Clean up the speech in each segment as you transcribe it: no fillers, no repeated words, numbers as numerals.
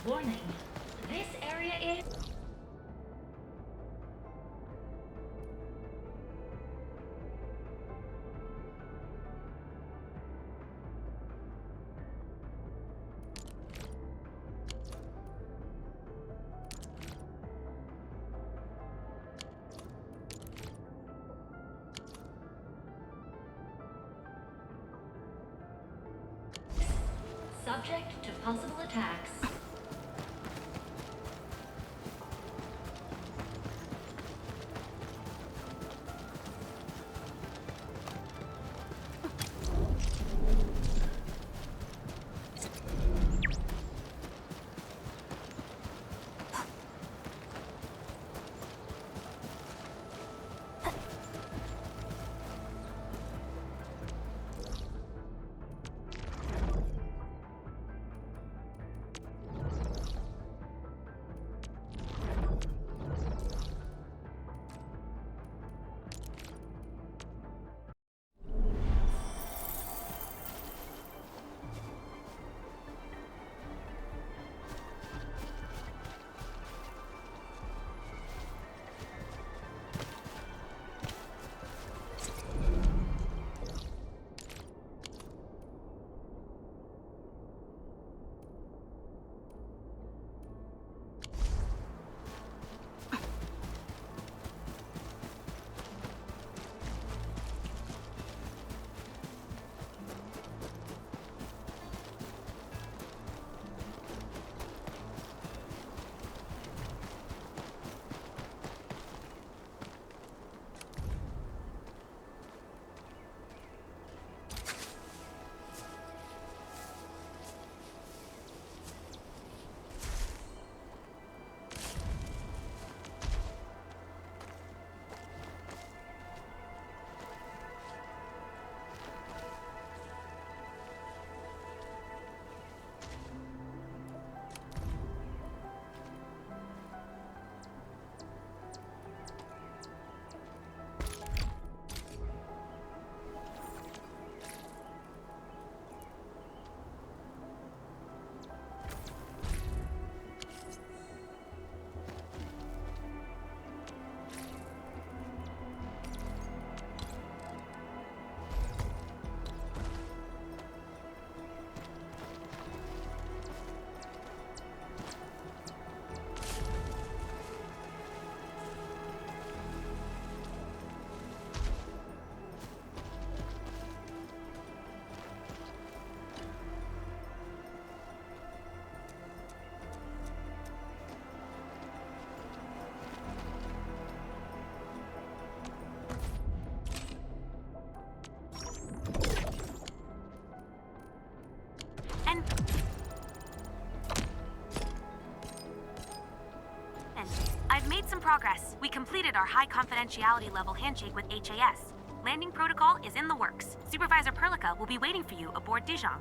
Warning. This area is... Subject to possible attacks. I've made some progress. We completed our high confidentiality level handshake with HAS. Landing protocol is in the works. Supervisor Perlica will be waiting for you aboard Dijon.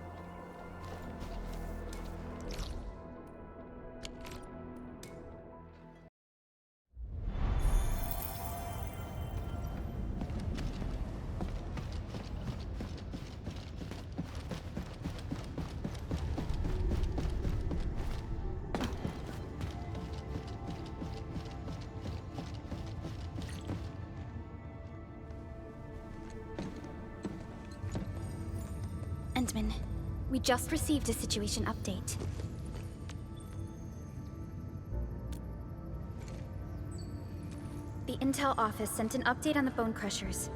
Endman, we just received a situation update. The Intel office sent an update on the Bone Crushers.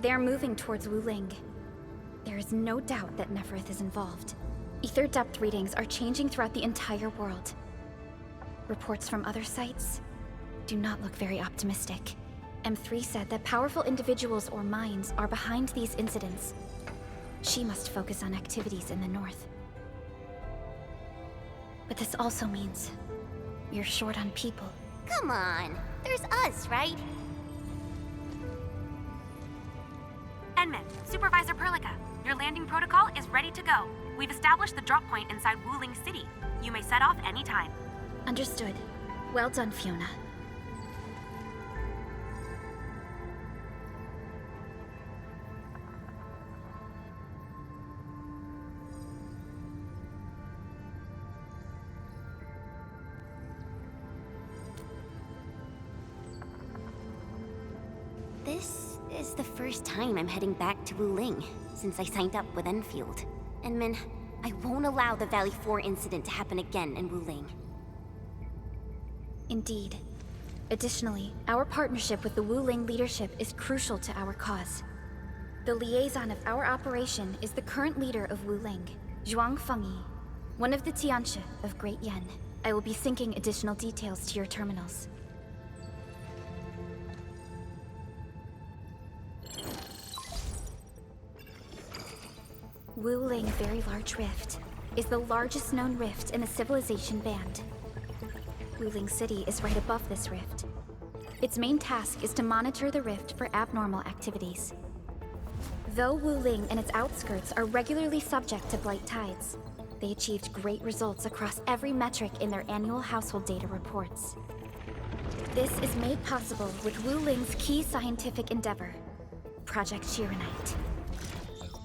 They are moving towards Wuling. There is no doubt that Neferith is involved. Ether depth readings are changing throughout the entire world. Reports from other sites do not look very optimistic. M3 said that powerful individuals or minds are behind these incidents. She must focus on activities in the north. But this also means we're short on people. Come on, there's us, right? Enman, Supervisor Perlica, your landing protocol is ready to go. We've established the drop point inside Wuling City. You may set off anytime. Understood. Well done, Fiona. is the first time I'm heading back to Wuling since I signed up with Enfield. And Min, I won't allow the Valley 4 incident to happen again in Wuling. Indeed. Additionally, our partnership with the Wuling leadership is crucial to our cause. The liaison of our operation is the current leader of Wuling, Zhuang Fengyi, one of the Tianshi of Great Yen. I will be syncing additional details to your terminals. Wuling Very Large Rift is the largest known rift in the Civilization Band. Wuling City is right above this rift. Its main task is to monitor the rift for abnormal activities. Though Wuling and its outskirts are regularly subject to blight tides, they achieved great results across every metric in their annual household data reports. This is made possible with Wuling's key scientific endeavor, Project Shiranite.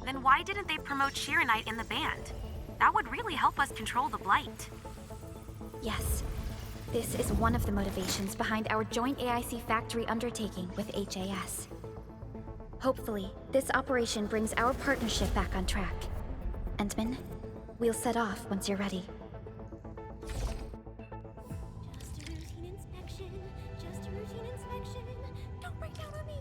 Then why didn't they promote Shiranite in the band? That would really help us control the blight. Yes, this is one of the motivations behind our joint AIC factory undertaking with HAS. Hopefully, this operation brings our partnership back on track. Entman, we'll set off once you're ready. Just a routine inspection. Just a routine inspection. Don't break down on me.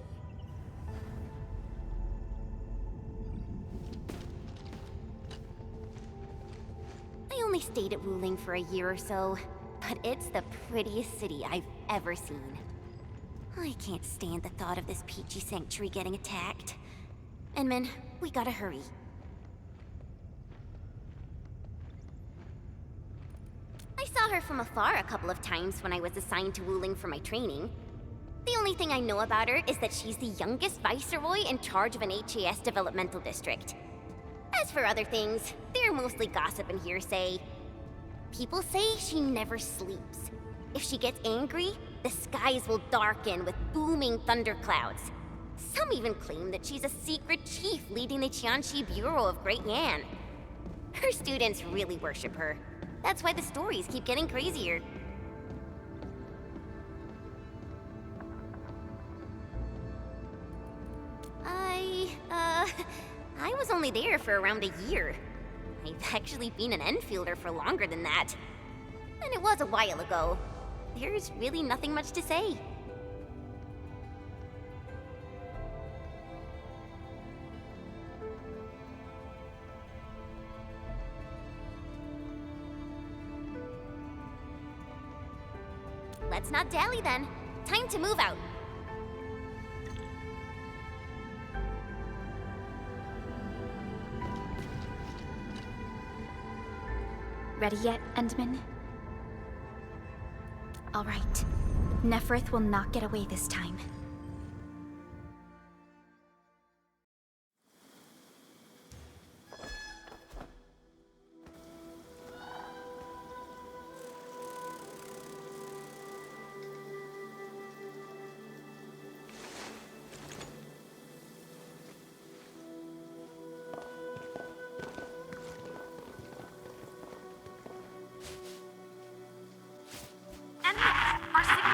I only stayed at Wuling for a year or so, but it's the prettiest city I've ever seen. I can't stand the thought of this peachy sanctuary getting attacked. Enman, we gotta hurry. I saw her from afar a couple of times when I was assigned to Wuling for my training. The only thing I know about her is that she's the youngest viceroy in charge of an HAS developmental district. As for other things, they're mostly gossip and hearsay. People say she never sleeps. If she gets angry, the skies will darken with booming thunderclouds. Some even claim that she's a secret chief leading the Qianxi Bureau of Great Yan. Her students really worship her. That's why the stories keep getting crazier. I was only there for around a year. I've actually been an enfielder for longer than that. And it was a while ago. There's really nothing much to say. Let's not dally then. Time to move out. Ready yet, Endman? All right. Nephrith will not get away this time. And our signal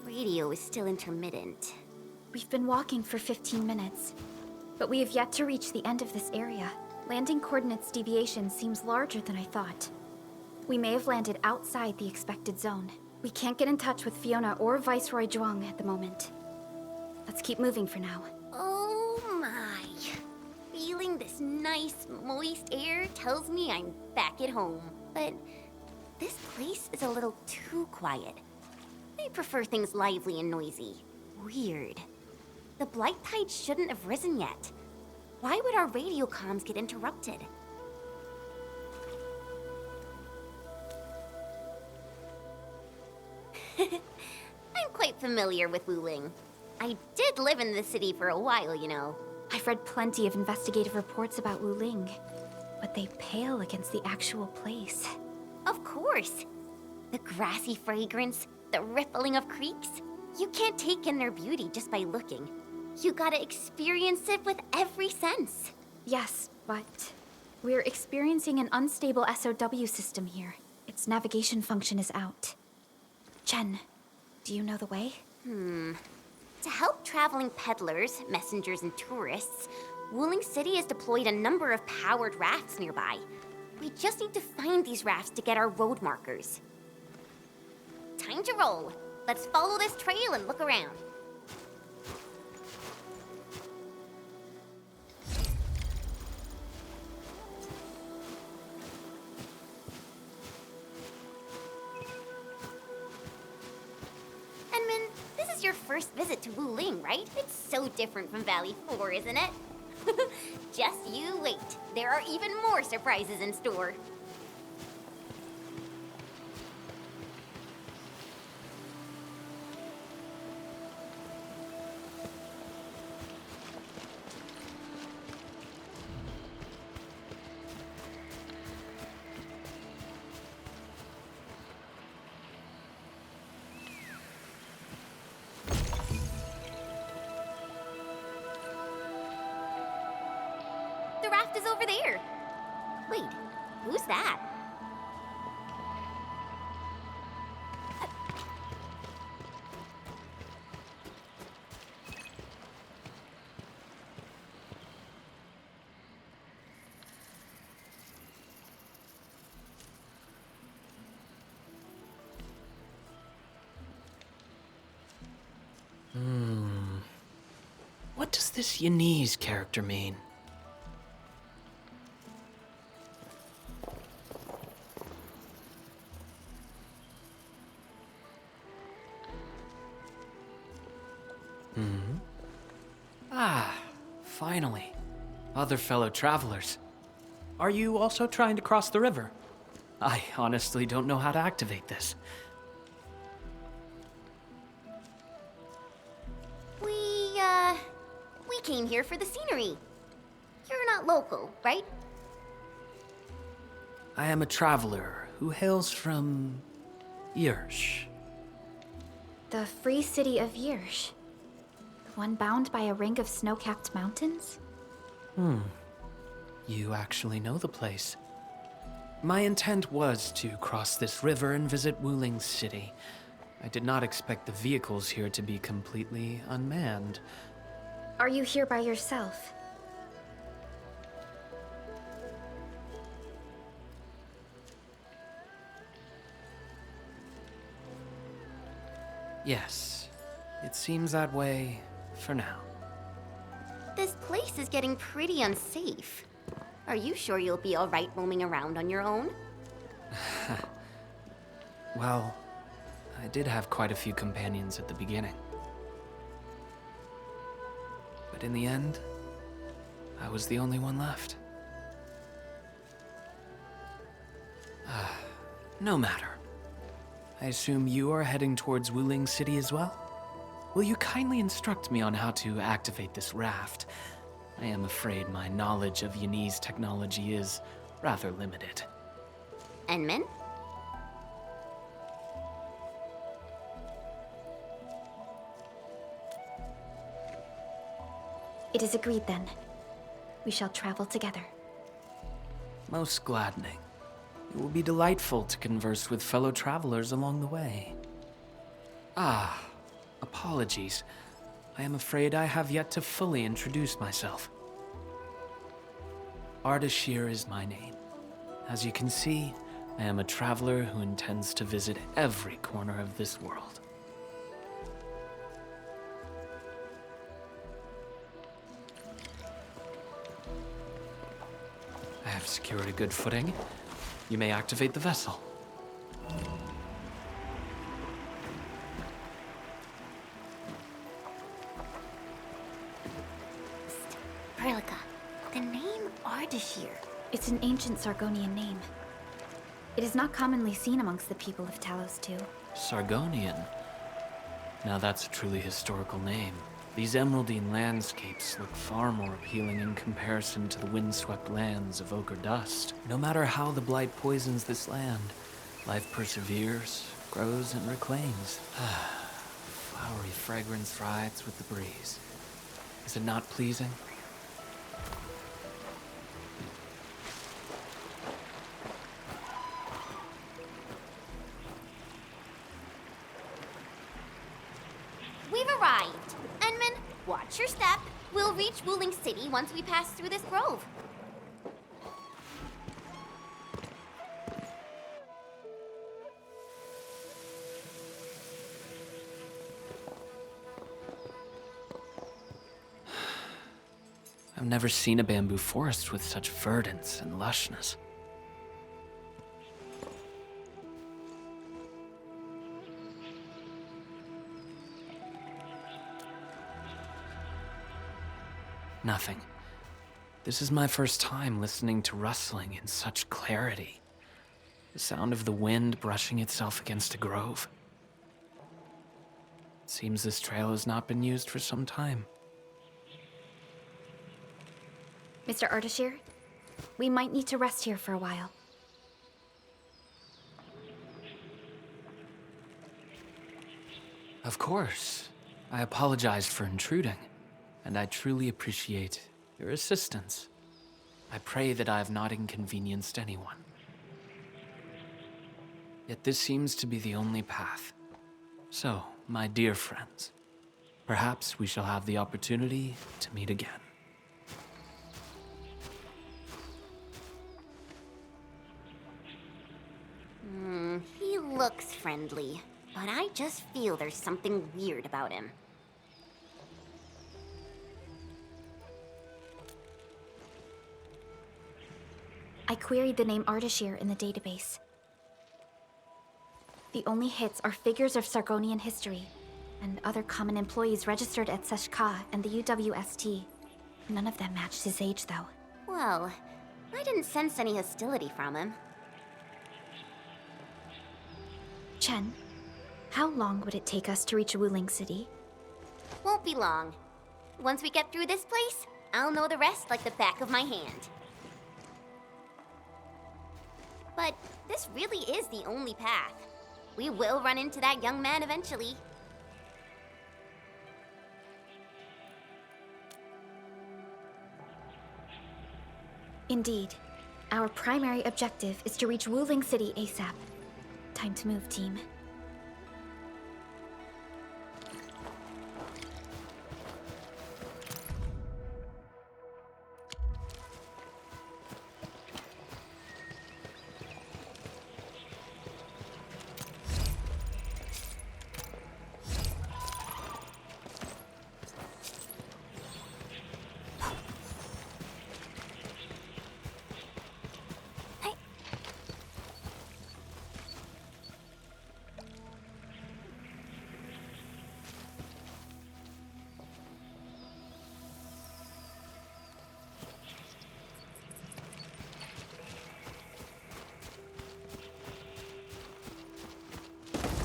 Radio is still intermittent. We've been walking for 15 minutes, but we have yet to reach the end of this area. Landing coordinates deviation seems larger than I thought. We may have landed outside the expected zone. We can't get in touch with Fiona or Viceroy Zhuang at the moment. Let's keep moving for now. Oh my. Feeling this nice, moist air tells me I'm back at home. But this place is a little too quiet. I prefer things lively and noisy. Weird. The blight tide shouldn't have risen yet. Why would our radio comms get interrupted? I'm quite familiar with Wuling. I did live in the city for a while, you know. I've read plenty of investigative reports about Wuling, but they pale against the actual place. Of course. The grassy fragrance, the rippling of creeks. You can't take in their beauty just by looking. You gotta experience it with every sense. Yes, but we're experiencing an unstable SOW system here. Its navigation function is out. Jen, do you know the way? To help traveling peddlers, messengers, and tourists, Wuling City has deployed a number of powered rafts nearby. We just need to find these rafts to get our road markers. Time to roll. Let's follow this trail and look around. Enman, this is your first visit to Wuling, right? It's so different from Valley 4, isn't it? Just you wait. There are even more surprises in store. The raft is over there. Wait, who's that? What does this Yanese character mean? Ah, finally. Other fellow travelers. Are you also trying to cross the river? I honestly don't know how to activate this. We came here for the scenery. You're not local, right? I am a traveler who hails from Yirsch. The free city of Yirsch. The one bound by a ring of snow-capped mountains? You actually know the place. My intent was to cross this river and visit Wuling City. I did not expect the vehicles here to be completely unmanned. Are you here by yourself? Yes, it seems that way for now. This place is getting pretty unsafe. Are you sure you'll be all right roaming around on your own? Well, I did have quite a few companions at the beginning. But in the end, I was the only one left. No matter. I assume you are heading towards Wuling City as well? Will you kindly instruct me on how to activate this raft? I am afraid my knowledge of Yanese technology is rather limited. Enman? It is agreed then. We shall travel together. Most gladdening. It will be delightful to converse with fellow travelers along the way. Apologies. I am afraid I have yet to fully introduce myself. Ardashir is my name. As you can see, I am a traveler who intends to visit every corner of this world. I have secured a good footing. You may activate the vessel. Perlica, the name Ardashir. It's an ancient Sargonian name. It is not commonly seen amongst the people of Talos II. Sargonian. Now that's a truly historical name. These emeraldine landscapes look far more appealing in comparison to the windswept lands of ochre dust. No matter how the blight poisons this land, life perseveres, grows, and reclaims. Flowery fragrance rides with the breeze. Is it not pleasing? Watch your step. We'll reach Wuling City once we pass through this grove. I've never seen a bamboo forest with such verdance and lushness. Nothing. This is my first time listening to rustling in such clarity. The sound of the wind brushing itself against a grove. It seems this trail has not been used for some time. Mr. Ardashir, we might need to rest here for a while. Of course. I apologize for intruding, and I truly appreciate your assistance. I pray that I have not inconvenienced anyone. Yet this seems to be the only path. So, my dear friends, perhaps we shall have the opportunity to meet again. He looks friendly, but I just feel there's something weird about him. I queried the name Ardashir in the database. The only hits are figures of Sargonian history, and other common employees registered at Seshka and the UWST. None of them matched his age, though. Well, I didn't sense any hostility from him. Chen, how long would it take us to reach Wuling City? Won't be long. Once we get through this place, I'll know the rest like the back of my hand. But this really is the only path. We will run into that young man eventually. Indeed. Our primary objective is to reach Wuling City ASAP. Time to move, team.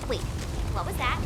Wait, what was that?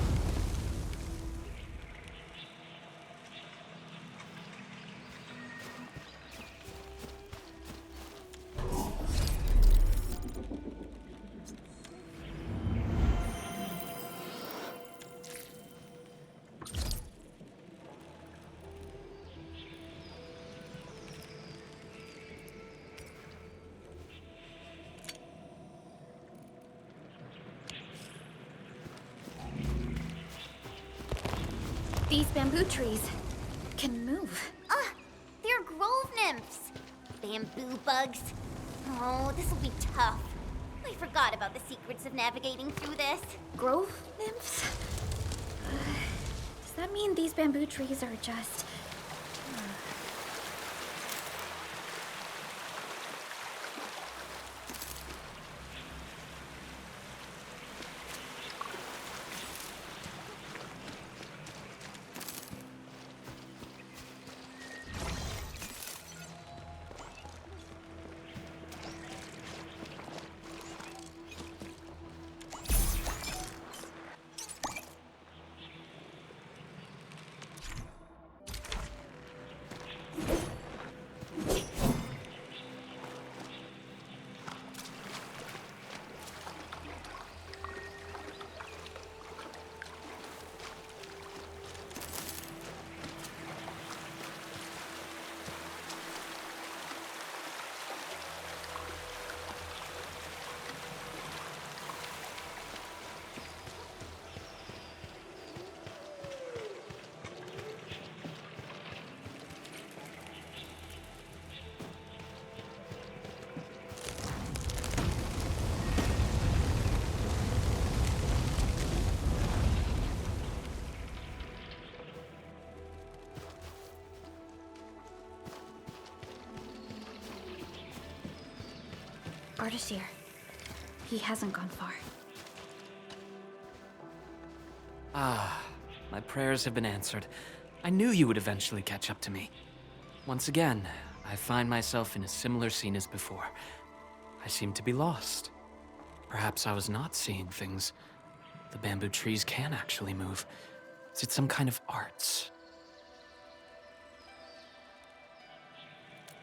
These bamboo trees can move. They're grove nymphs. Bamboo bugs. Oh, this will be tough. I forgot about the secrets of navigating through this. Grove nymphs? Does that mean these bamboo trees are just... Ardashir. He hasn't gone far. Ah, my prayers have been answered. I knew you would eventually catch up to me. Once again, I find myself in a similar scene as before. I seem to be lost. Perhaps I was not seeing things. The bamboo trees can actually move. Is it some kind of arts?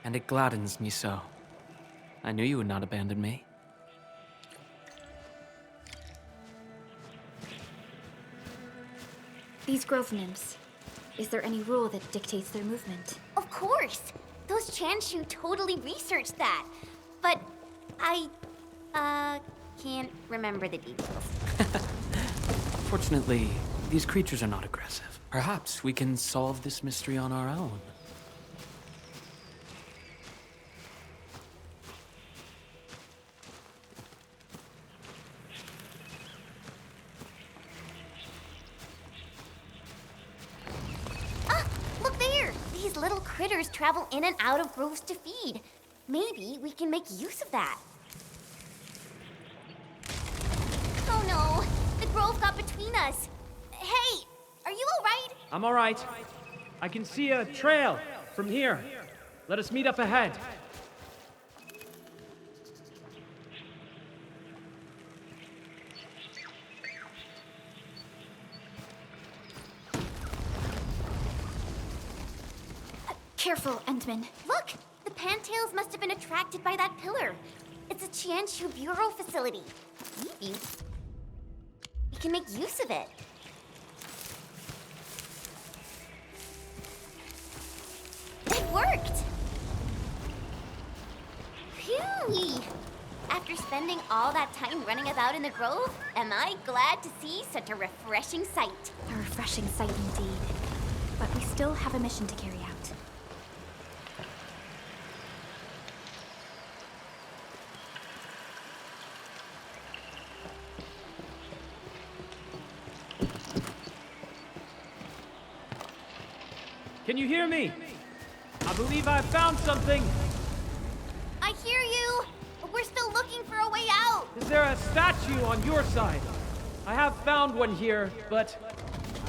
And it gladdens me so. I knew you would not abandon me. These grove nymphs. Is there any rule that dictates their movement? Of course! Those Chanshu totally researched that. But I, can't remember the details. Fortunately, these creatures are not aggressive. Perhaps we can solve this mystery on our own. Look there! These little critters travel in and out of groves to feed. Maybe we can make use of that. Oh no! The grove got between us. Hey! Are you alright? I'm all right. I can see a trail from here. Let us meet up ahead. Careful, Endman. Look! The Pantails must have been attracted by that pillar. It's a Chanshu Bureau facility. Maybe we can make use of it. It worked! Phew! After spending all that time running about in the grove, am I glad to see such a refreshing sight. A refreshing sight indeed. But we still have a mission to carry out. Can you hear me? I believe I found something. I hear you, but we're still looking for a way out. Is there a statue on your side? I have found one here, but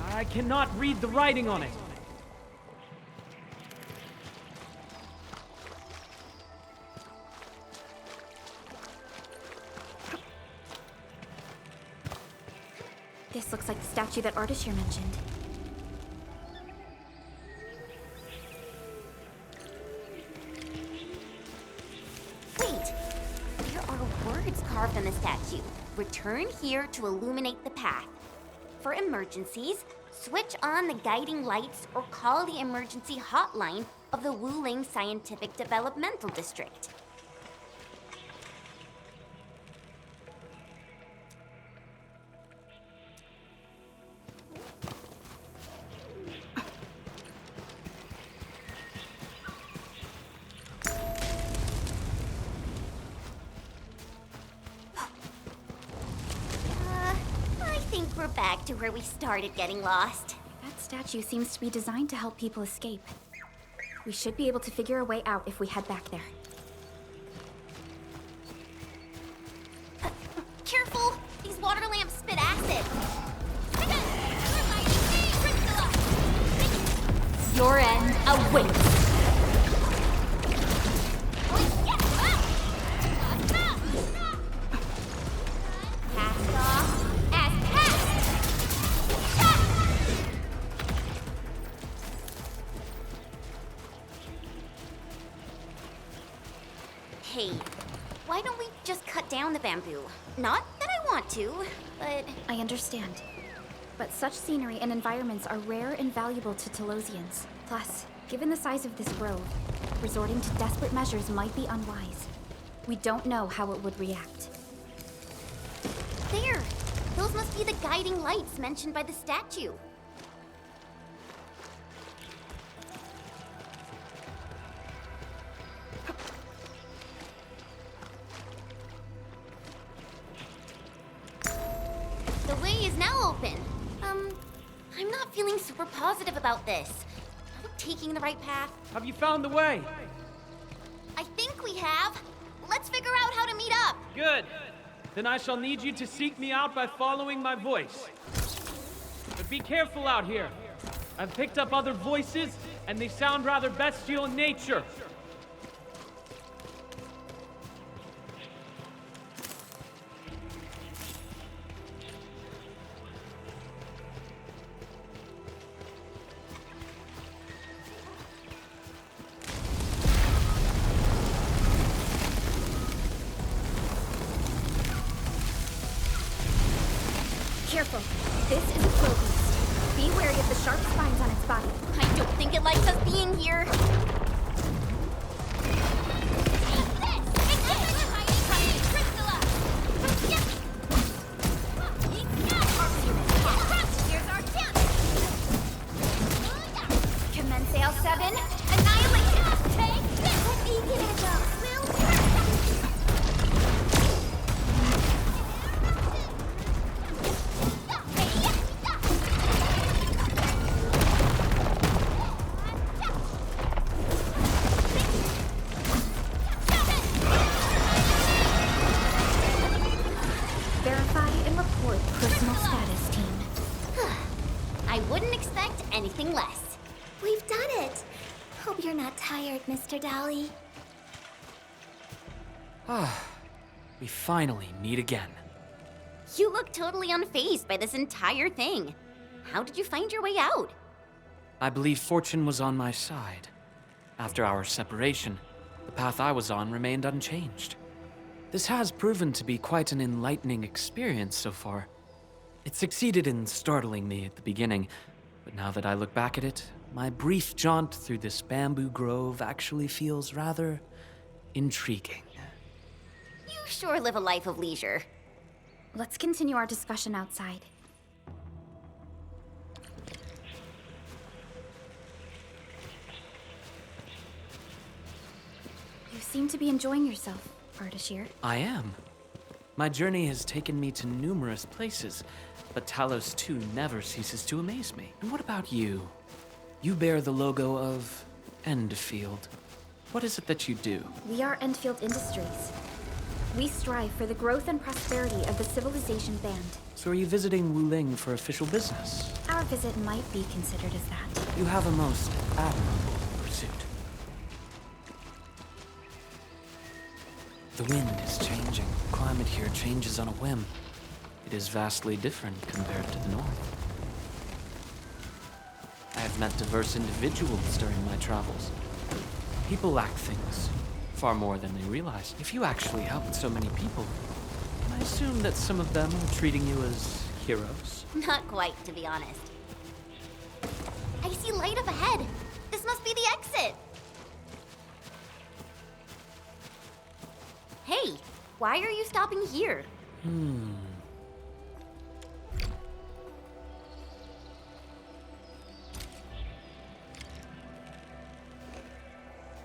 I cannot read the writing on it. This looks like the statue that Ardashir mentioned. Wait, there are words carved on the statue. Return here to illuminate the path. For emergencies, switch on the guiding lights or call the emergency hotline of the Wuling Scientific Developmental District. I think we're back to where we started getting lost. That statue seems to be designed to help people escape. We should be able to figure a way out if we head back there. Careful! These water lamps spit acid! Your end awaits! Cast off as cast! Hey, why don't we just cut down the bamboo? Not that I want to, but I understand. But such scenery and environments are rare and valuable to Telosians. Plus, given the size of this grove, resorting to desperate measures might be unwise. We don't know how it would react. there! Those must be the guiding lights mentioned by the statue. The way is now open. I'm not feeling super positive about this. Are we taking the right path? Have you found the way? I think we have. Let's Let's figure out how to meet up. Good. Then I shall need you to seek me out by following my voice. But be careful out here. I've picked up other voices, and they sound rather bestial in nature. Careful. This is a crow beast. Be wary of the sharp spines on its body. I don't think it likes us being here. Commence L7. Annihilation. Take this! Let me get it up, Will. Verify and report personal status, team. I wouldn't expect anything less. We've done it. Hope you're not tired, Mr. Dolly. We finally meet again. You look totally unfazed by this entire thing. How did you find your way out? I believe fortune was on my side. After our separation, the path I was on remained unchanged. This has proven to be quite an enlightening experience so far. It succeeded in startling me at the beginning, but now that I look back at it, my brief jaunt through this bamboo grove actually feels rather intriguing. You sure live a life of leisure. Let's continue our discussion outside. You seem to be enjoying yourself, Ardashir. I am. My journey has taken me to numerous places, but Talos 2 never ceases to amaze me. And what about you? You bear the logo of Endfield. What is it that you do? We are Endfield Industries. We strive for the growth and prosperity of the Civilization Band. So are you visiting Wuling for official business? Our visit might be considered as that. You have a most admirable pursuit. The wind is changing. The climate here changes on a whim. It is vastly different compared to the north. I have met diverse individuals during my travels. People lack things, far more than they realize. If you actually helped so many people, I assume that some of them are treating you as heroes. Not quite, to be honest. I see light up ahead. This must be the exit. Hey, why are you stopping here?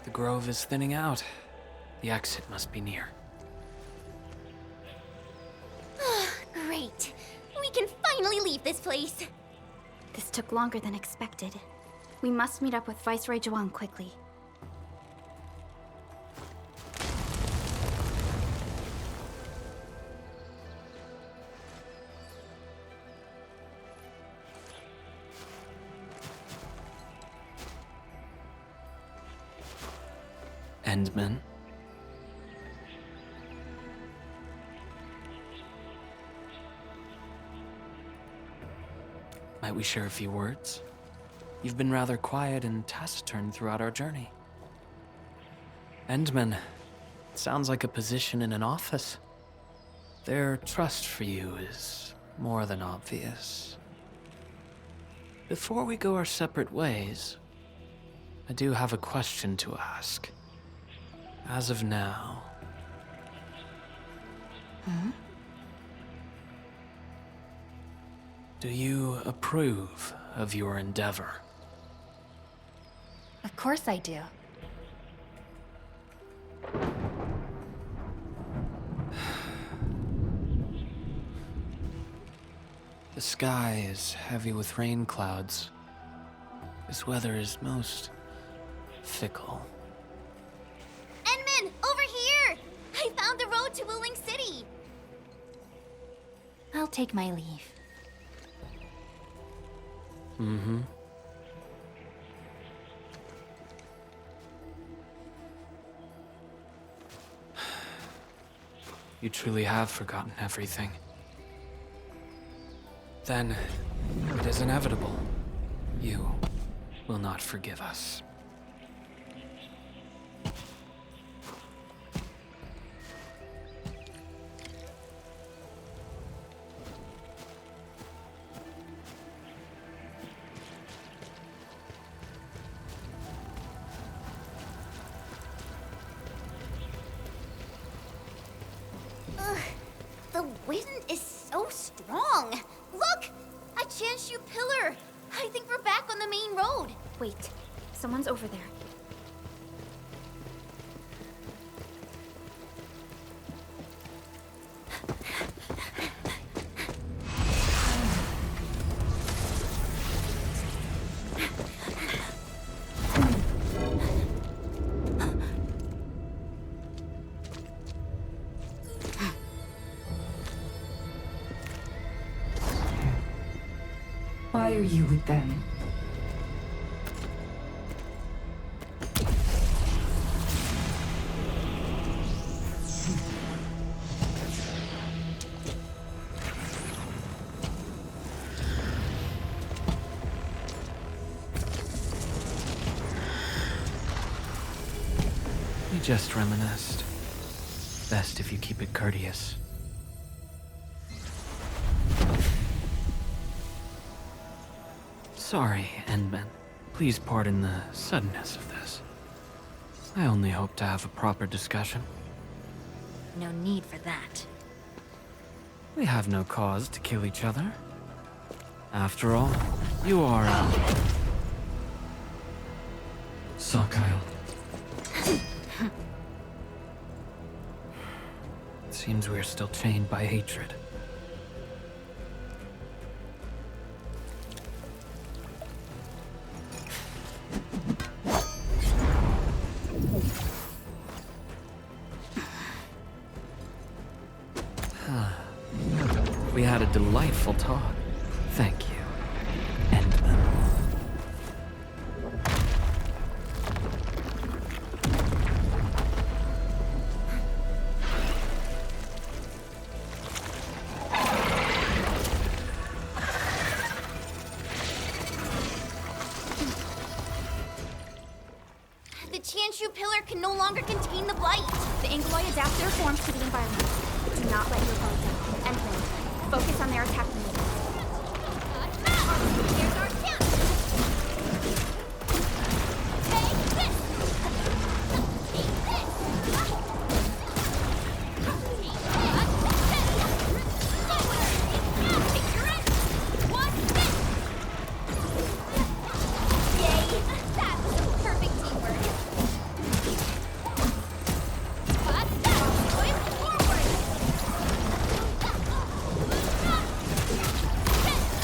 The grove is thinning out. The exit must be near. Great. We can finally leave this place. This took longer than expected. We must meet up with Viceroy Zhuang quickly. Endman? Might we share a few words? You've been rather quiet and taciturn throughout our journey. Endman, it sounds like a position in an office. Their trust for you is more than obvious. Before we go our separate ways, I do have a question to ask. As of now... Do you approve of your endeavor? Of course I do. The sky is heavy with rain clouds. This weather is most fickle. Enman, over here! I take my leave. Mm-hmm. You truly have forgotten everything. Then, it is inevitable. You will not forgive us. The wind is so strong. Look! A Chanshu pillar! I think we're back on the main road. Wait, someone's over there. Why are you with them? We just reminisced. Best if you keep it courteous. Sorry, Endman. Please pardon the suddenness of this. I only hope to have a proper discussion. No need for that. We have no cause to kill each other. After all, you are Sakyle. It seems we're still chained by hatred. We had a delightful talk. Thank you. Endman. The Chanshu pillar can no longer contain the blight. The Angloi adapt their forms to the environment. Do not let your guard down. Endman, focus on their attack movements. Here's our chance. Take this. Take this. What's this? Yay! That's perfect teamwork. What's that? Going forward.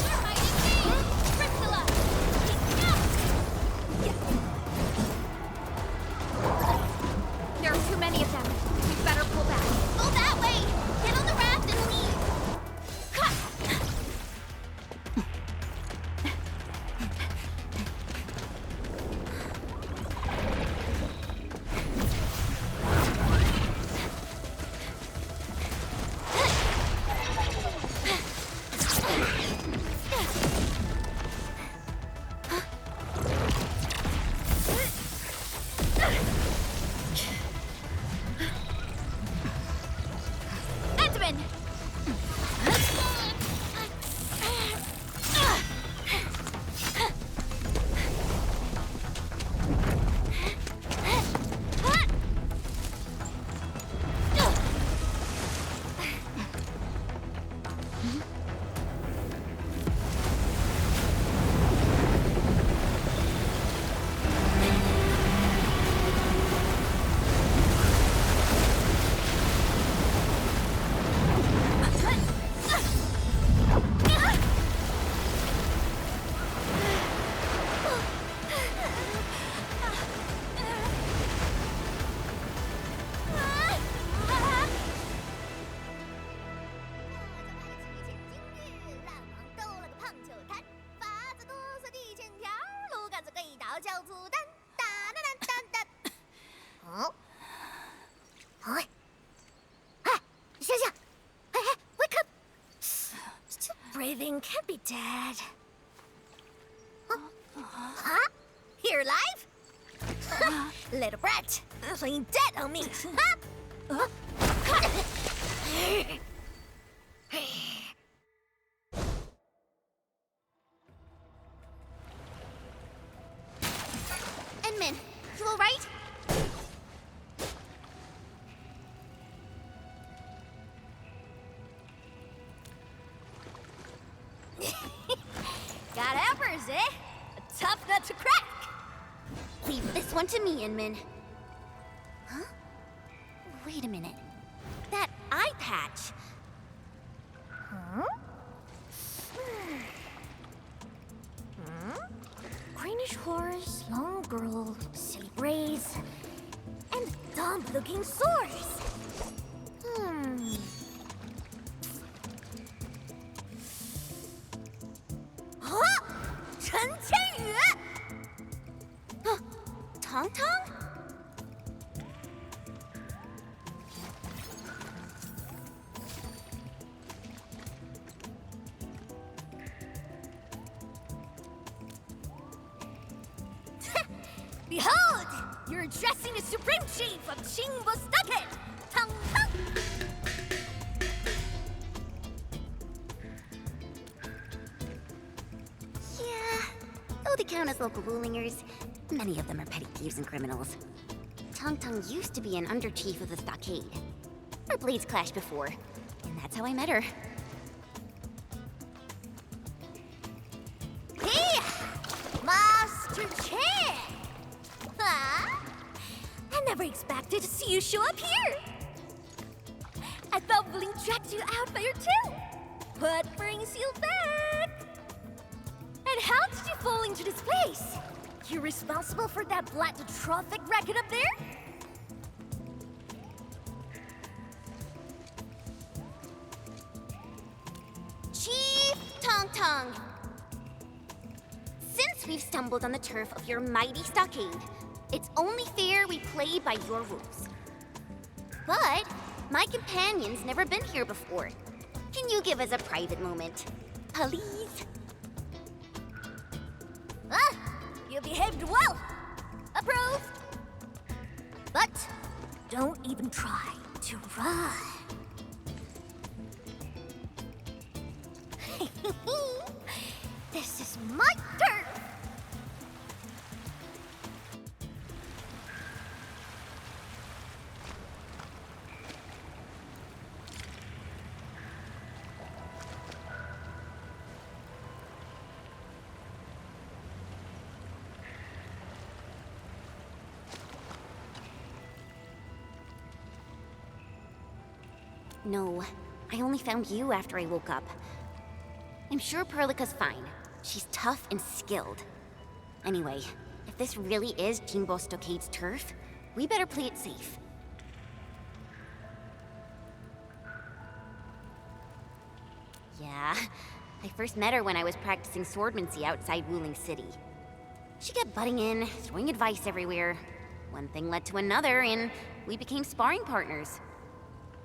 We're hiding me. Huh? Huh? Ah! Xiaxia! Hey, hey, wake up! Still breathing, can't be dead. Huh? You're alive? Little brat, playing dead on me. Huh? Enmin, you alright? Got apples, eh? A tough nut to crack. Leave this one to me, Inman. Huh? Wait a minute. That eye patch. Huh? Greenish horse, long girl, silly braids, and dumb-looking swords. Huh? Chen Qianyu! Tong Tong? Behold! You're addressing the Supreme Chief of Qingbo Stockade! Tong Tong! Yeah. Though they count as local wulingers, many of them are petty thieves and criminals. Tong Tong used to be an under-chief of the stockade. Our blades clashed before, and that's how I met her. Hey! Master Chen! Huh? I never expected to see you show up here! I thought Wuling tracked you out by your tail! What brings you back? And how did you fall into this place? You're responsible for that black traffic racket up there? Chief Tong Tong! Since we've stumbled on the turf of your mighty stockade, it's only fair we play by your rules. But my companion's never been here before. Can you give us a private moment? Please? Ah! You behaved well! Approved! But don't even try to run. This is my turn! No, I only found you after I woke up. I'm sure Perlica's fine. She's tough and skilled. Anyway, if this really is Qingbo Stockade's turf, we better play it safe. Yeah, I first met her when I was practicing swordmancy outside Wuling City. She kept butting in, throwing advice everywhere. One thing led to another, and we became sparring partners.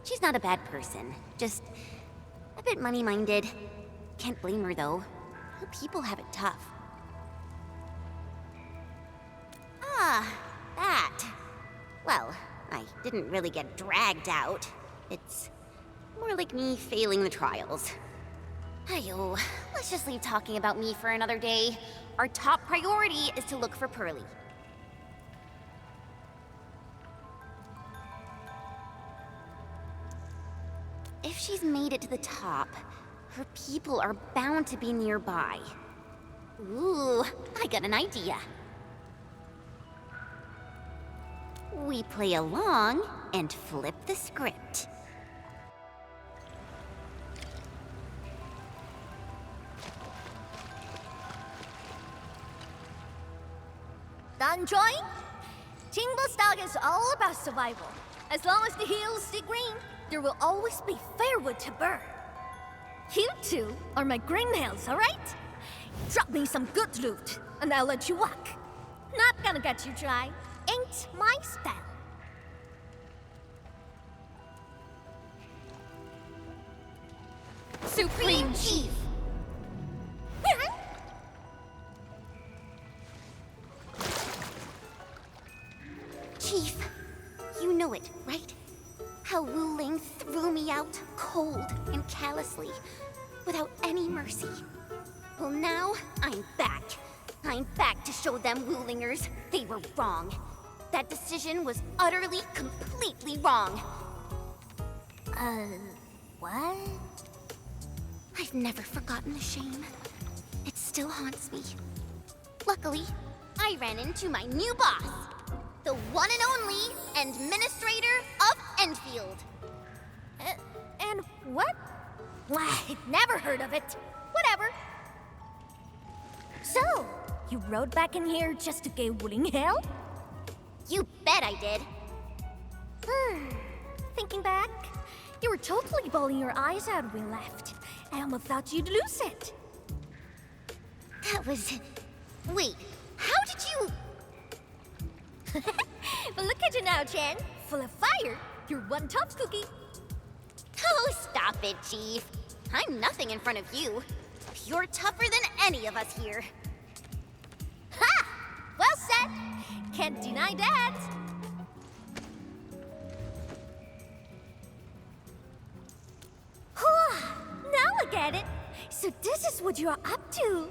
She's not a bad person, just a bit money-minded. Can't blame her, though. Her people have it tough. Ah, that. Well, I didn't really get dragged out. It's more like me failing the trials. Ayo, let's just leave talking about me for another day. Our top priority is to look for Pearly. If she's made it to the top, her people are bound to be nearby. Ooh, I got an idea. We play along and flip the script. Done drawing? Qingbo Stock is all about survival. As long as the hills stay green, there will always be firewood to burn. You two are my greenhills, alright? Drop me some good loot, and I'll let you walk. Not gonna get you dry. Ain't my style. Supreme Chief! Chief, you know it, right? How wuling threw me out cold and callously, without any mercy. Well, now I'm back. I'm back to show them wulingers they were wrong. That decision was utterly, completely wrong. What? I've never forgotten the shame. It still haunts me. Luckily, I ran into my new boss, the one and only administrator of Enfield. And what? I've never heard of it. Whatever. So, you rode back in here just to give wuling hell? You bet I did. Thinking back, you were totally bawling your eyes out when we left. I almost thought you'd lose it. That was... Wait, how did you... But look at you now, Chen. Full of fire. You're one tough cookie. Oh, stop it, Chief. I'm nothing in front of you. You're tougher than any of us here. Ha! Well said. Can't deny that. Now I get it. So this is what you're up to.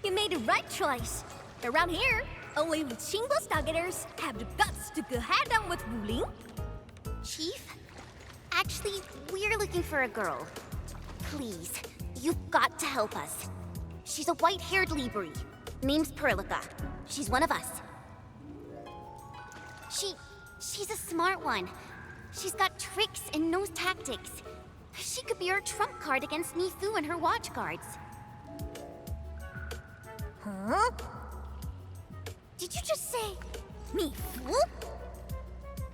You made the right choice. Around here, only the Chingless Nuggeters have the guts to go head-on with wuling. Chief, actually, we're looking for a girl. Please, you've got to help us. She's a white-haired Libri. Name's Perlica. She's one of us. She's a smart one. She's got tricks and knows tactics. She could be our trump card against Nifu and her watch guards. Huh? Did you just say Nifu?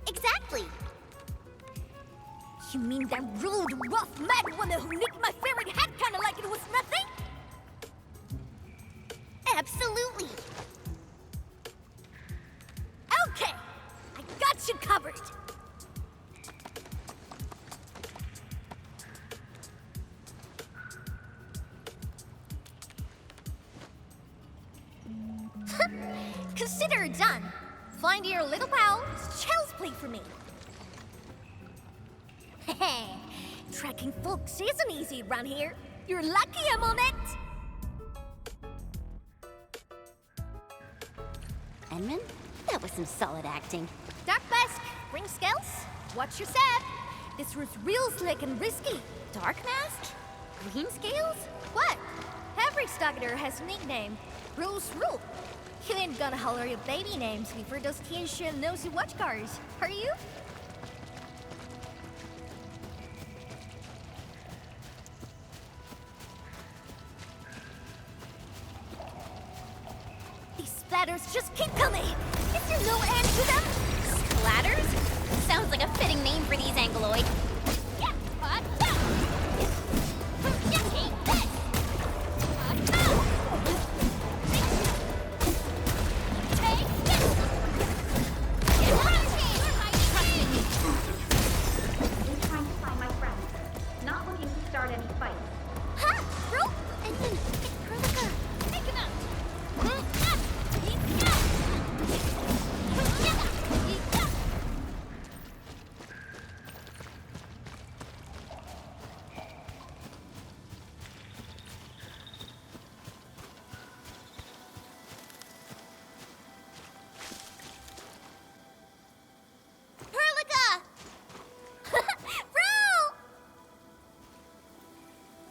Exactly. You mean that rude, rough, mad woman who nicked my favorite hat kinda like it was nothing? Absolutely. Okay, I got you covered. Consider it done. Find your little pal, child's play for me. Hey, tracking folks isn't easy around here. You're lucky I'm on it. Edmund, that was some solid acting. Dark Mask, bring scales. Watch your step. This was real slick and risky. Dark Mask? Green scales? What? Every Stagger has a nickname. Rules rule. You ain't gonna holler your baby names before those Tianxuan nosy watch guards, are you? These splatters just keep coming! Is there no end to them? Splatters? Sounds like a fitting name for these Angloid. Yeah, take this!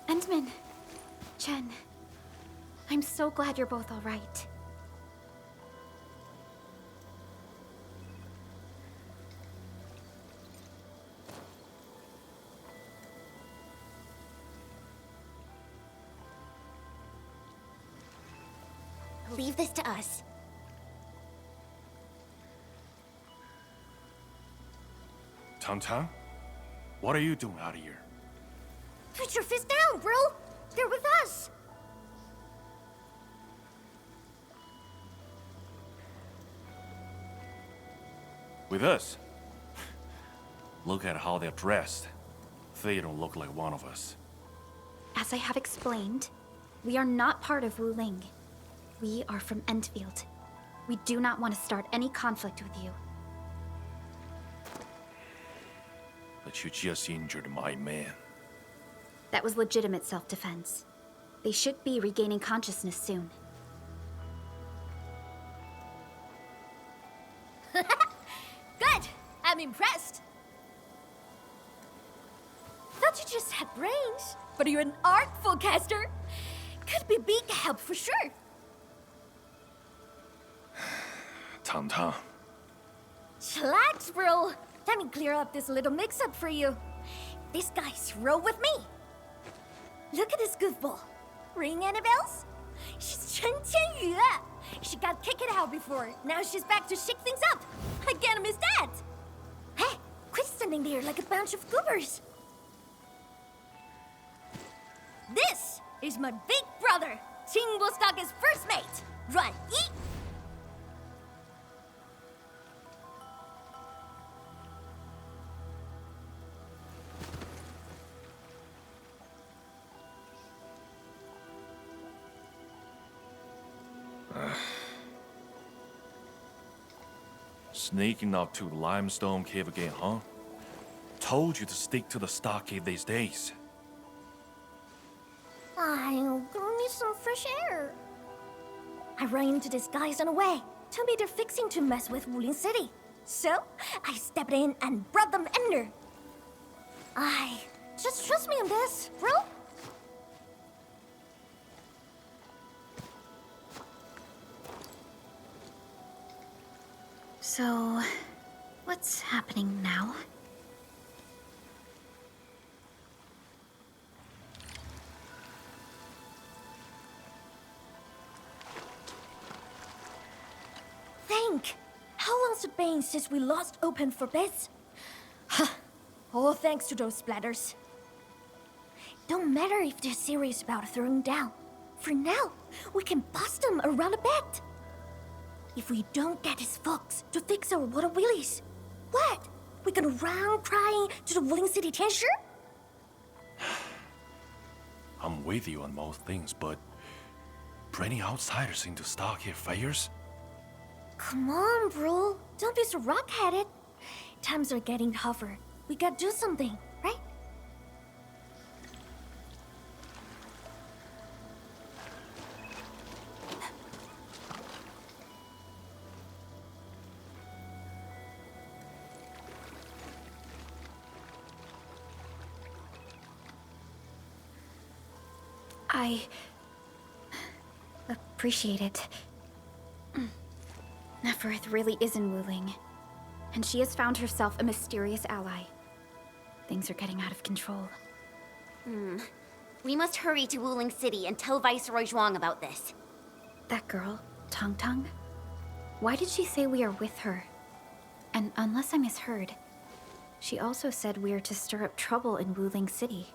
Endman, Chen, I'm so glad you're both all right. Leave this to us. Tang, what are you doing out of here? Put your fist down, bro! They're with us! With us? Look at how they're dressed. They don't look like one of us. As I have explained, we are not part of Wuling. We are from Endfield. We do not want to start any conflict with you. But you just injured my man. That was legitimate self-defense. They should be regaining consciousness soon. Good! I'm impressed. Thought you just had brains, but you're an artful caster. Could be big help for sure. Tang. Chillax, bro. Let me clear up this little mix-up for you. This guy's roll with me. Look at this goofball. Ring any bells? She's Chen Qianyu. She got kicked out before. Now she's back to shake things up. I can't miss that. Hey, quit standing there like a bunch of goobers. This is my big brother, Qing Bostock's first mate. Run, eat. Sneaking up to the limestone cave again, huh? Told you to stick to the stockade these days. I'll go need some fresh air. I ran into these guys on the way. Told me they're fixing to mess with Wuling City. So, I stepped in and brought them under. Just trust me on this, bro. So, what's happening now? Think! How long's it been since we lost open for bids? Huh. All thanks to those splatters. Don't matter if they're serious about throwing down. For now, we can bust them around a bit. If we don't get these folks to fix our water wheelies, what? We gonna run crying to the Wuling City Tianshu? I'm with you on most things, but bringing outsiders into stockade fires? Come on, bro. Don't be so rock-headed. Times are getting tougher. We gotta do something, right? I appreciate it. Neferth really is in Wuling, and she has found herself a mysterious ally. Things are getting out of control. We must hurry to Wuling City and tell Viceroy Zhuang about this. That girl, Tang Tang? Why did she say we are with her? And unless I misheard, she also said we are to stir up trouble in Wuling City.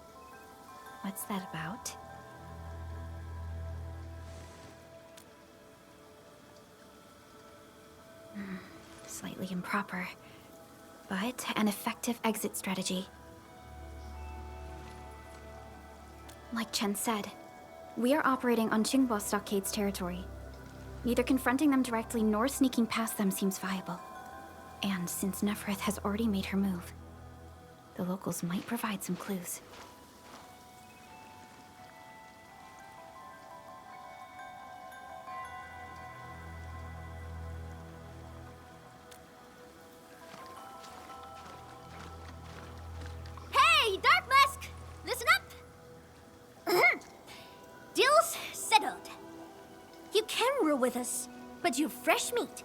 What's that about? Slightly improper, but an effective exit strategy. Like Chen said, we are operating on Qingbo Stockade's territory. Neither confronting them directly nor sneaking past them seems viable. And since Neferth has already made her move, the locals might provide some clues. Hey, Dark Mask! Listen up! Deal's settled. You can rule with us, but you're fresh meat,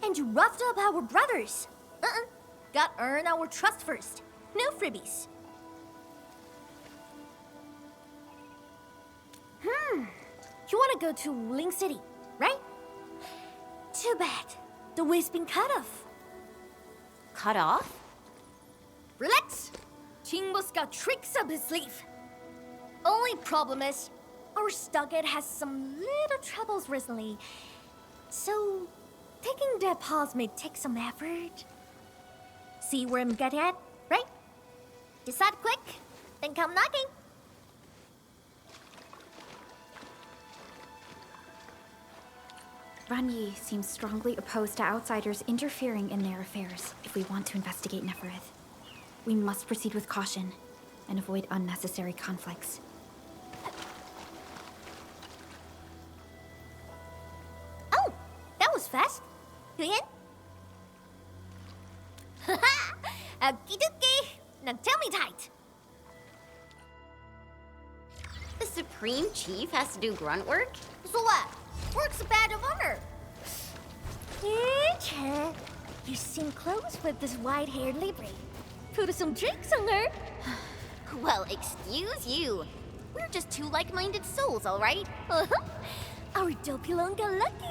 and you roughed up our brothers. Gotta earn our trust first. No freebies. You wanna go to Wuling City, right? Too bad. The way's been cut off. Cut off? Relax. Qingbo's got tricks up his sleeve. Only problem is, our stockade has some little troubles recently. So, taking that pause may take some effort. See where I'm getting at, right? Decide quick, then come knocking. Ranyi seems strongly opposed to outsiders interfering in their affairs if we want to investigate Neferith. We must proceed with caution and avoid unnecessary conflicts. Oh, that was fast. You in? Haha! Okie dokie! Now tell me tight. The Supreme Chief has to do grunt work? So what? Work's a badge of honor. Che, you seem close with this white-haired Libre. Put some drinks on her. Well, excuse you. We're just two like-minded souls, all right? Our Dopilon got lucky.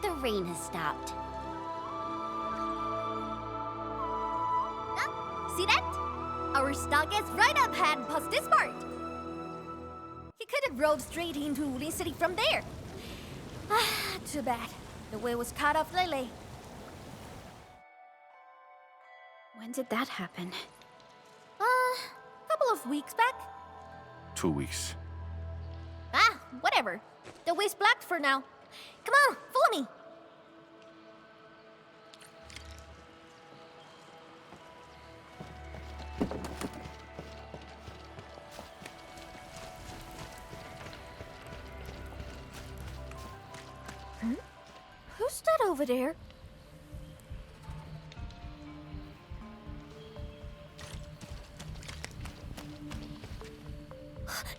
The rain has stopped. See that? Our stock is right up hand past this part. He could have rode straight into Wuling City from there. Too bad. The way was cut off lately. When did that happen? Couple of weeks back. 2 weeks. Whatever. The way's blocked for now. Come on, follow me. Who's that over there?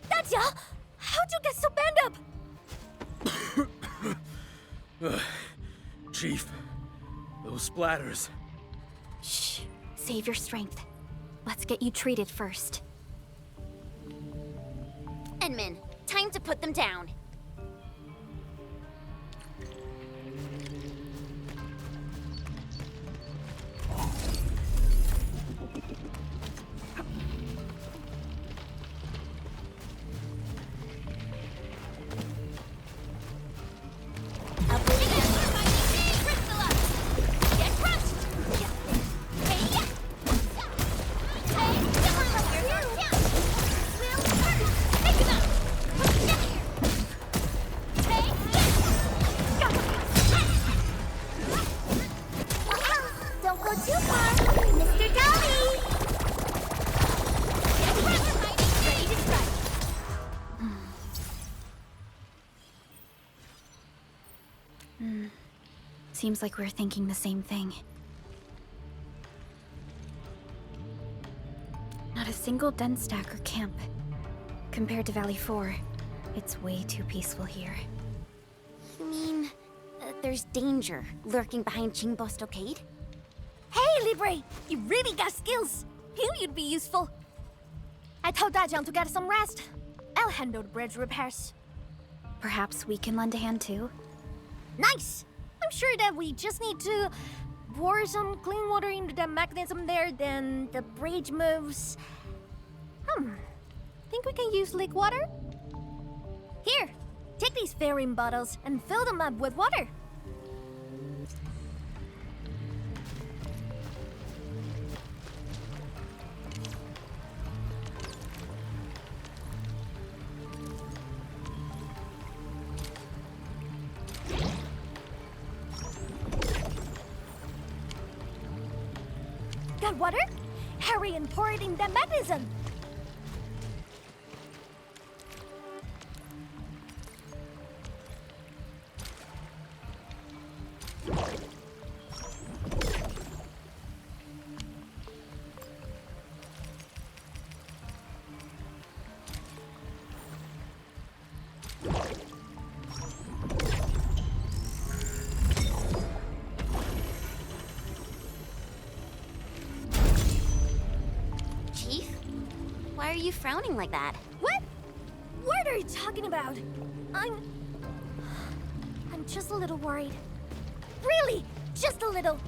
That's ya! How'd you get so banged up? Chief, those splatters. Shh. Save your strength. Let's get you treated first. Enman, time to put them down. Don't go too far, Mr. Dolly! Ready to strike. Seems like we're thinking the same thing. Not a single den stack or camp. Compared to Valley 4, it's way too peaceful here. You mean there's danger lurking behind Qingbo Stockade? Hey, Libre! You really got skills! Knew you'd be useful. I told Dajiang to get some rest. I'll handle the bridge repairs. Perhaps we can lend a hand too? Nice! I'm sure that we just need to pour some clean water into the mechanism there, then the bridge moves. Think we can use lake water? Here, take these fairing bottles and fill them up with water. Got water? Hurry and pour it in the mechanism. you frowning like that? What? What are you talking about? I'm just a little worried. Really, just a little.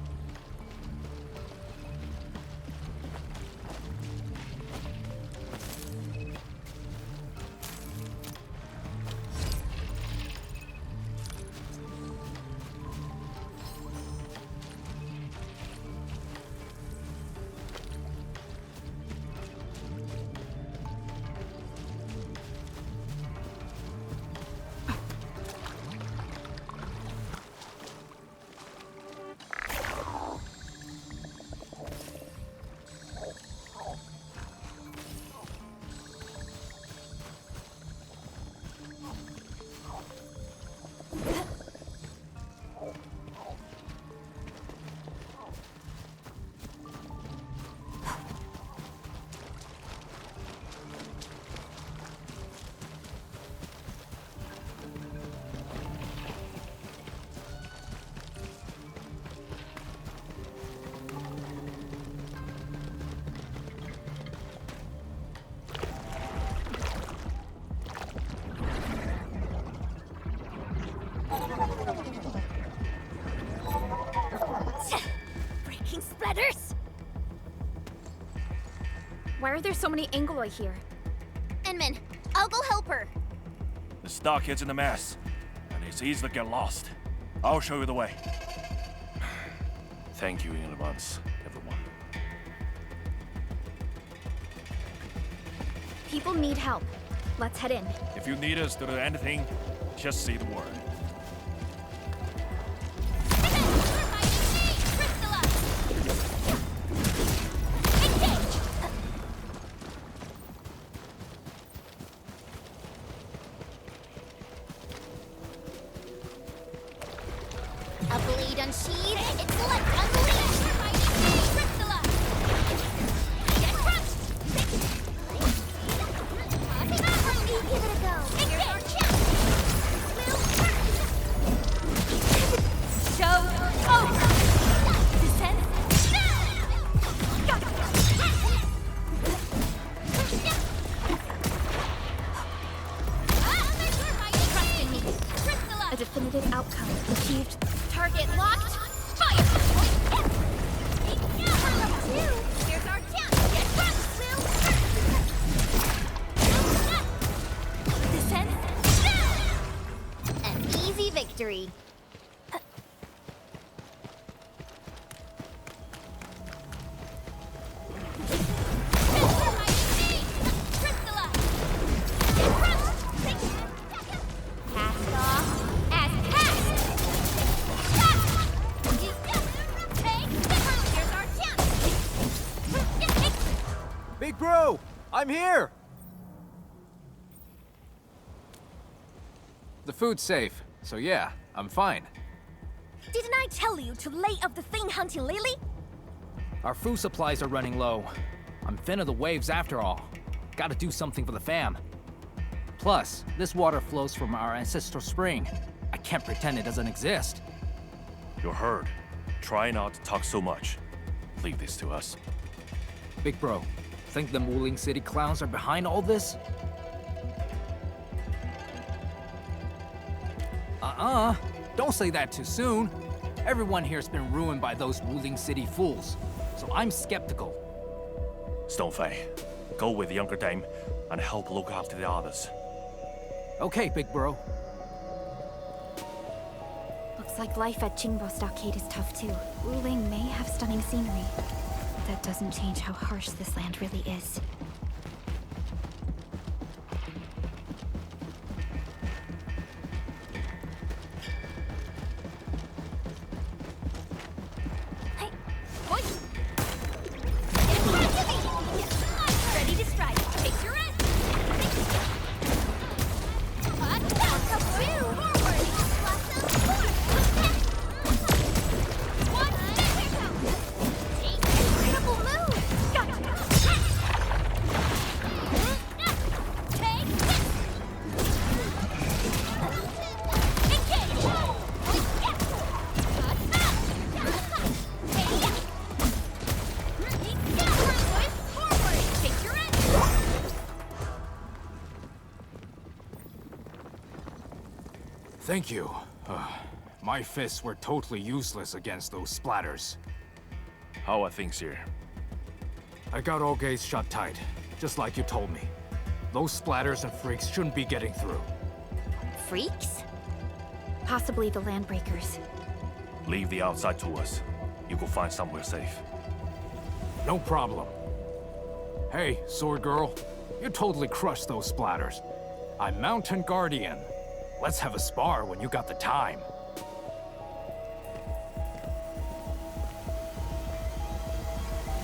Freaking splatters! Why are there so many Angoloi here? Enman, I'll go help her. The stockhead's in a mess, and it's easy to get lost. I'll show you the way. Thank you in advance, everyone. People need help. Let's head in. If you need us to do anything, just say the word. A blade unsheathed, it's left unleashed! Crystalla! Get crushed! Give it a go. Here's our chance! Show over. Descent. Trust in me. A definitive outcome achieved. Target locked. Fire! Here's our chance. Get crushed! Descent. An easy victory. Cast off as cast! Here's our chance! Big bro, I'm here! The food's safe, so yeah, I'm fine. Didn't I tell you to lay off the thing hunting Lily? Our food supplies are running low. I'm thin of the waves after all. Gotta do something for the fam. Plus, this water flows from our ancestral spring. I can't pretend it doesn't exist. You're heard. Try not to talk so much. Leave this to us. Big bro, think the Wuling City clowns are behind all this? Don't say that too soon. Everyone here's been ruined by those Wuling City fools, so I'm skeptical. Stonefei, go with the younger dame and help look after the others. Okay, big bro. Looks like life at Qingbo Stockade is tough too. Wuling may have stunning scenery, but that doesn't change how harsh this land really is. Hey, boy. Ready to strike. Take your rest. Thank you. My fists were totally useless against those splatters. How are things here? I got all gates shut tight, just like you told me. Those splatters and freaks shouldn't be getting through. Freaks? Possibly the landbreakers. Leave the outside to us. You will find somewhere safe. No problem. Hey, Sword Girl. You totally crushed those splatters. I'm Mountain Guardian. Let's have a spar when you got the time.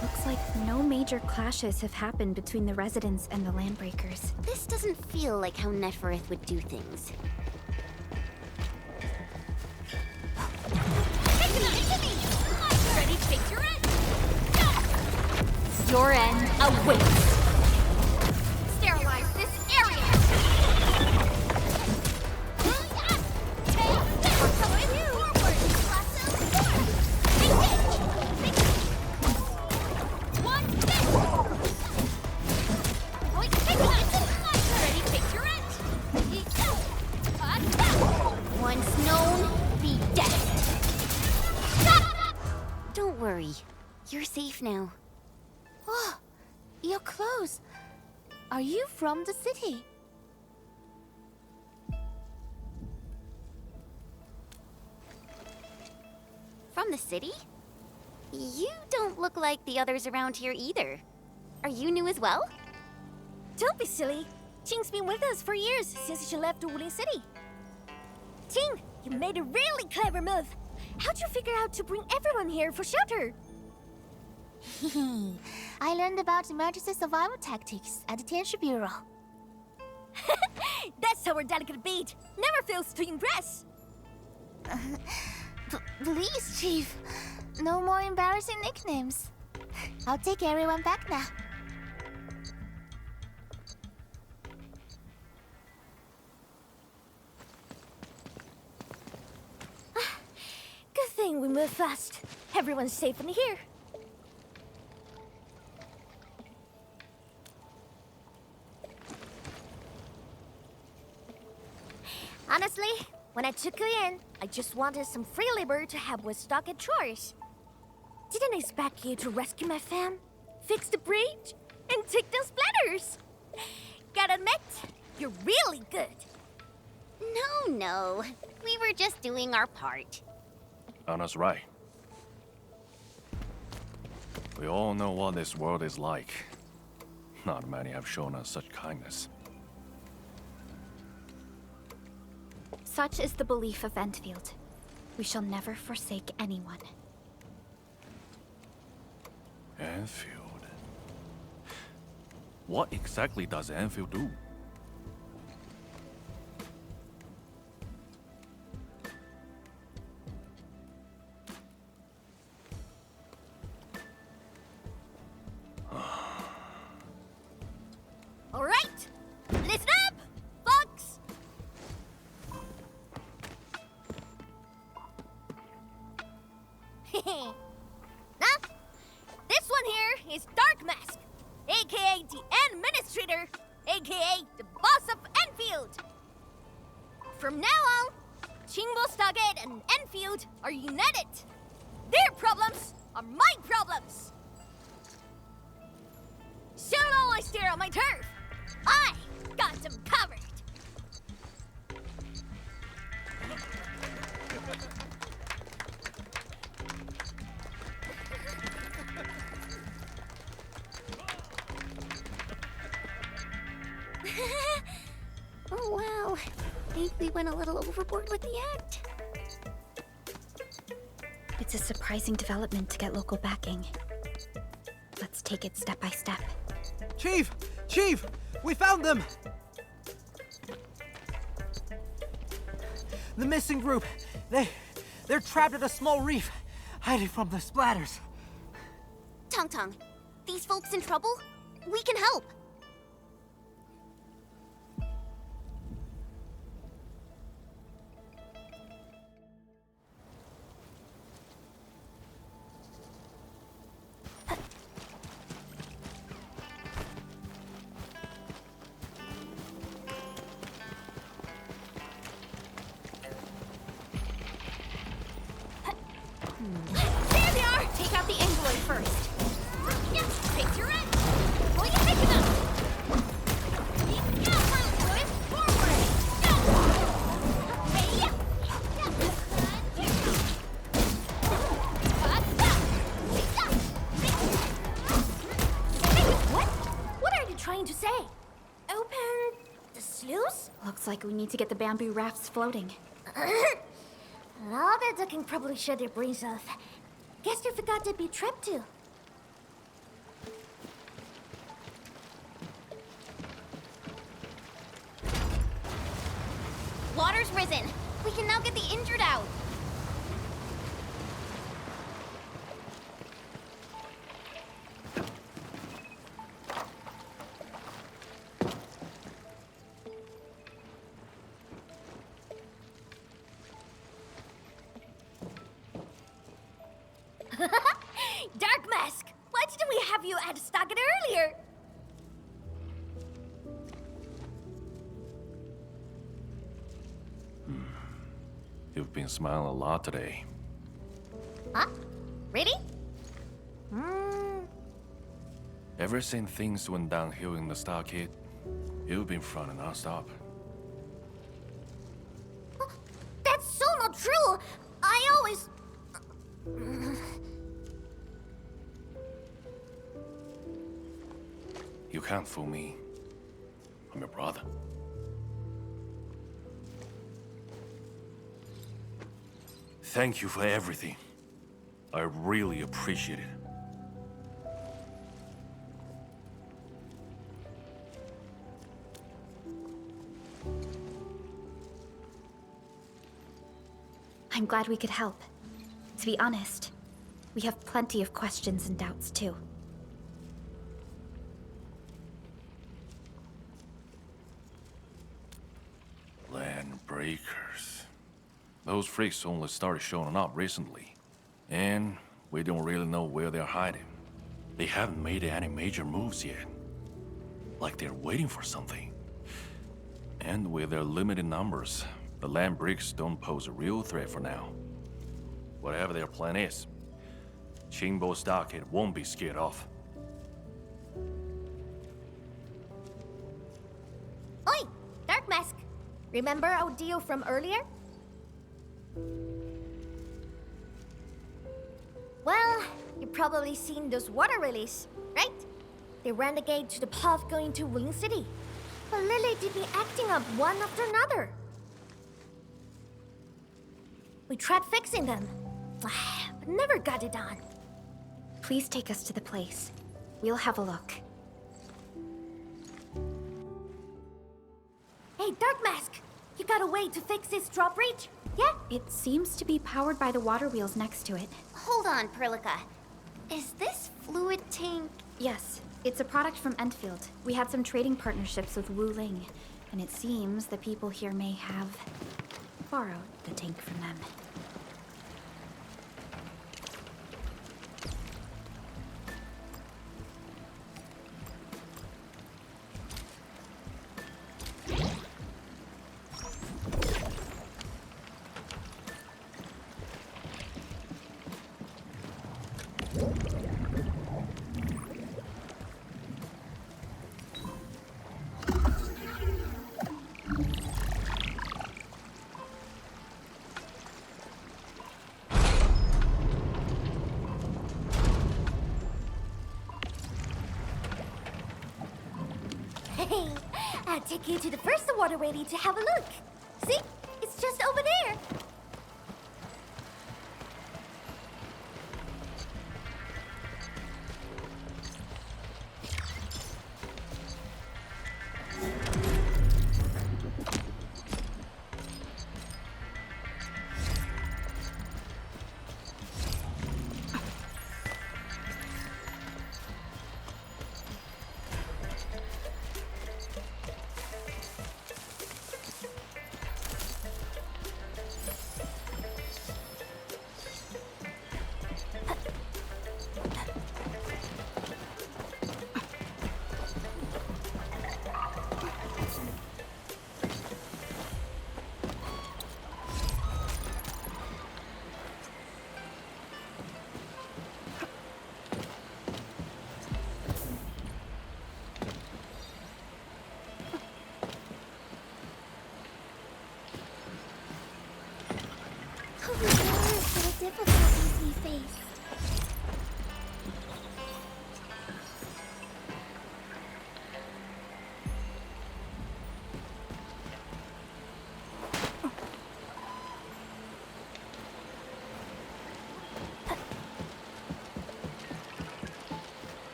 Looks like no major clashes have happened between the residents and the landbreakers. This doesn't feel like how Neferith would do things. Ready to take your end? Your end awaits. Sterilize this area! Once known, be dead. Don't worry. You're safe now. Oh, your clothes. Are you from the city? From the city? You don't look like the others around here either. Are you new as well? Don't be silly. Ting's been with us for years, since she left Wuling City. Ting, you made a really clever move. How'd you figure out to bring everyone here for shelter? I learned about emergency survival tactics at the Tianshi Bureau. That's our delicate beat. Never fails to impress. Please, Chief. No more embarrassing nicknames. I'll take everyone back now. Good thing we move fast. Everyone's safe in here. Honestly, when I took you in, I just wanted some free labor to help with stock and chores. Didn't expect you to rescue my fam, fix the bridge, and take down splatters. Gotta admit, you're really good. No. We were just doing our part. Anna's right. We all know what this world is like. Not many have shown us such kindness. Such is the belief of Endfield. We shall never forsake anyone. Enfield. What exactly does Enfield do? All right, listen up, folks. Now, this one here is Dark Mask, aka the Administrator, aka the boss of Enfield. From now on, Chingbo Stargate and Enfield are united. Their problems are my problems. So don't always stare on my turf. I got them covered. Oh, wow. Think we went a little overboard with the act. It's a surprising development to get local backing. Let's take it step by step. Chief! Chief! We found them! The missing group. They're trapped at a small reef, hiding from the splatters. Tong, these folks in trouble? We can help. There they are! Take out the envoy first. Yes, take your end! Will you pick it up? Go, Bruce! Forward! Go! Hey, yeah! What? What are you trying to say? Open the sluice? Looks like we need to get the bamboo rafts floating. All that ducking probably shut their brains off. Guess they forgot to be trapped too. Water's risen. We can now get the injured out. Dark Mask! Why didn't we have you add stock it earlier? You've been smiling a lot today. Huh? Really? Ever since things went downhill in the stockade, you've been fronting non-stop. That's so not true! I always... You can't fool me. I'm your brother. Thank you for everything. I really appreciate it. I'm glad we could help. To be honest, we have plenty of questions and doubts too. Land breakers. Those freaks only started showing up recently. And we don't really know where they're hiding. They haven't made any major moves yet. Like they're waiting for something. And with their limited numbers, the land breaks don't pose a real threat for now. Whatever their plan is, Qingbo Stockade won't be scared off. Oi! Dark Mask! Remember our deal from earlier? Well, you've probably seen those water lilies, right? They ran the gate to the path going to Wuling City. But Lily did be acting up one after another. We tried fixing them, but never got it done. Please take us to the place. We'll have a look. Hey, Dark Mask! You got a way to fix this drawbridge? Yeah? It seems to be powered by the water wheels next to it. Hold on, Perlica. Is this fluid tank... Yes, it's a product from Endfield. We had some trading partnerships with Wuling, and it seems the people here may have borrowed the tank from them. Hey, I'll take you to the first water lily to have a look. See? It's just over there.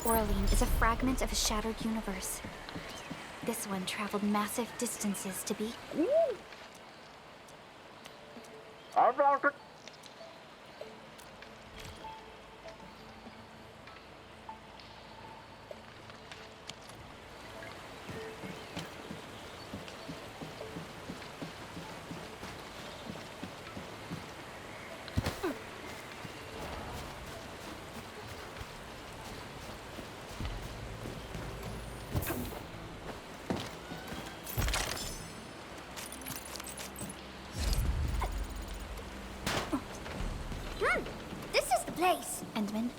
Oraline is a fragment of a shattered universe. This one traveled massive distances to be. This is the place. Endman,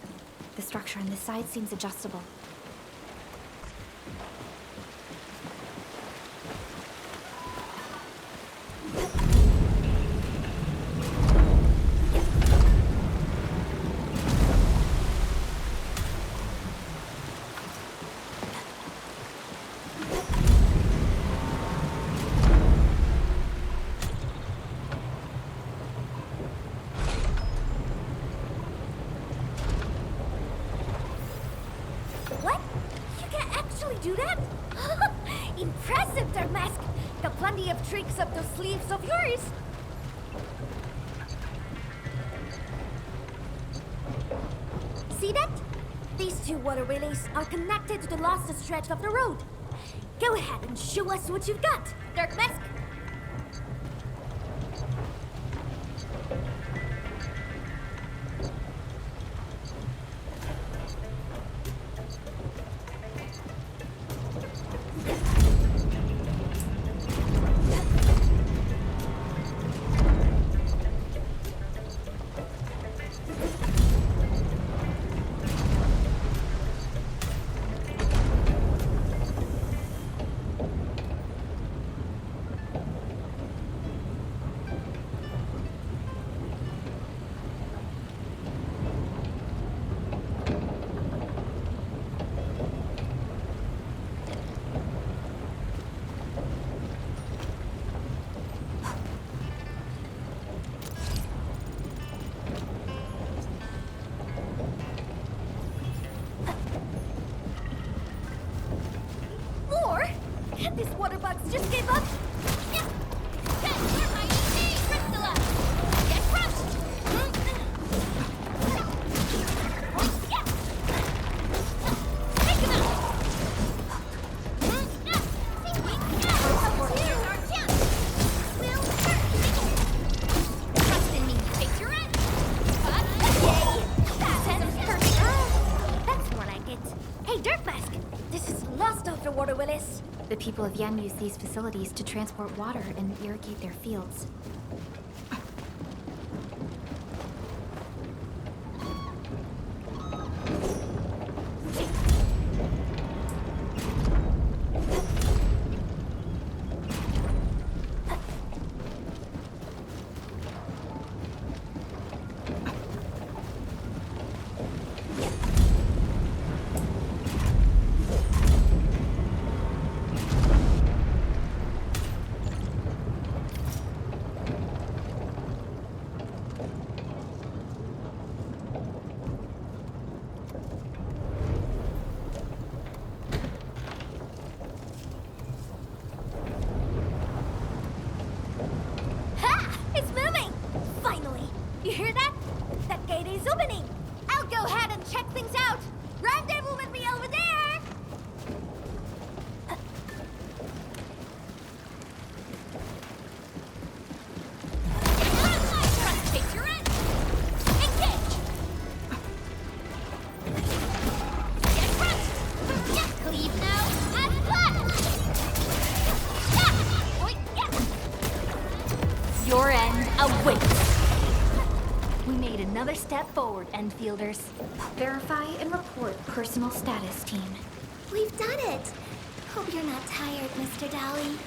the structure on this side seems adjustable. What? You can actually do that? Impressive, Dark Mask. Got plenty of tricks up those sleeves of yours. See that? These two water relays are connected to the lost stretch of the road. Go ahead and show us what you've got, Dark Mask. More? Can't these water bugs just give up? Yeah. Hey, you're my EA, Crystalla! Get crushed! Yeah. Take him out! Here's our chance! We'll trust in me. Take your end! Yay! That's perfect! That's more like it. Hey, Dirt Mask! This is lost after Water Willis. The people of Yen use these facilities to transport water and irrigate their fields. Ha! It's moving! Finally! You hear that? That gate is opening! I'll go ahead and check things out! Rendezvous with me over there! Take your end! Engage! Get crushed! Yeah, leave now and planned! Yeah! Oi, yeah! Your end awaits. We made another step forward, endfielders. Verify and report personal status, team. We've done it! Hope you're not tired, Mr. Dolly.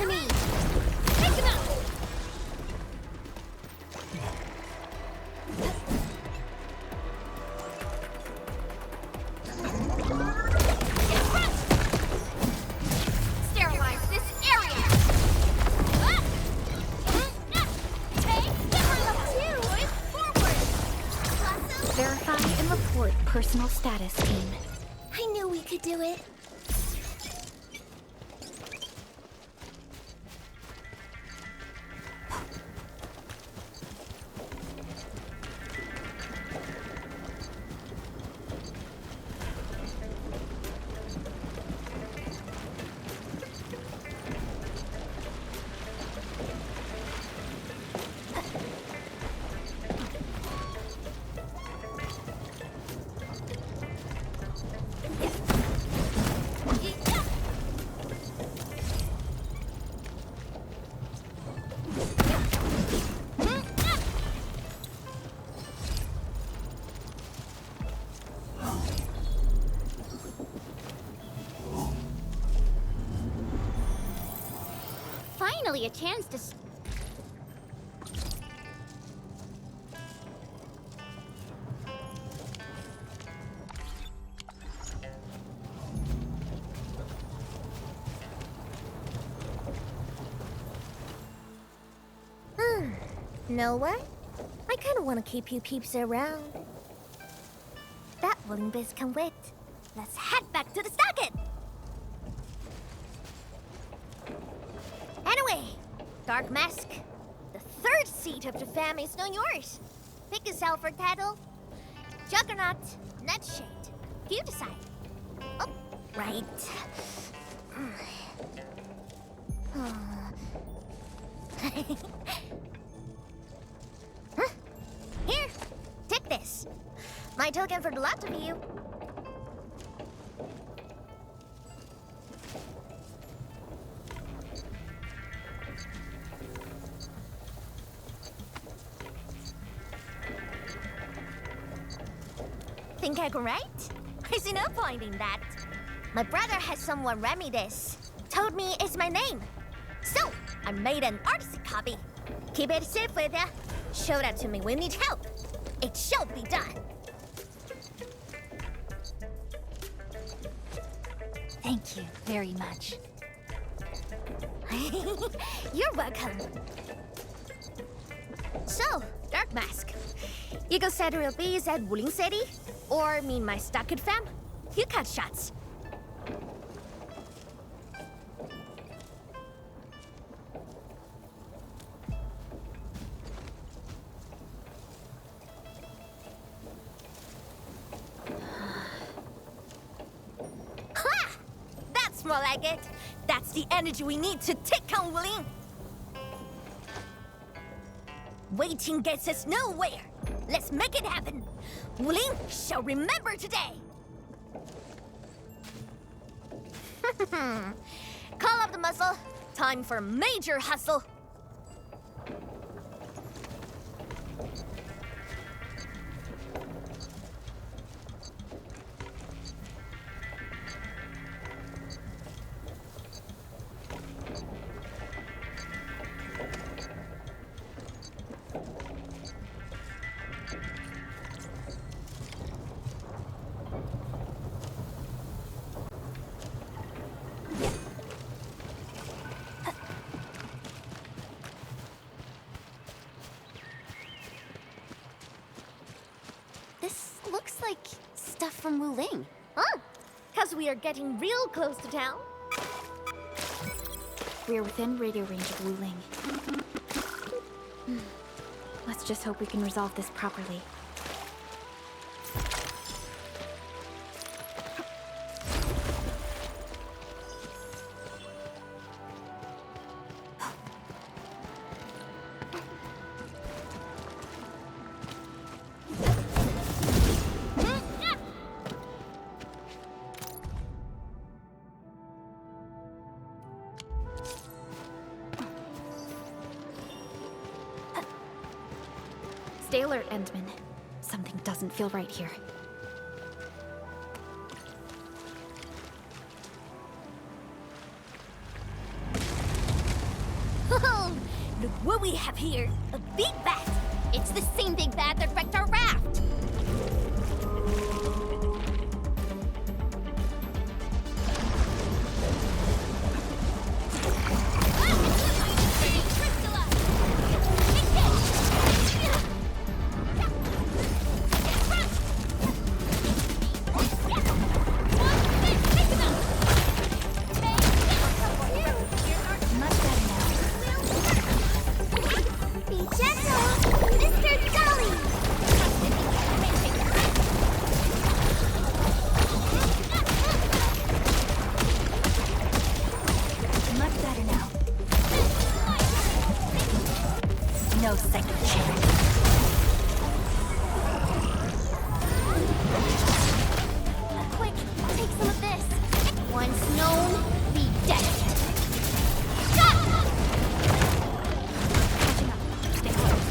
to me! Take him out! Sterilize this area! Take Skipper level 2! Forward! Verify and report personal status, team. I knew we could do it. Finally, a chance to. Know what? I kind of want to keep you peeps around. That wuling biz can wait. Let's head back to the stocket. Anyway, Dark Mask, the third seat of the fam is now yours. Pick a Selford title. Juggernaut, Nightshade. You decide. Oh, right. Huh? Here, take this. My token for the lot of you. Think I can write? I see no point in that. My brother has someone read me this. Told me it's my name. So, I made an artistic copy. Keep it safe with ya. Show that to me when you need help. It shall be done. Thank you very much. You're welcome. So, Dark Mask. You go set real bees at Wuling City? Or mean my stockade fam? You cut shots. Ha! That's more like it. That's the energy we need to take on Wuling. Waiting gets us nowhere. Let's make it happen. Wuling shall remember today. Call up the muscle. Time for a major hustle. This looks like stuff from Wuling. Oh, because we are getting real close to town. We're within radio range of Wuling. Let's just hope we can resolve this properly. Stay alert, Endman. Something doesn't feel right here. Look what we have here! A big bat! It's the same big bat that wrecked our raft! Be gentle, Mr. Dolly! Much better now. No second chance. Quick, take some of this. Once known, be dead. Catching up. Stay close.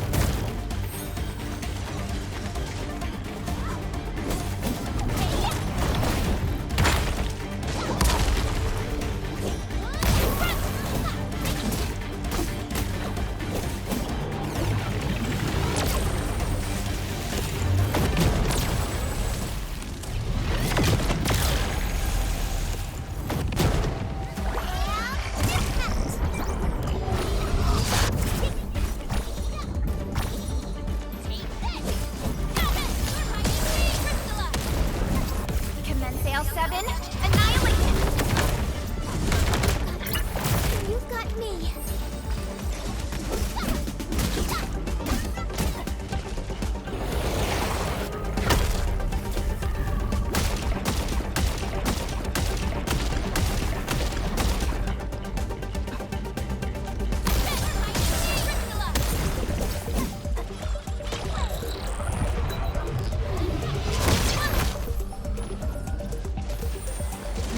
Commence L7, annihilation! You've got me.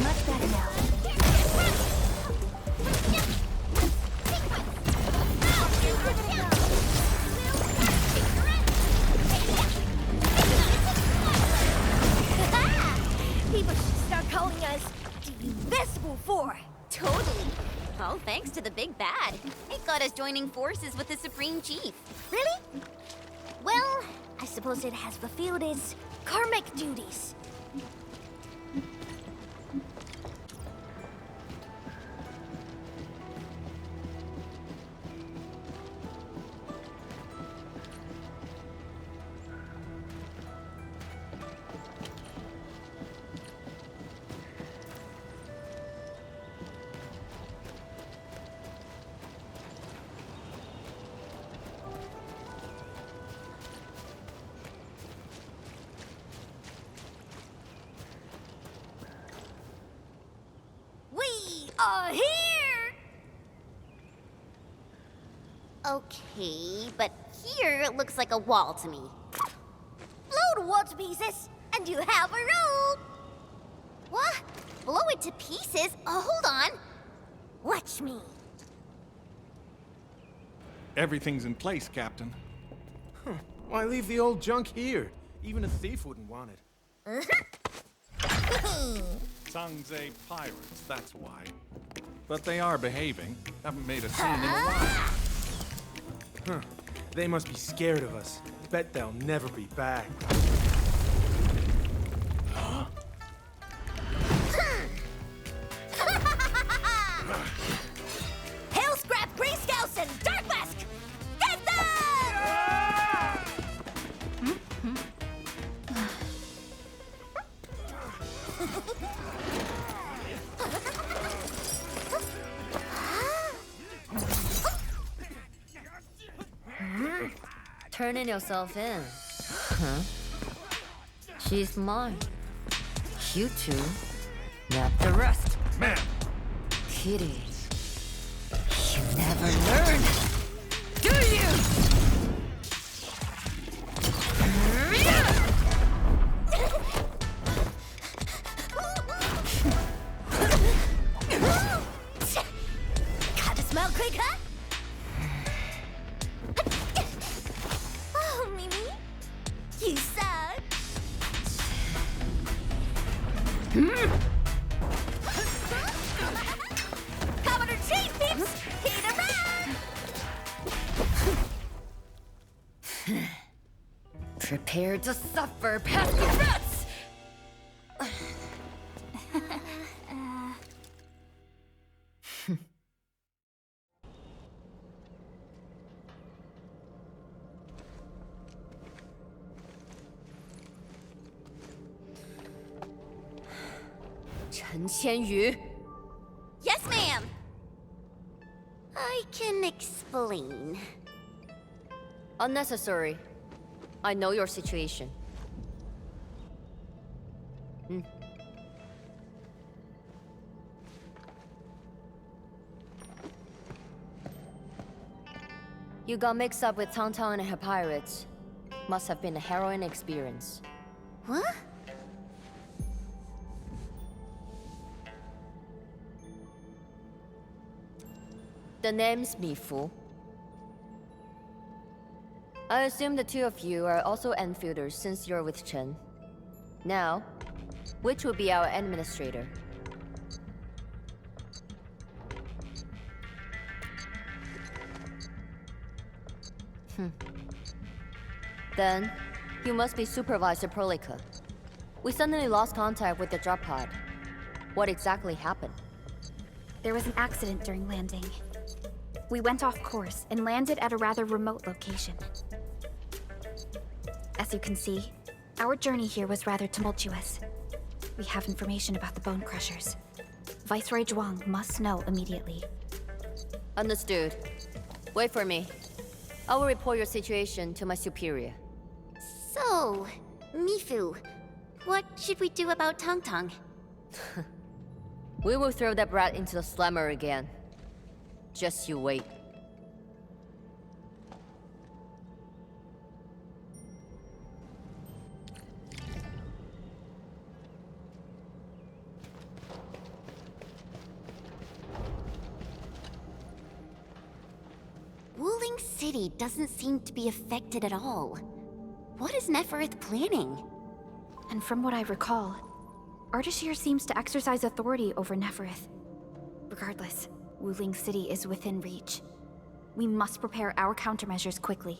Much better now. People should start calling us the Invisible Four. Totally. All thanks to the big bad. It got us joining forces with the Supreme Chief. Really? Well, I suppose it has fulfilled its karmic duties. We are here! Okay, but here it looks like a wall to me. Blow the wall to pieces, and you have a rope! What? Blow it to pieces? Oh, hold on. Watch me. Everything's in place, Captain. Why leave the old junk here? Even a thief wouldn't want it. Sangze pirates, that's why. But they are behaving. Haven't made a scene in a while. Huh. They must be scared of us. Bet they'll never be back. Hail Scrap, Grey Scouts, and Dark Mask! Get them! Turning yourself in. Huh? She's mine. You two, not the rest. Man! Kitty, you never learn, do you? Gotta smell quick, huh? Oh, Mimi, you suck. Commodore Chief, peeps! Hit around! Prepare to suffer past the rats! 陈千羽 Yes, ma'am! I can explain. Unnecessary. I know your situation. You got mixed up with Tang and her pirates. Must have been a harrowing experience. What? The name's Mifu. I assume the two of you are also endfielders since you're with Chen. Now, which will be our administrator? Then, you must be Supervisor Perlica. We suddenly lost contact with the drop pod. What exactly happened? There was an accident during landing. We went off course and landed at a rather remote location. As you can see, our journey here was rather tumultuous. We have information about the Bone Crushers. Viceroy Zhuang must know immediately. Understood. Wait for me. I will report your situation to my superior. So, Mifu, what should we do about Tang? We will throw that brat into the slammer again. Just you wait. Wuling City doesn't seem to be affected at all. What is Neferith planning? And from what I recall, Ardashir seems to exercise authority over Neferith. Regardless, Wuling City is within reach. We must prepare our countermeasures quickly.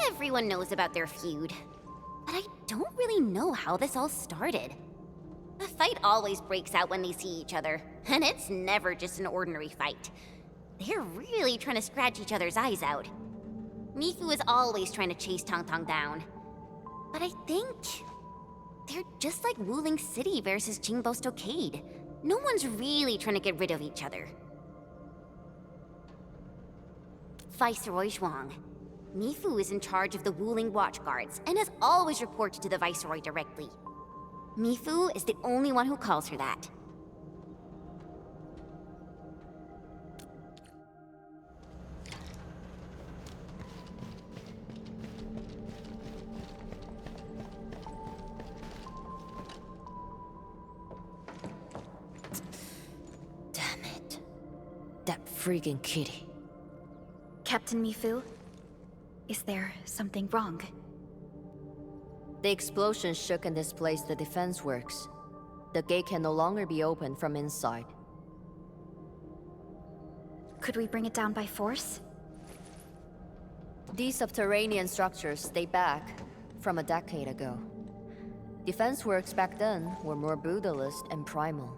Everyone knows about their feud. But I don't really know how this all started. A fight always breaks out when they see each other, and it's never just an ordinary fight. They're really trying to scratch each other's eyes out. Mifu is always trying to chase Tang down. But I think they're just like Wuling City versus Jingbo Stockade. No one's really trying to get rid of each other. Viceroy Zhuang. Mifu is in charge of the Wuling Watch Guards and has always reported to the Viceroy directly. Mifu is the only one who calls her that. Damn it. That freaking kitty. Captain Mifu, is there something wrong? The explosion shook and displaced the defense works. The gate can no longer be opened from inside. Could we bring it down by force? These subterranean structures date back from a decade ago. Defense works back then were more brutalist and primal.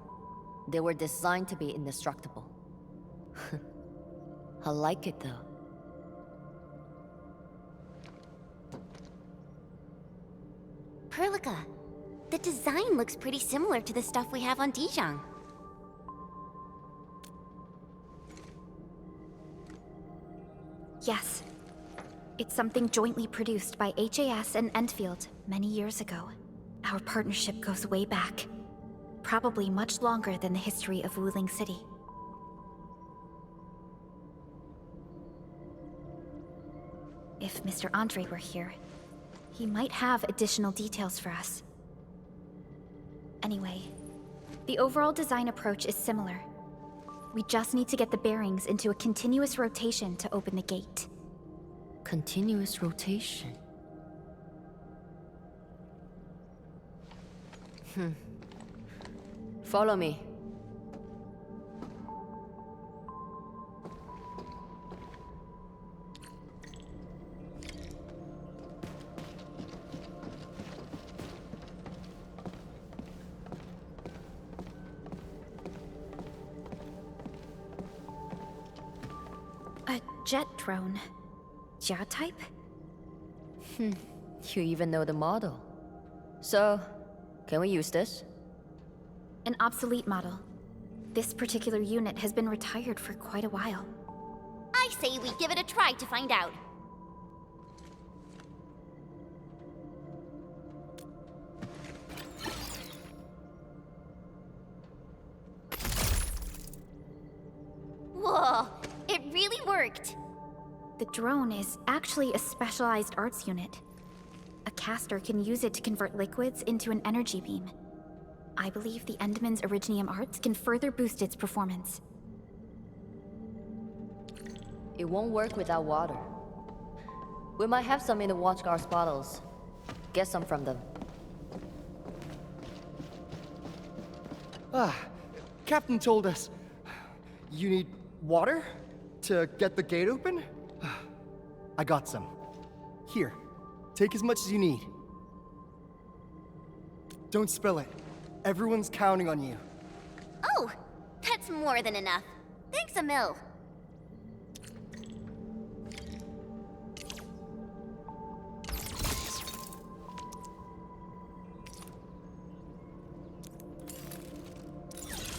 They were designed to be indestructible. I like it though. Perlica, the design looks pretty similar to the stuff we have on Dijiang. Yes. It's something jointly produced by HAS and Endfield many years ago. Our partnership goes way back. Probably much longer than the history of Wuling City. If Mr. Andre were here, he might have additional details for us. Anyway, the overall design approach is similar. We just need to get the bearings into a continuous rotation to open the gate. Continuous rotation? Follow me. jet drone. Jia type? You even know the model. So, can we use this? An obsolete model. This particular unit has been retired for quite a while. I say we give it a try to find out. Whoa, it really worked. The drone is actually a specialized arts unit. A caster can use it to convert liquids into an energy beam. I believe the Endman's Originium arts can further boost its performance. It won't work without water. We might have some in the Watchguard's bottles. Get some from them. Captain told us you need water to get the gate open? I got some. Here, take as much as you need. Don't spill it. Everyone's counting on you. Oh, that's more than enough. Thanks, Emil.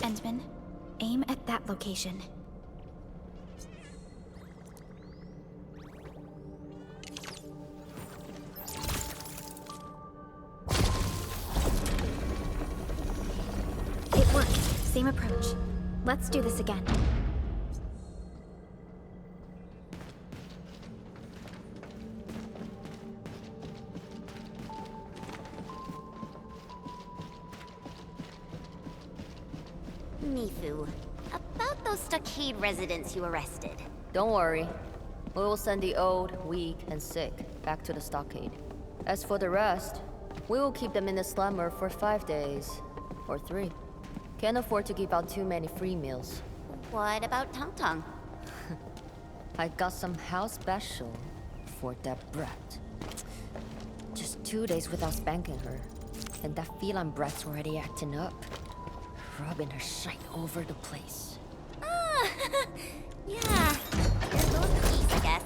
Endman, aim at that location. It worked. Same approach. Let's do this again. Mifu, about those stockade residents you arrested. Don't worry. We will send the old, weak, and sick back to the stockade. As for the rest, we will keep them in the slumber for 5 days. Or 3. Can't afford to give out too many free meals. What about Tong Tong? I got some house special for that brat. Just 2 days without spanking her, and that feline brat's already acting up. Rubbing her shite over the place. Ah, yeah. There goes the piece, I guess.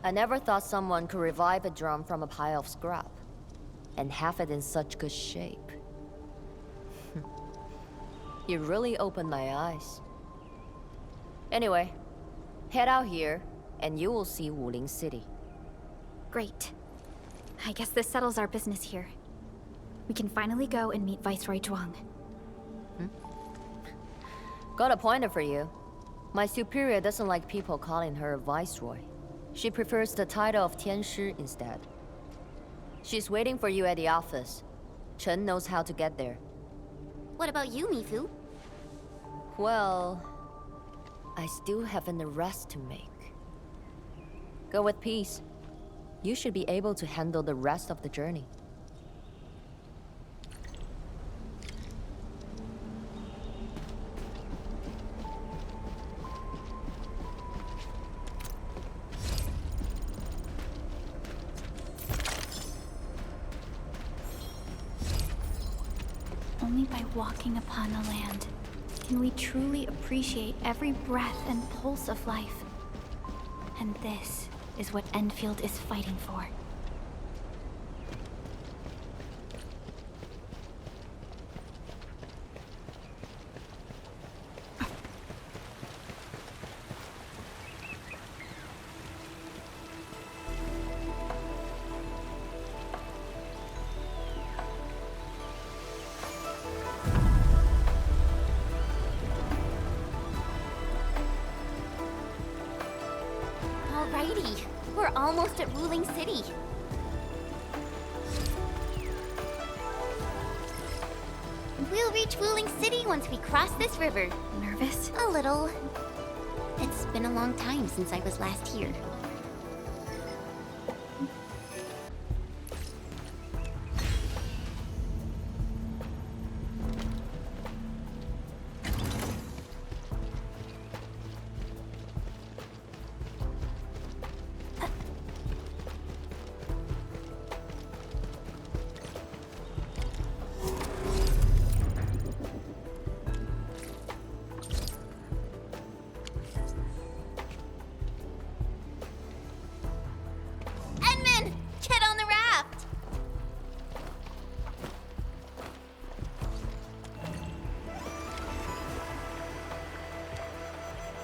I never thought someone could revive a drum from a pile of scrap, and have it in such good shape. You really opened my eyes. Anyway, head out here, and you will see Wuling City. Great. I guess this settles our business here. We can finally go and meet Viceroy Zhuang. Got a pointer for you. My superior doesn't like people calling her Viceroy. She prefers the title of Tianshi instead. She's waiting for you at the office. Chen knows how to get there. What about you, Mifu? Well, I still have an arrest to make. Go with peace. You should be able to handle the rest of the journey. Only by walking upon the land can we truly appreciate every breath and pulse of life. And this is what Enfield is fighting for. Alrighty, we're almost at Wuling City. We'll reach Wuling City once we cross this river. Nervous? A little. It's been a long time since I was last here.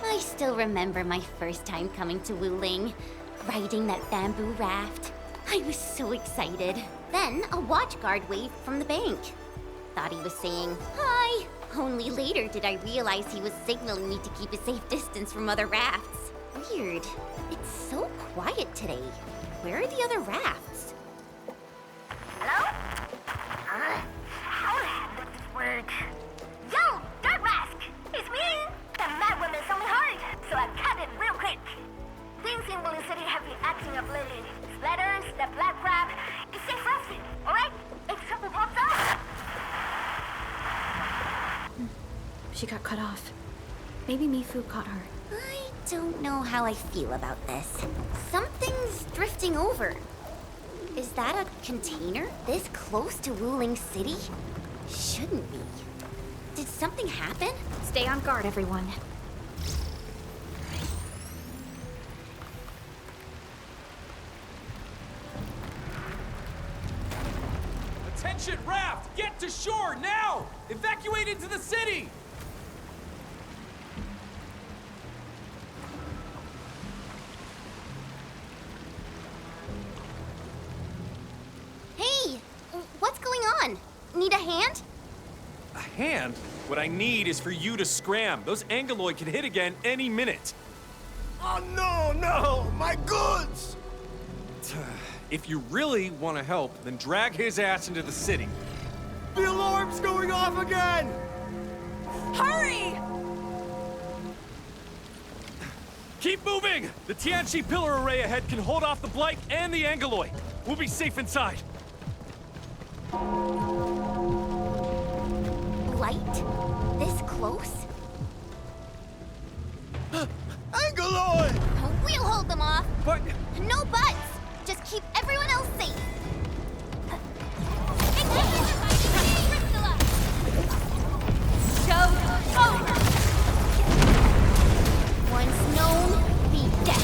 I still remember my first time coming to Wuling, riding that bamboo raft. I was so excited. Then a watch guard waved from the bank. Thought he was saying, hi. Only later did I realize he was signaling me to keep a safe distance from other rafts. Weird. It's so quiet today. Where are the other rafts? Hello? How the heck does this work? Yo, Dirt Mask! It's me! The mad woman saw me hard, so I cut it real quick. Things in Wuling City have been acting up lately. Splatters, the black crab. It's safe resting, alright? If trouble pops up... She got cut off. Maybe Mifu caught her. I don't know how I feel about this. Something's drifting over. Is that a container this close to Wuling City? Shouldn't be. Did something happen? Stay on guard, everyone. Attention, raft! Get to shore, now! Evacuate into the city! Hey! What's going on? Need a hand? A hand? What I need is for you to scram. Those Angeloid can hit again any minute. Oh no! My goods! If you really want to help, then drag his ass into the city. The alarm's going off again! Hurry! Keep moving! The Tianchi pillar array ahead can hold off the Blight and the Angeloid. We'll be safe inside. Light? This close? Angeloid! We'll hold them off. But... No buts! Just keep everyone else safe. Show over! Once known, be dead.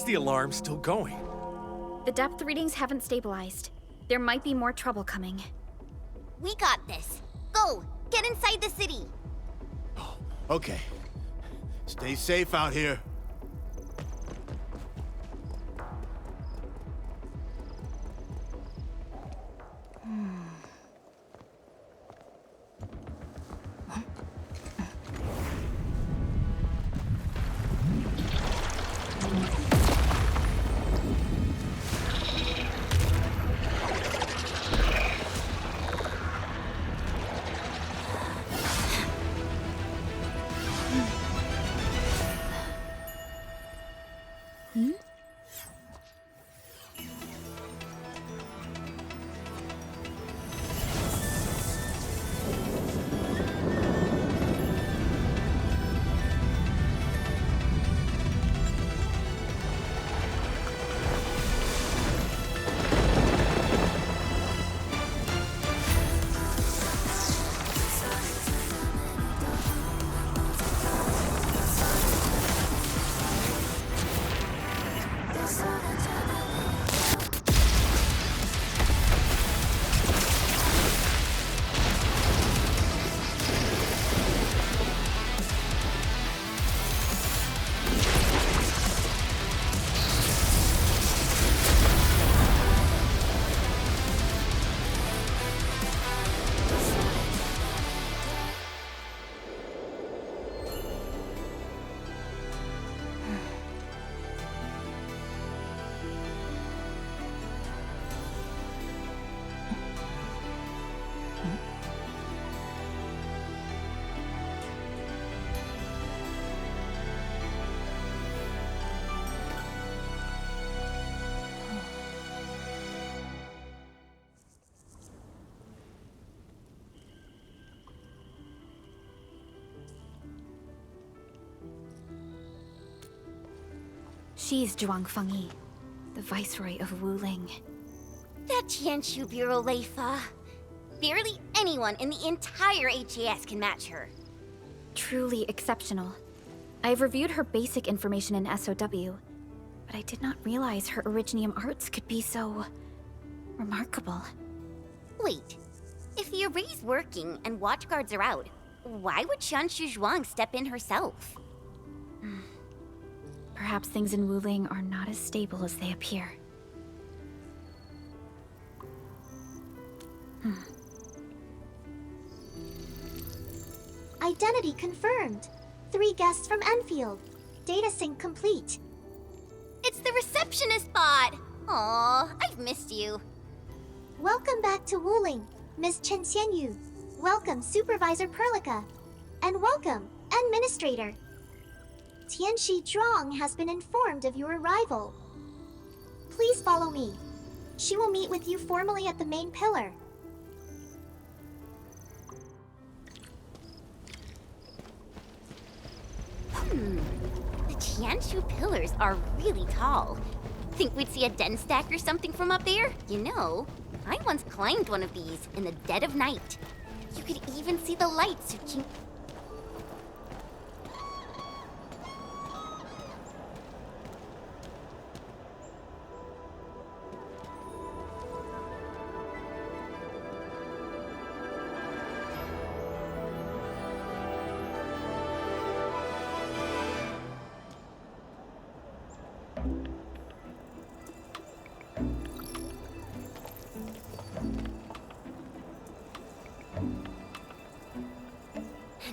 The alarm's still going. The depth readings haven't stabilized. There might be more trouble coming. We got this. Go! Get inside the city! Okay. Stay safe out here. She's Zhuang Fengyi, the Viceroy of Wuling. That Tianshu Bureau Leifa. Barely anyone in the entire HAS can match her. Truly exceptional. I've reviewed her basic information in SOW, but I did not realize her Originium arts could be so remarkable. Wait, if the array's working and watchguards are out, why would Tianshu Zhuang step in herself? Perhaps things in Wuling are not as stable as they appear. Identity confirmed. 3 guests from Enfield. Data sync complete. It's the receptionist bot! Aw, I've missed you. Welcome back to Wuling, Miss Chen Xianyu. Welcome, Supervisor Perlica. And welcome, Administrator. Tianshi Zhuang has been informed of your arrival. Please follow me. She will meet with you formally at the main pillar. The Tianshu pillars are really tall. Think we'd see a den stack or something from up there? You know, I once climbed one of these in the dead of night. You could even see the lights switching.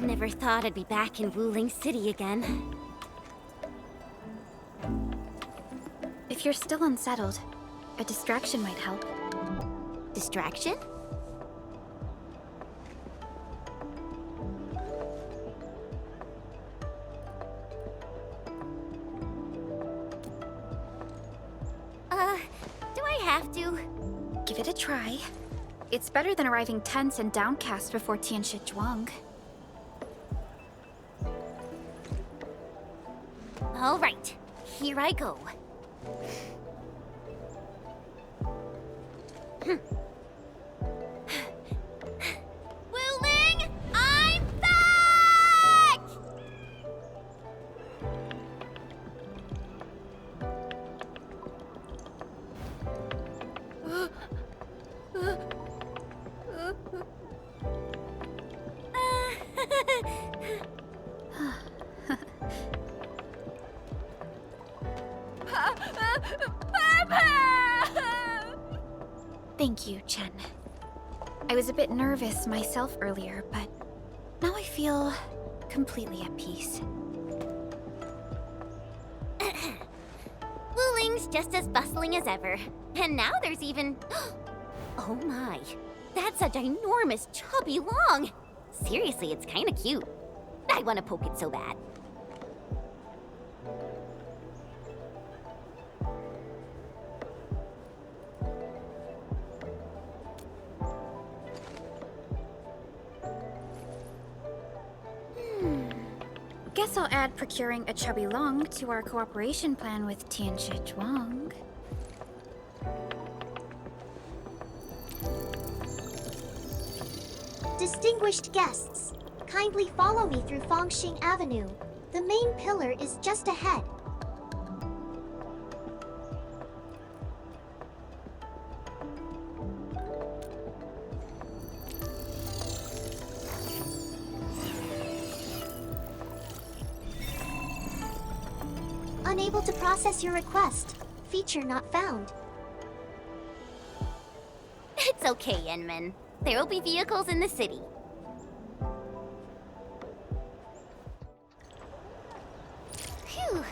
Never thought I'd be back in Wuling City again. If you're still unsettled, a distraction might help. Distraction? Do I have to? Give it a try. It's better than arriving tense and downcast before Tianshi Zhuang. All right, here I go. Wuling, I'm back! Thank you, Chen. I was a bit nervous myself earlier, but now I feel completely at peace. Wuling's just as bustling as ever. And now there's even... Oh my, that's a ginormous chubby long. Seriously, it's kinda cute. I wanna poke it so bad. Guess I'll add procuring a chubby long to our cooperation plan with Tianshi Zhuang. Distinguished guests, kindly follow me through Fangxing Avenue. The main pillar is just ahead. Unable to process your request. Feature not found. It's okay, Yenmin. There will be vehicles in the city. Phew.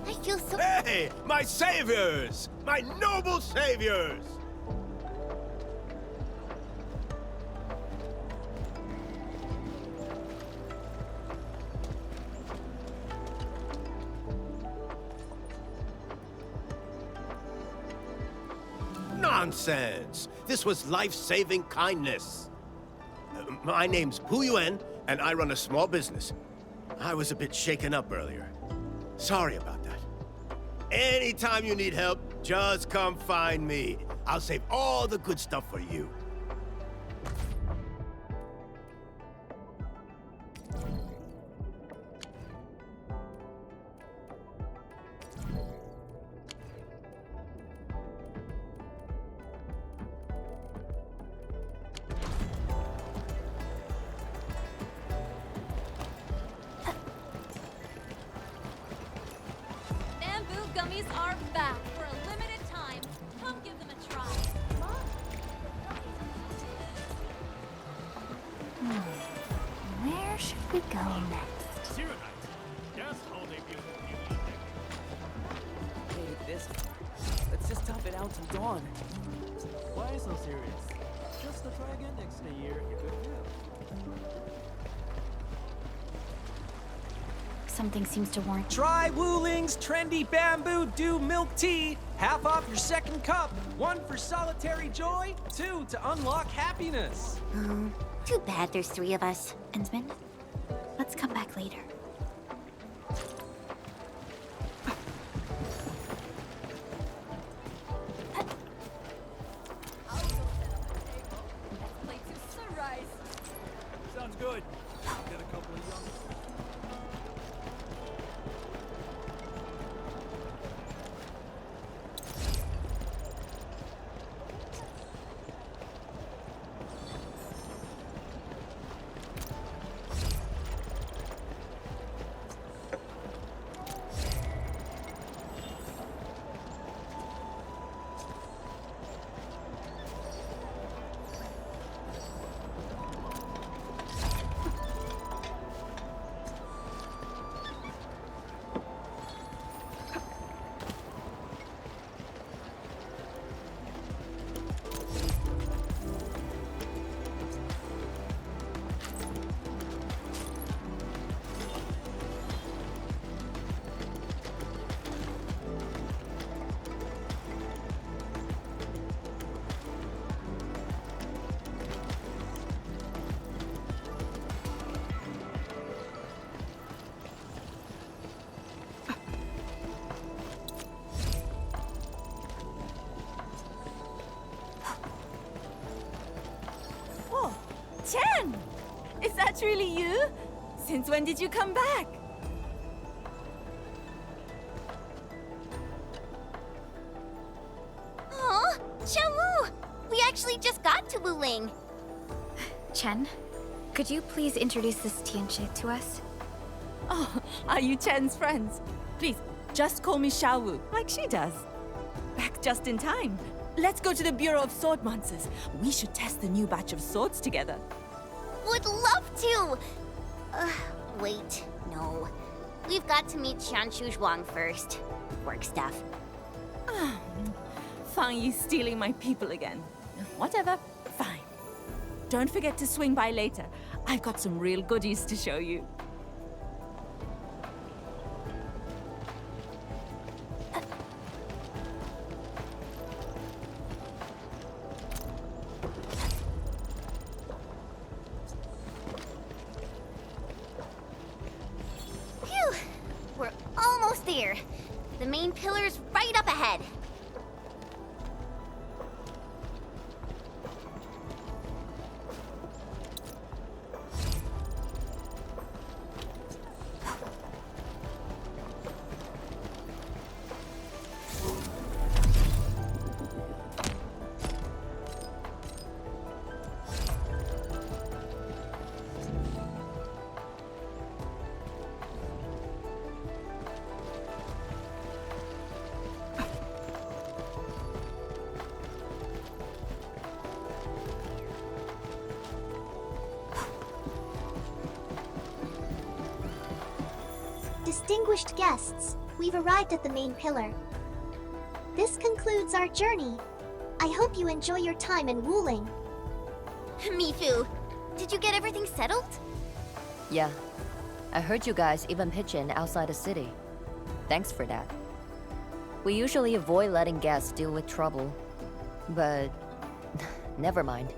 I feel so... Hey, my saviors! My noble saviors! Nonsense! This was life-saving kindness. My name's Pu Yuan, and I run a small business. I was a bit shaken up earlier. Sorry about that. Anytime you need help, just come find me. I'll save all the good stuff for you. Bamboo gummies are back for a limited time. Come give them a try. Where should we go next? Made it this far. Let's just tough it out till dawn. Why so serious? Just try again next year, you're good to go. Something seems to warrant. Try Wuling's trendy bamboo dew milk tea. Half off your second cup. 1 for solitary joy, 2 to unlock happiness. Oh, too bad there's 3 of us. Ensman, let's come back later. Sounds good. Get a couple of young. Chen! Is that really you? Since when did you come back? Aw, Xiaowu! We actually just got to Wuling. Chen, could you please introduce this Tianchi to us? Oh, are you Chen's friends? Please, just call me Xiaowu, like she does. Back just in time. Let's go to the Bureau of Sword Monsters. We should test the new batch of swords together. Would love to! Wait, no. We've got to meet Shanshu Zhuang first. Work stuff. Fang Yi stealing my people again. Whatever, fine. Don't forget to swing by later. I've got some real goodies to show you. Phew! We're almost there. The main pillar's right up ahead. Distinguished guests, we've arrived at the main pillar. This concludes our journey. I hope you enjoy your time in Wuling. Mifu, did you get everything settled? Yeah. I heard you guys even pitch in outside the city. Thanks for that. We usually avoid letting guests deal with trouble. But... never mind.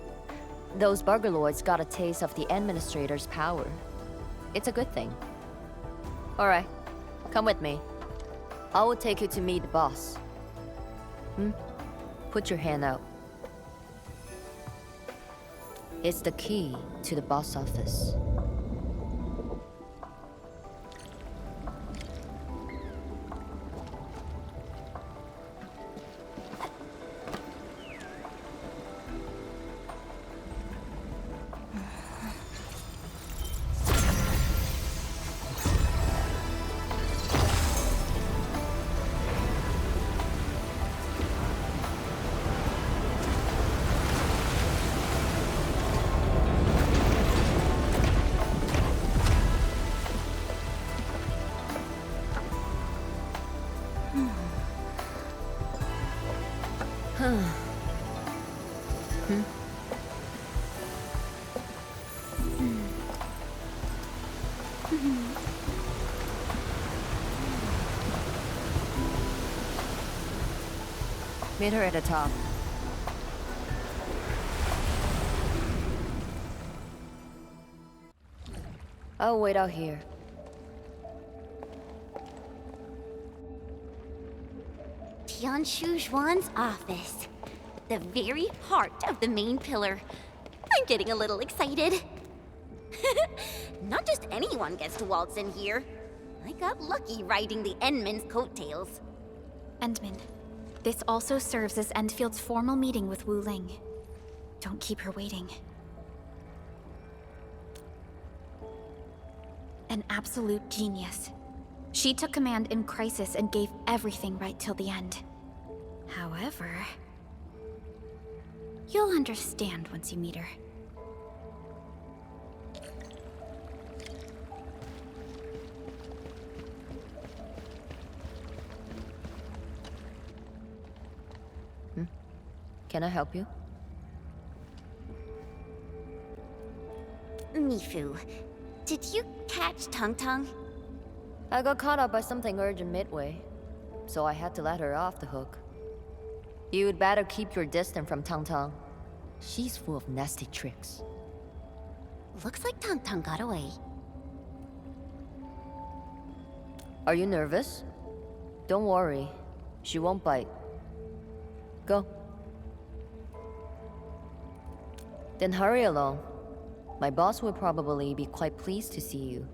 Those burglords got a taste of the administrator's power. It's a good thing. Alright, come with me. I will take you to meet the boss. Put your hand out. It's the key to the boss office. Meet her at the top. I'll wait out here. Tianshu Zhuan's office. The very heart of the main pillar. I'm getting a little excited. Not just anyone gets to waltz in here. I got lucky riding the Endman's coattails. Endman, this also serves as Enfield's formal meeting with Wuling. Don't keep her waiting. An absolute genius. She took command in crisis and gave everything right till the end. However, you'll understand once you meet her. Can I help you? Mifu, did you catch Tung Tung? I got caught up by something urgent midway, so I had to let her off the hook. You'd better keep your distance from Tung Tung. She's full of nasty tricks. Looks like Tung Tung got away. Are you nervous? Don't worry. She won't bite. Go. Then hurry along. My boss will probably be quite pleased to see you.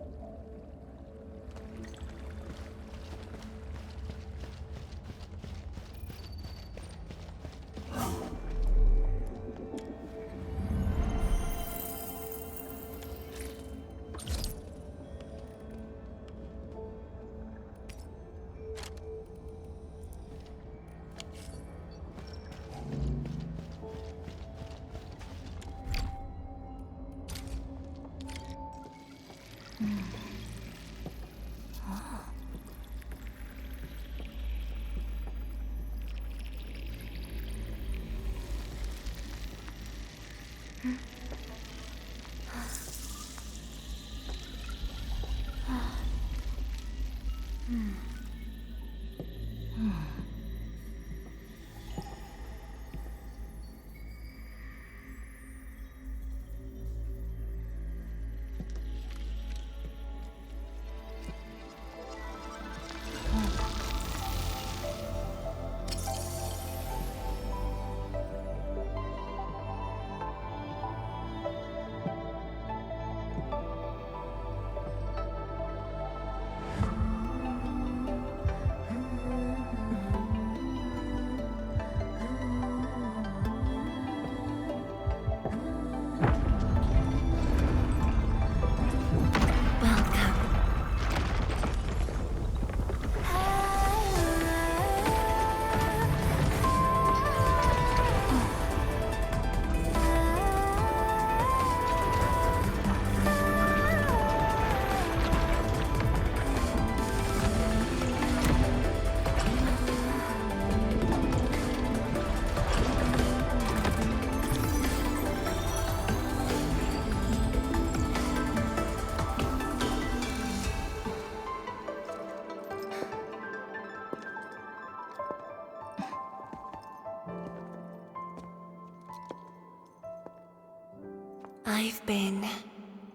I've been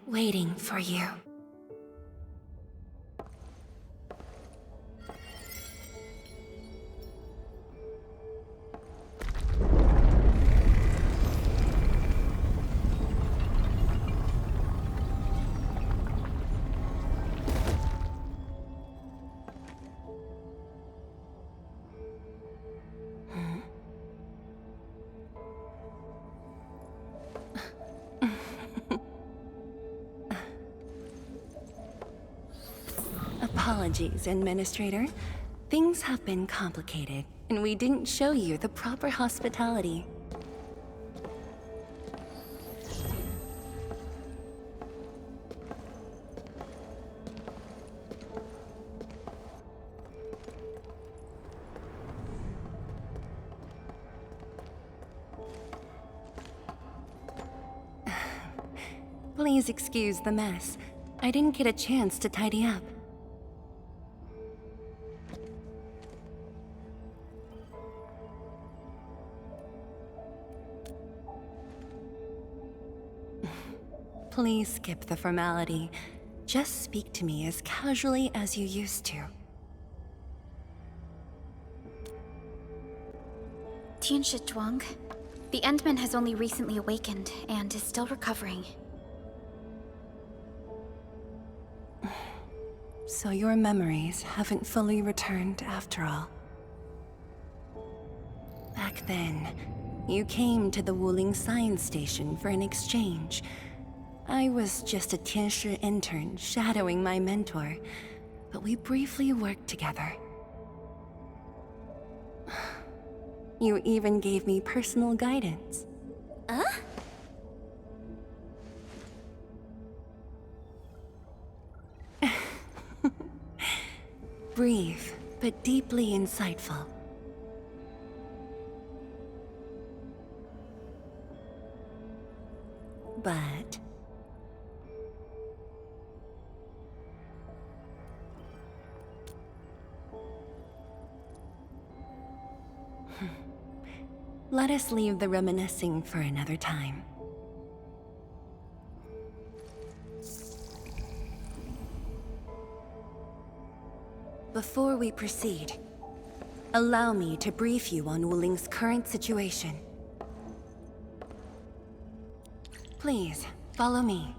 waiting for you. Apologies, Administrator. Things have been complicated, and we didn't show you the proper hospitality. Please excuse the mess. I didn't get a chance to tidy up. Please skip the formality. Just speak to me as casually as you used to. Tianshi Zhuang, the Endman has only recently awakened and is still recovering. So your memories haven't fully returned after all. Back then, you came to the Wuling science station for an exchange. I was just a Tianshi intern shadowing my mentor, but we briefly worked together. You even gave me personal guidance. Huh? Brief, but deeply insightful. But... let us leave the reminiscing for another time. Before we proceed, allow me to brief you on Wuling's current situation. Please, follow me.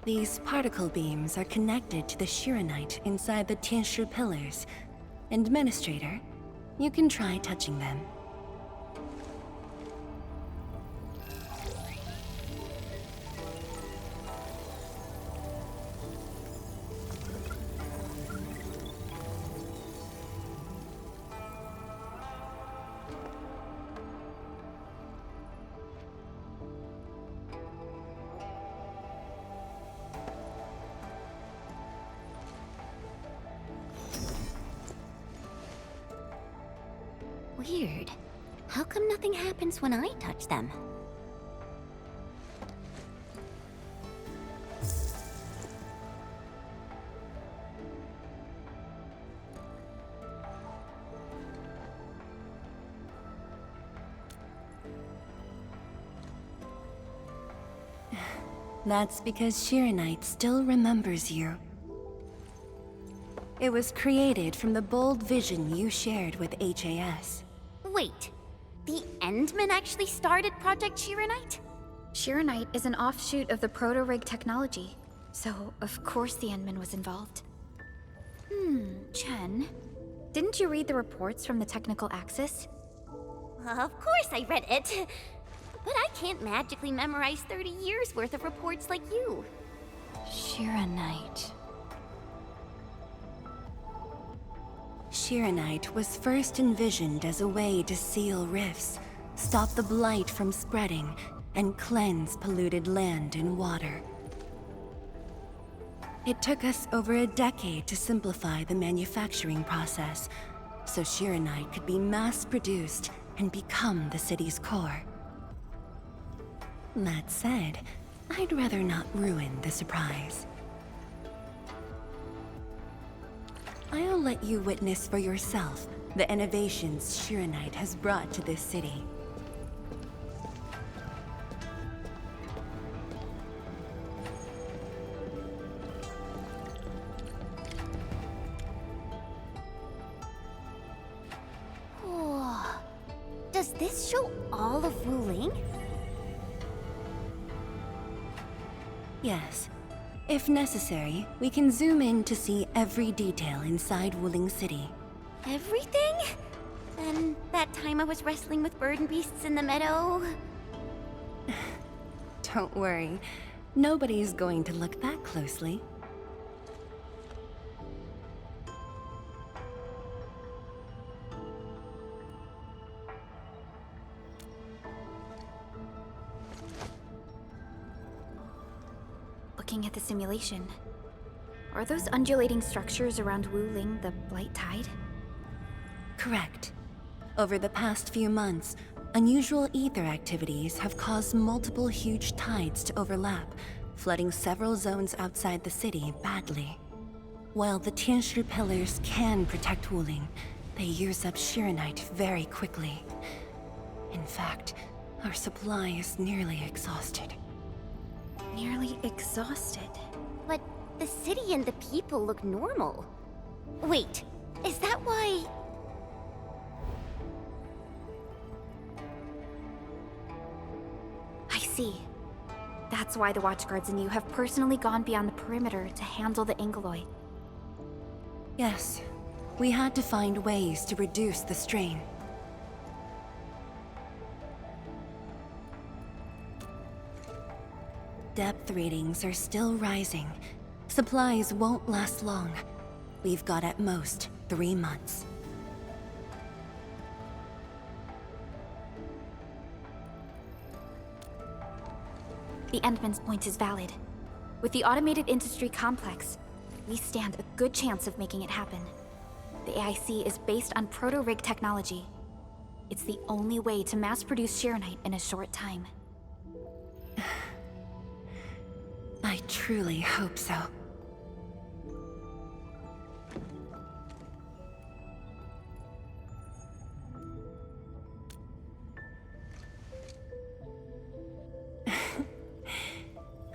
These particle beams are connected to the Shiranite inside the Tianshi pillars. Administrator, you can try touching them. Weird. How come nothing happens when I touch them? That's because Shiranite still remembers you. It was created from the bold vision you shared with HAS. Wait, the Endman actually started Project Shiranite? Shiranite is an offshoot of the proto-rig technology, so of course the Endman was involved. Chen, didn't you read the reports from the technical axis? Of course I read it. But I can't magically memorize 30 years worth of reports like you. Shiranite. Shiranite was first envisioned as a way to seal rifts, stop the blight from spreading, and cleanse polluted land and water. It took us over a decade to simplify the manufacturing process, so Shiranite could be mass-produced and become the city's core. That said, I'd rather not ruin the surprise. I'll let you witness for yourself the innovations Shiranite has brought to this city. Does this show all of Wuling? Yes. If necessary, we can zoom in to see every detail inside Wuling City. Everything? And that time I was wrestling with bird and beasts in the meadow? Don't worry. Nobody's going to look that closely. Looking at the simulation, are those undulating structures around Wuling the Blight Tide? Correct. Over the past few months, unusual ether activities have caused multiple huge tides to overlap, flooding several zones outside the city badly. While the Tianshi pillars can protect Wuling, they use up Shiranite very quickly. In fact, our supply is nearly exhausted. Nearly exhausted? But the city and the people look normal. Wait, is that why... I see. That's why the watchguards and you have personally gone beyond the perimeter to handle the Angeloid. Yes, we had to find ways to reduce the strain. Depth readings are still rising. Supplies won't last long. We've got at most 3 months. The Endman's point is valid. With the automated industry complex, we stand a good chance of making it happen. The AIC is based on proto-rig technology. It's the only way to mass-produce Shiranite in a short time. I truly hope so.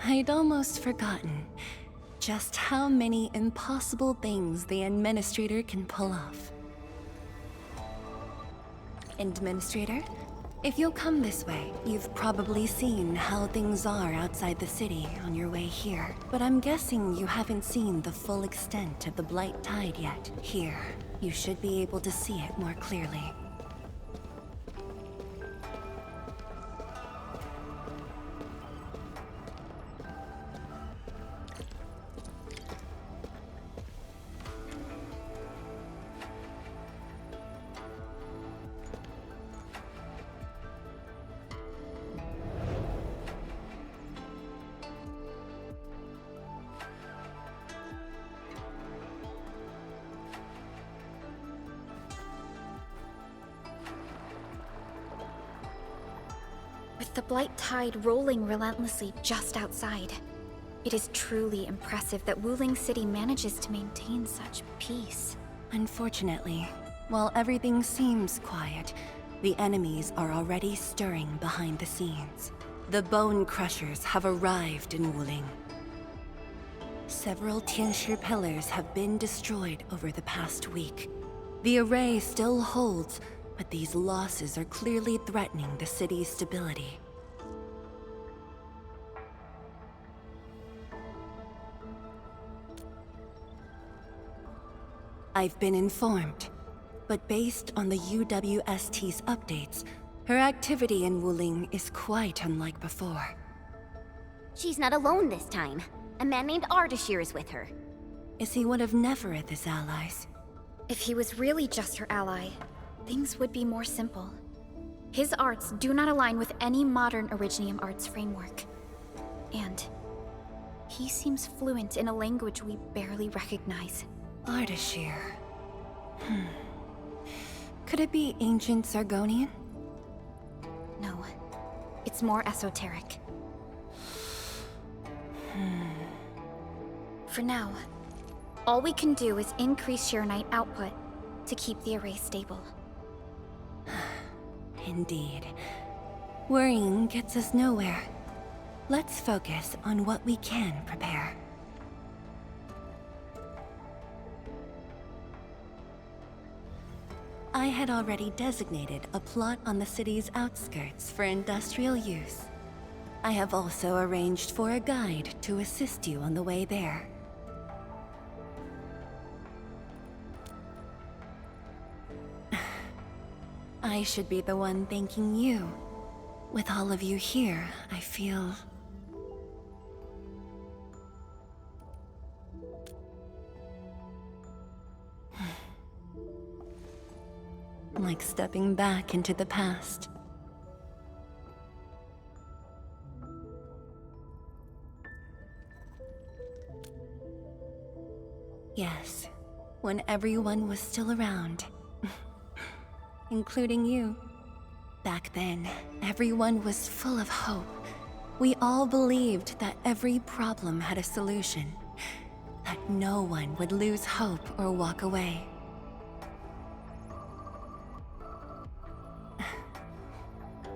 I'd almost forgotten just how many impossible things the Administrator can pull off. Administrator? If you'll come this way, you've probably seen how things are outside the city on your way here. But I'm guessing you haven't seen the full extent of the Blight Tide yet. Here, you should be able to see it more clearly. With the Blight Tide rolling relentlessly just outside, it is truly impressive that Wuling City manages to maintain such peace. Unfortunately, while everything seems quiet, the enemies are already stirring behind the scenes. The Bone Crushers have arrived in Wuling. Several Tianshi pillars have been destroyed over the past week. The array still holds, but these losses are clearly threatening the city's stability. I've been informed, but based on the UWST's updates, her activity in Wuling is quite unlike before. She's not alone this time. A man named Ardashir is with her. Is he one of Nefereth's allies? If he was really just her ally, things would be more simple. His arts do not align with any modern Originium arts framework. And he seems fluent in a language we barely recognize. Ardashir. Could it be ancient Sargonian? No. It's more esoteric. For now, all we can do is increase Shiranite output to keep the array stable. Indeed. Worrying gets us nowhere. Let's focus on what we can prepare. I had already designated a plot on the city's outskirts for industrial use. I have also arranged for a guide to assist you on the way there. I should be the one thanking you. With all of you here, I feel... like stepping back into the past. Yes, when everyone was still around. Including you. Back then, everyone was full of hope. We all believed that every problem had a solution. That no one would lose hope or walk away.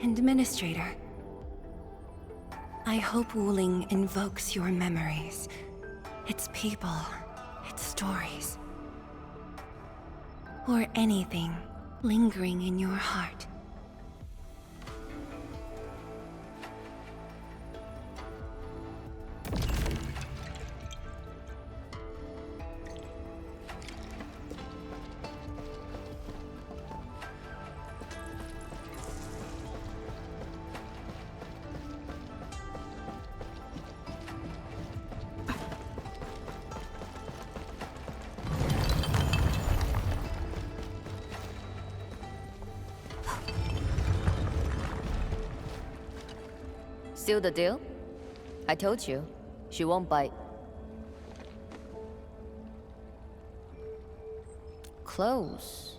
Administrator, I hope Wuling invokes your memories, its people, its stories, or anything lingering in your heart. Seal the deal? I told you, she won't bite. Close,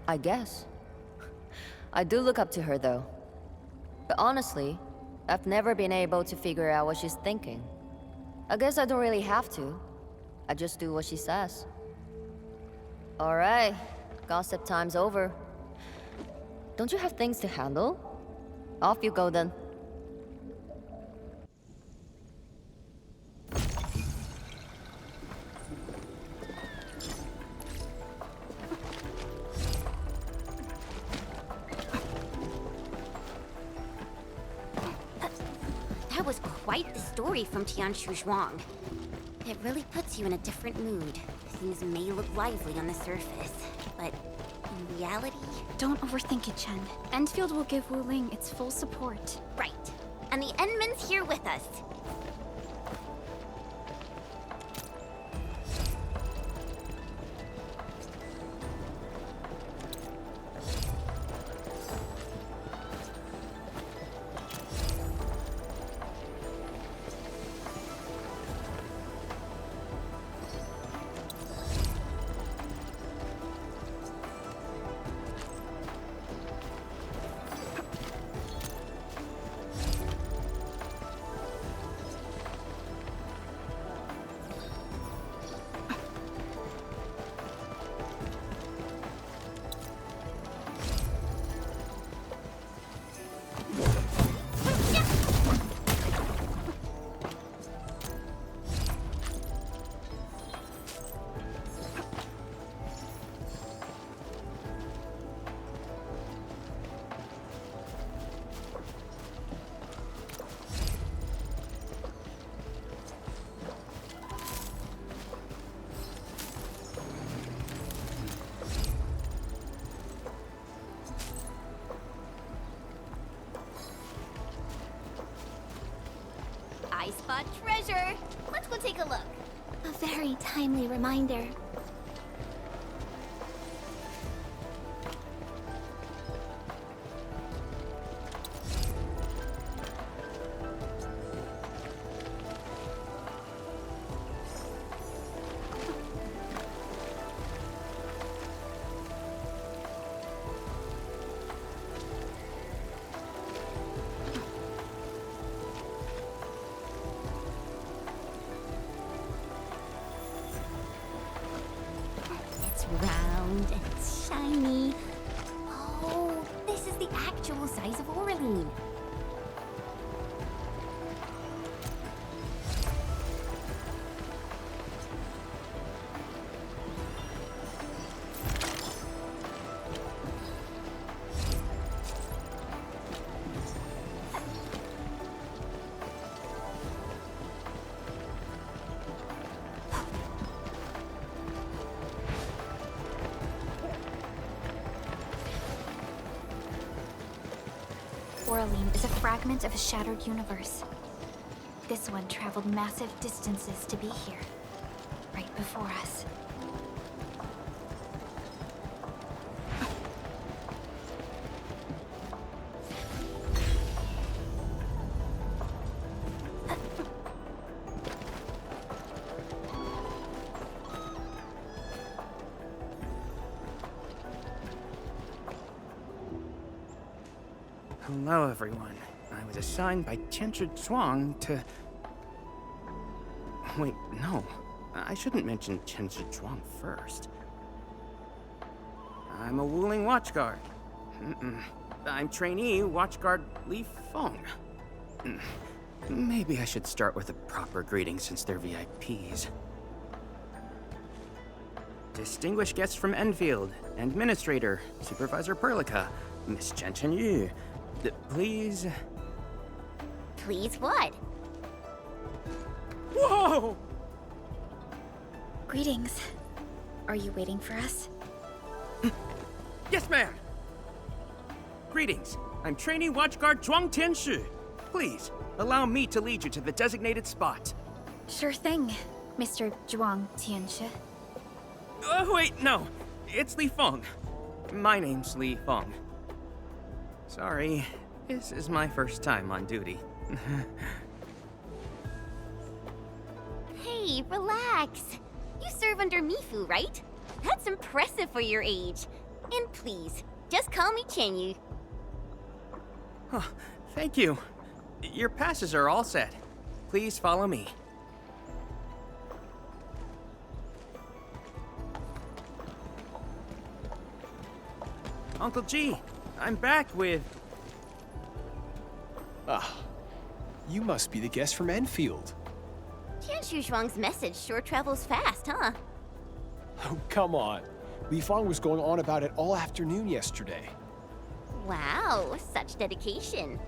I guess. I do look up to her though. But honestly, I've never been able to figure out what she's thinking. I guess I don't really have to. I just do what she says. Alright, gossip time's over. Don't you have things to handle? Off you go then. That was quite the story from Tianshu Zhuang. It really puts you in a different mood. Things may look lively on the surface, but in reality... Don't overthink it, Chen. Endfield will give Wuling its full support. Right. And the Endman's here with us. I spot treasure. Let's go take a look. A very timely reminder. Round and shiny. Oh, this is the actual size of Oraline. Coraline is a fragment of a shattered universe. This one traveled massive distances to be here, right before us. Hello, everyone. I was assigned by Tianchi Zhuang to... Wait, no. I shouldn't mention Tianchi Zhuang first. I'm a wuling watchguard. I'm trainee watchguard Li Feng. Maybe I should start with a proper greeting since they're VIPs. Distinguished guests from Enfield, Administrator, Supervisor Perlica, Miss Chen Yu. Please... Please what? Whoa! Greetings. Are you waiting for us? Yes, ma'am! Greetings. I'm trainee watchguard Zhuang Tianshi. Please, allow me to lead you to the designated spot. Sure thing, Mr. Zhuang Tianshi. Oh, wait, no. It's Li Feng. My name's Li Feng. Sorry, this is my first time on duty. Hey, relax. You serve under Mifu, right? That's impressive for your age. And please, just call me Chenyu. Oh, thank you. Your passes are all set. Please follow me. Uncle G, I'm back with... Ah, you must be the guest from Enfield. Tianxu Zhuang's message sure travels fast, huh? Oh, come on. Li Feng was going on about it all afternoon yesterday. Wow, such dedication.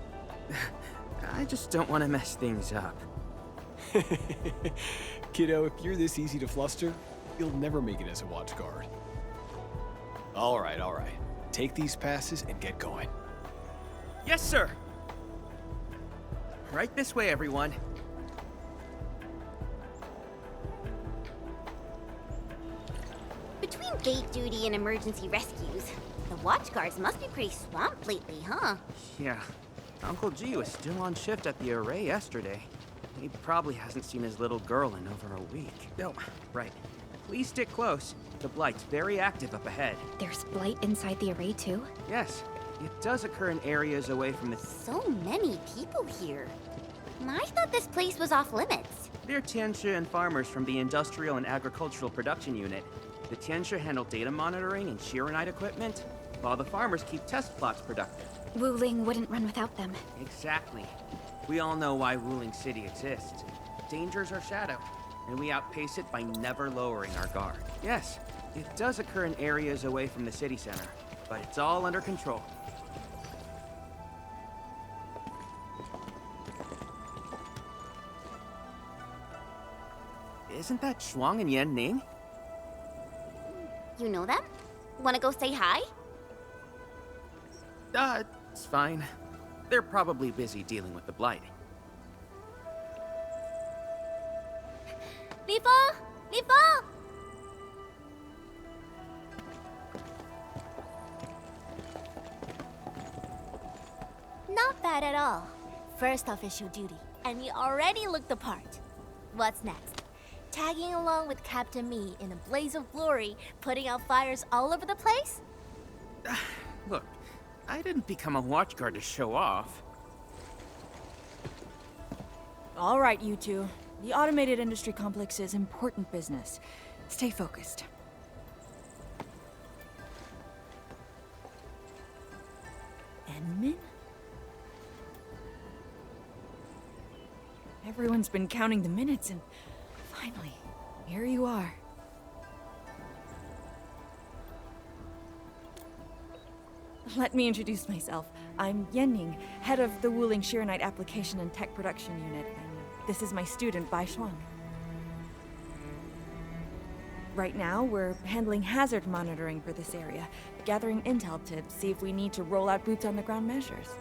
I just don't want to mess things up. Kiddo, if you're this easy to fluster, you'll never make it as a watch guard. All right. Take these passes and get going. Yes, sir! Right this way, everyone. Between gate duty and emergency rescues, the watch guards must be pretty swamped lately, huh? Yeah. Uncle G was still on shift at the array yesterday. He probably hasn't seen his little girl in over a week. Oh, right. Please stick close. The Blight's very active up ahead. There's blight inside the array, too? Yes. It does occur in areas away from the... So many people here. I thought this place was off limits. They're Tianshi and farmers from the Industrial and Agricultural Production Unit. The Tianshi handle data monitoring and Shiranite equipment, while the farmers keep test plots productive. Wuling wouldn't run without them. Exactly. We all know why Wuling City exists. Dangers our shadow, and we outpace it by never lowering our guard. Yes, it does occur in areas away from the city center, but it's all under control. Isn't that Shuang and Yan Ning? You know them? Wanna go say hi? It's fine. They're probably busy dealing with the Blight. Li Feng! Li Feng! Not bad at all. First official duty, and you already look the part. What's next? Tagging along with Captain Me in a blaze of glory, putting out fires all over the place? Look, I didn't become a watchguard to show off. All right, you two. The automated industry complex is important business. Stay focused. Enmin? Everyone's been counting the minutes and finally, here you are. Let me introduce myself. I'm Yenning, head of the Wuling Shiranite Application and Tech Production Unit, and this is my student, Bai Shuang. Right now, we're handling hazard monitoring for this area, gathering intel to see if we need to roll out boots-on-the-ground measures.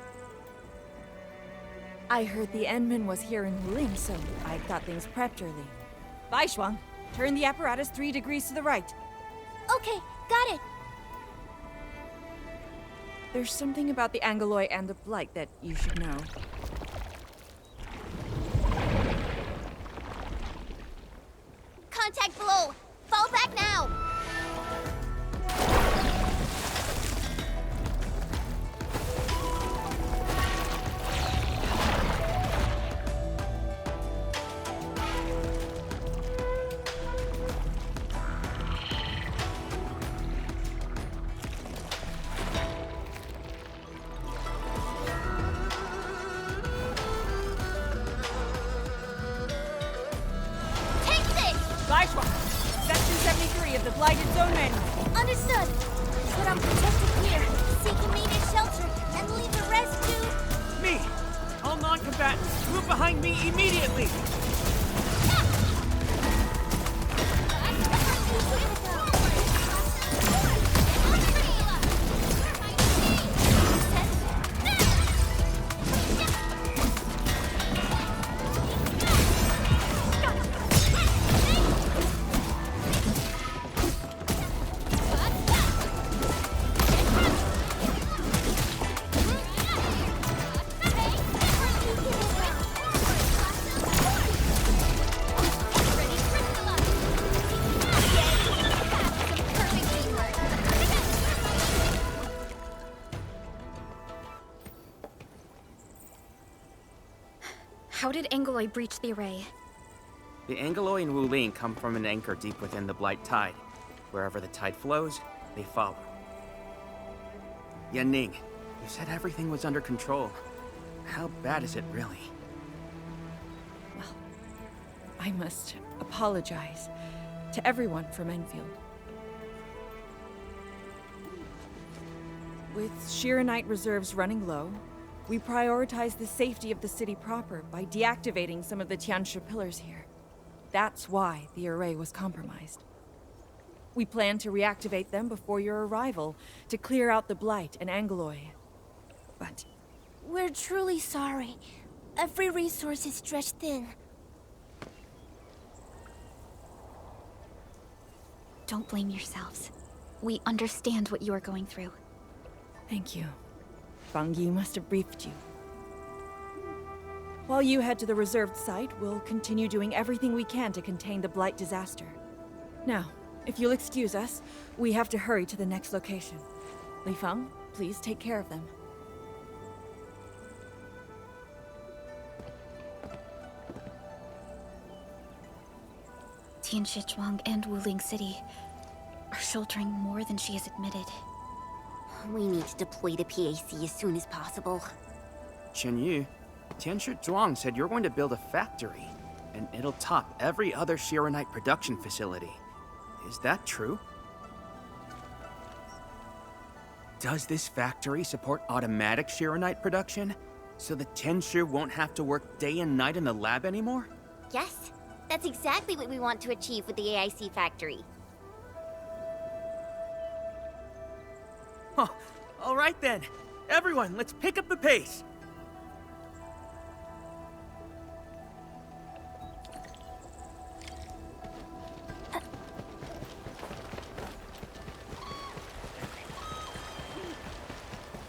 I heard the Endman was here in Wuling, so I got things prepped early. Baishuang, turn the apparatus 3 degrees to the right. Okay, got it. There's something about the Angeloy and the Blight that you should know. Contact below! Fall back now! Section 73 of the Blighted Zone Manual. Understood. But I'm protected here. Seek immediate shelter and leave the rest to... Me! All non-combatants, move behind me immediately! How did Angeloy breach the array? The Angeloy and wuling come from an anchor deep within the Blight Tide. Wherever the tide flows, they follow. Yanning, you said everything was under control. How bad is it really? Well, I must apologize to everyone from Enfield. With Shiranite reserves running low, we prioritize the safety of the city proper by deactivating some of the Tiansha pillars here. That's why the array was compromised. We plan to reactivate them before your arrival to clear out the Blight and Angeloy. But We're truly sorry. Every resource is stretched thin. Don't blame yourselves. We understand what you are going through. thank you. Fang Yi must have briefed you. While you head to the reserved site, we'll continue doing everything we can to contain the Blight disaster. Now, if you'll excuse us, we have to hurry to the next location. Li Feng, please take care of them. Tianshizhuang and Wuling City are sheltering more than she has admitted. We need to deploy the PAC as soon as possible. Chen Tianshi Zhuang said you're going to build a factory, and it'll top every other Shiranite production facility. Is that true? Does this factory support automatic Shiranite production, so the Tianshu won't have to work day and night in the lab anymore? Yes, that's exactly what we want to achieve with the AIC factory. Huh. All right then. Everyone, let's pick up the pace.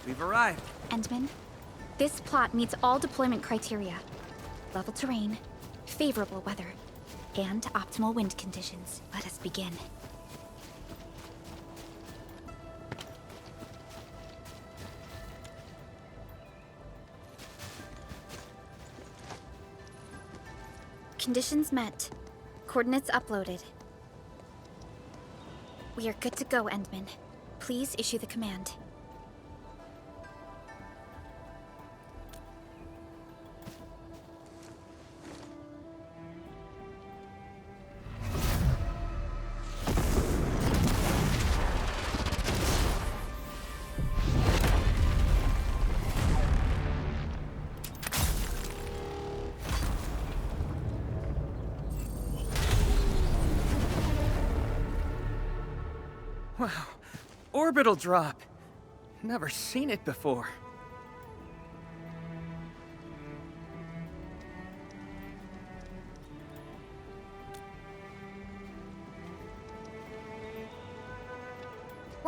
We've arrived. Endman, this plot meets all deployment criteria. Level terrain, favorable weather, and optimal wind conditions. Let us begin. Conditions met. Coordinates uploaded. We are good to go, Endman. Please issue the command. Wow, orbital drop. Never seen it before.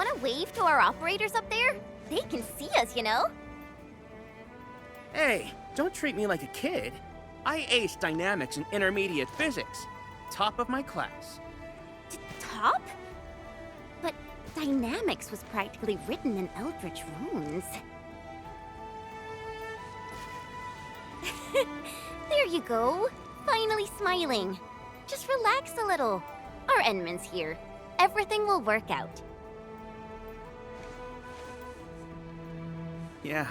Wanna wave to our operators up there? They can see us, you know? Hey, don't treat me like a kid. I aced dynamics and intermediate physics. Top of my class. Top? But dynamics was practically written in Eldritch runes. There you go. Finally smiling. Just relax a little. Our Endman's here. Everything will work out. Yeah,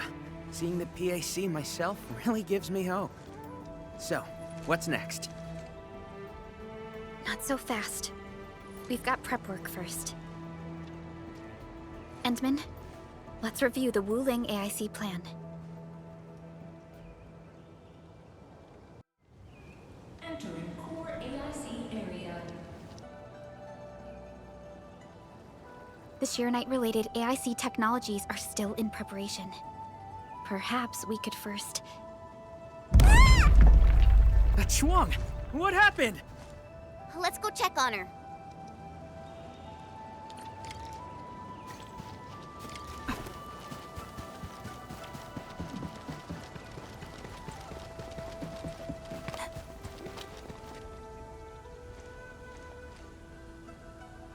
seeing the PAC myself really gives me hope. So, what's next? Not so fast. We've got prep work first. Endman, let's review the wuling AIC plan. Entering core AIC area. The Shirenite-related AIC technologies are still in preparation. Perhaps we could first... Chuang! What happened? Let's go check on her.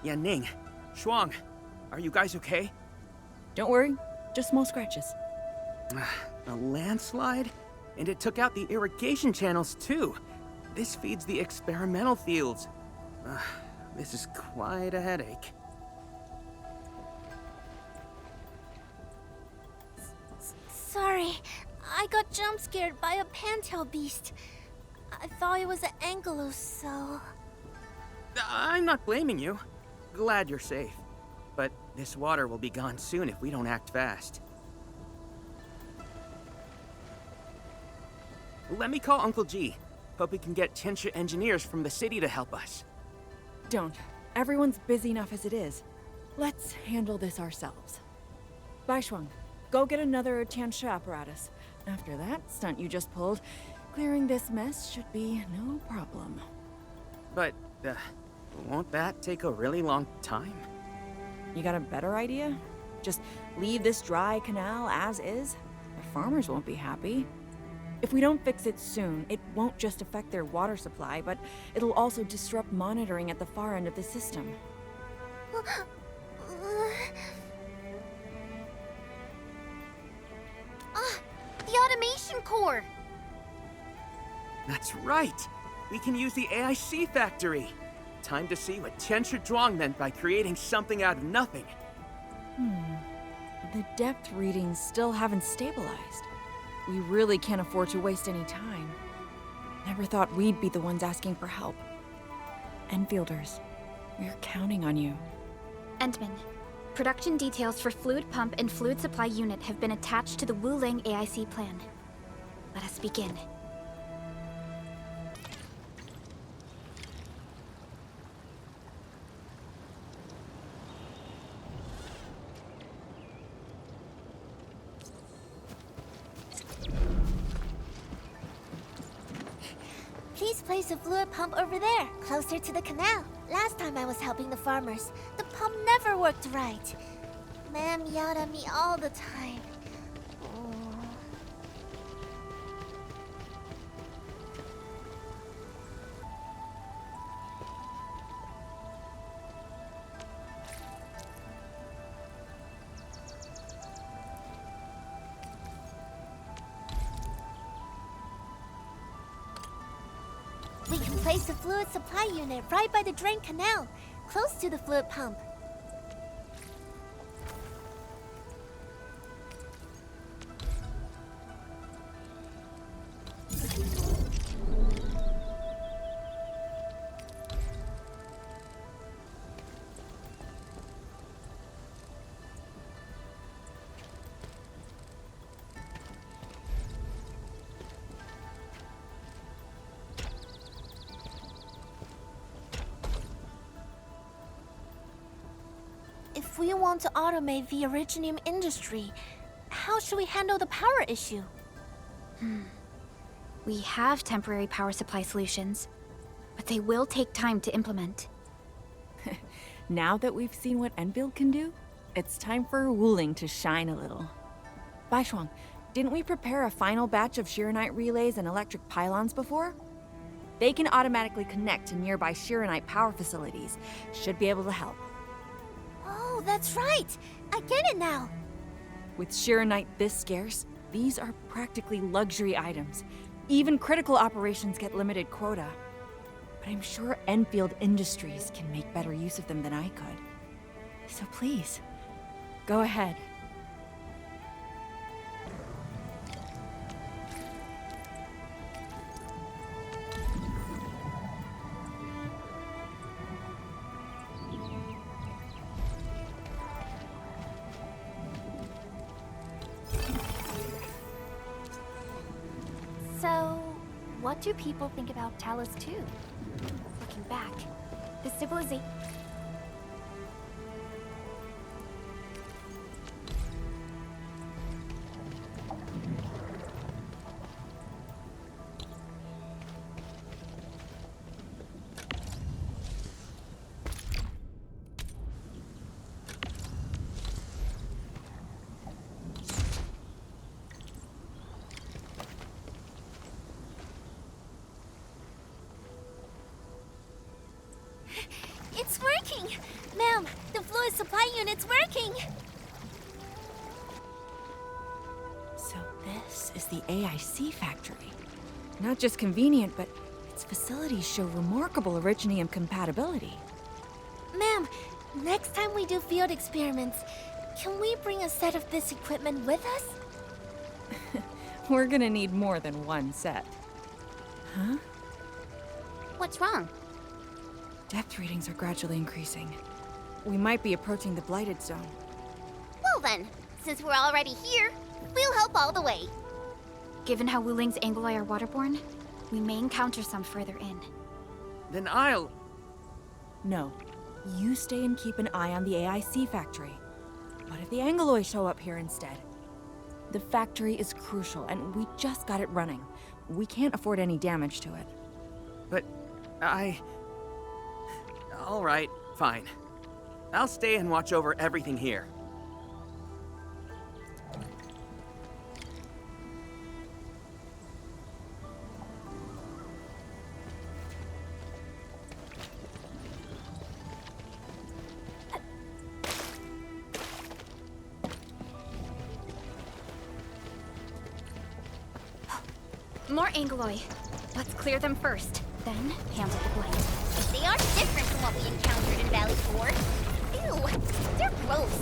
Yeah, Ning. Shuang, are you guys okay? Don't worry, just small scratches. A landslide? And it took out the irrigation channels, too. This feeds the experimental fields. This is quite a headache. Sorry, I got jump scared by a pantail beast. I thought it was an ankylos, so... I'm not blaming you. Glad you're safe. But this water will be gone soon if we don't act fast. Let me call Uncle G. Hope we can get Tianxia engineers from the city to help us. Don't. Everyone's busy enough as it is. Let's handle this ourselves. Bai Shuang, go get another Tianxia apparatus. After that stunt you just pulled, clearing this mess should be no problem. But, won't that take a really long time? You got a better idea? Just leave this dry canal as is? The farmers won't be happy. If we don't fix it soon, it won't just affect their water supply, but it'll also disrupt monitoring at the far end of the system. The automation core! That's right! We can use the AIC factory! Time to see what Tianxia Zhuang meant by creating something out of nothing. The depth readings still haven't stabilized. We really can't afford to waste any time. Never thought we'd be the ones asking for help. Enfielders, we're counting on you. Endman, production details for fluid pump and fluid supply unit have been attached to the wuling AIC plan. Let us begin. Please place a fluid pump over there, closer to the canal. Last time I was helping the farmers, the pump never worked right. Ma'am yelled at me all the time. We can place a fluid supply unit right by the drain canal, close to the fluid pump. If we want to automate the originium industry, how should we handle the power issue? We have temporary power supply solutions, but they will take time to implement. Now that we've seen what endfield can do, It's time for wuling to shine a little. Baishuang, didn't we prepare a final batch of Shiranite relays and electric pylons before? They can automatically connect to nearby Shiranite power facilities. Should be able to help. Oh, that's right! I get it now! With Shiranite this scarce, these are practically luxury items. Even critical operations get limited quota. But I'm sure Enfield Industries can make better use of them than I could. So please, go ahead. So, what do people think about Talus 2? Looking back, the civilization... It's working! Ma'am, the fluid supply unit's working! So this is the AIC factory. Not just convenient, but its facilities show remarkable originium compatibility. Ma'am, next time we do field experiments, can we bring a set of this equipment with us? We're gonna need more than one set. Huh? What's wrong? Depth readings are gradually increasing. We might be approaching the blighted zone. Well then, since we're already here, we'll help all the way. Given how wuling's anguloi are waterborne, we may encounter some further in. Then I'll... No. You stay and keep an eye on the AIC factory. What if the anguloi show up here instead? The factory is crucial, and we just got it running. We can't afford any damage to it. But all right, fine. I'll stay and watch over everything here. More anguloi. Let's clear them first, then handle the blight. They are different from what we encountered in Valley 4. Ew, they're gross.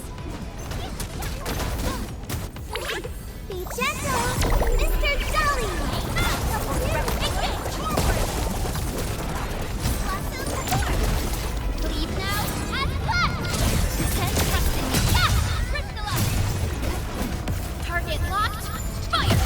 Be gentle, Mr. Dolly! Leave now and cut! Send thrusting. Yeah! Crystallize! Target locked. Fire!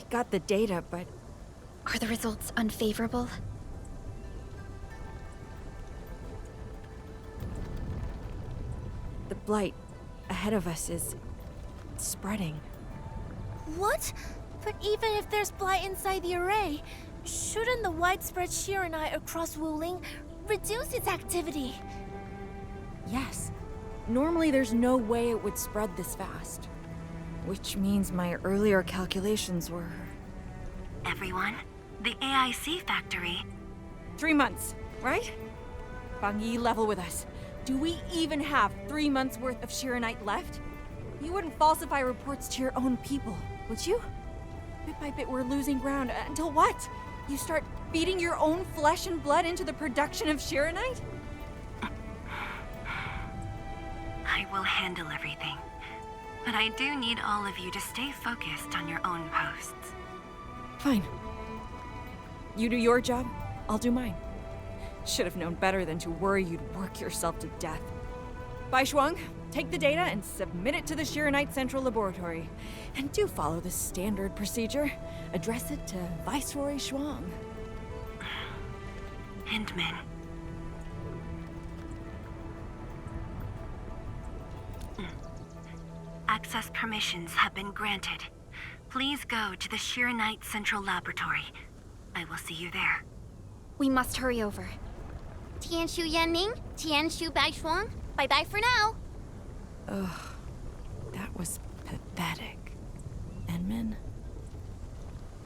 Got the data, but... Are the results unfavorable? The blight ahead of us is... spreading. What? But even if there's blight inside the array, shouldn't the widespread Shiranite across Wuling reduce its activity? Yes. Normally there's no way it would spread this fast. Which means my earlier calculations were... Everyone, the AIC factory. 3 months, right? Bang Yi, level with us. Do we even have 3 months worth of Shiranite left? You wouldn't falsify reports to your own people, would you? Bit by bit, we're losing ground. Until what? You start feeding your own flesh and blood into the production of Shironite? I will handle everything. But I do need all of you to stay focused on your own posts. Fine. You do your job, I'll do mine. Should have known better than to worry you'd work yourself to death. Bai Shuang, take the data and submit it to the Shironite Central Laboratory. And do follow the standard procedure. Address it to Viceroy Shuang. Hindman. Access permissions have been granted. Please go to the Shironite Central Laboratory. I will see you there. We must hurry over. Tianshu Yanning, Tianshu Baishuang, bye-bye for now. Ugh, that was pathetic. Enman,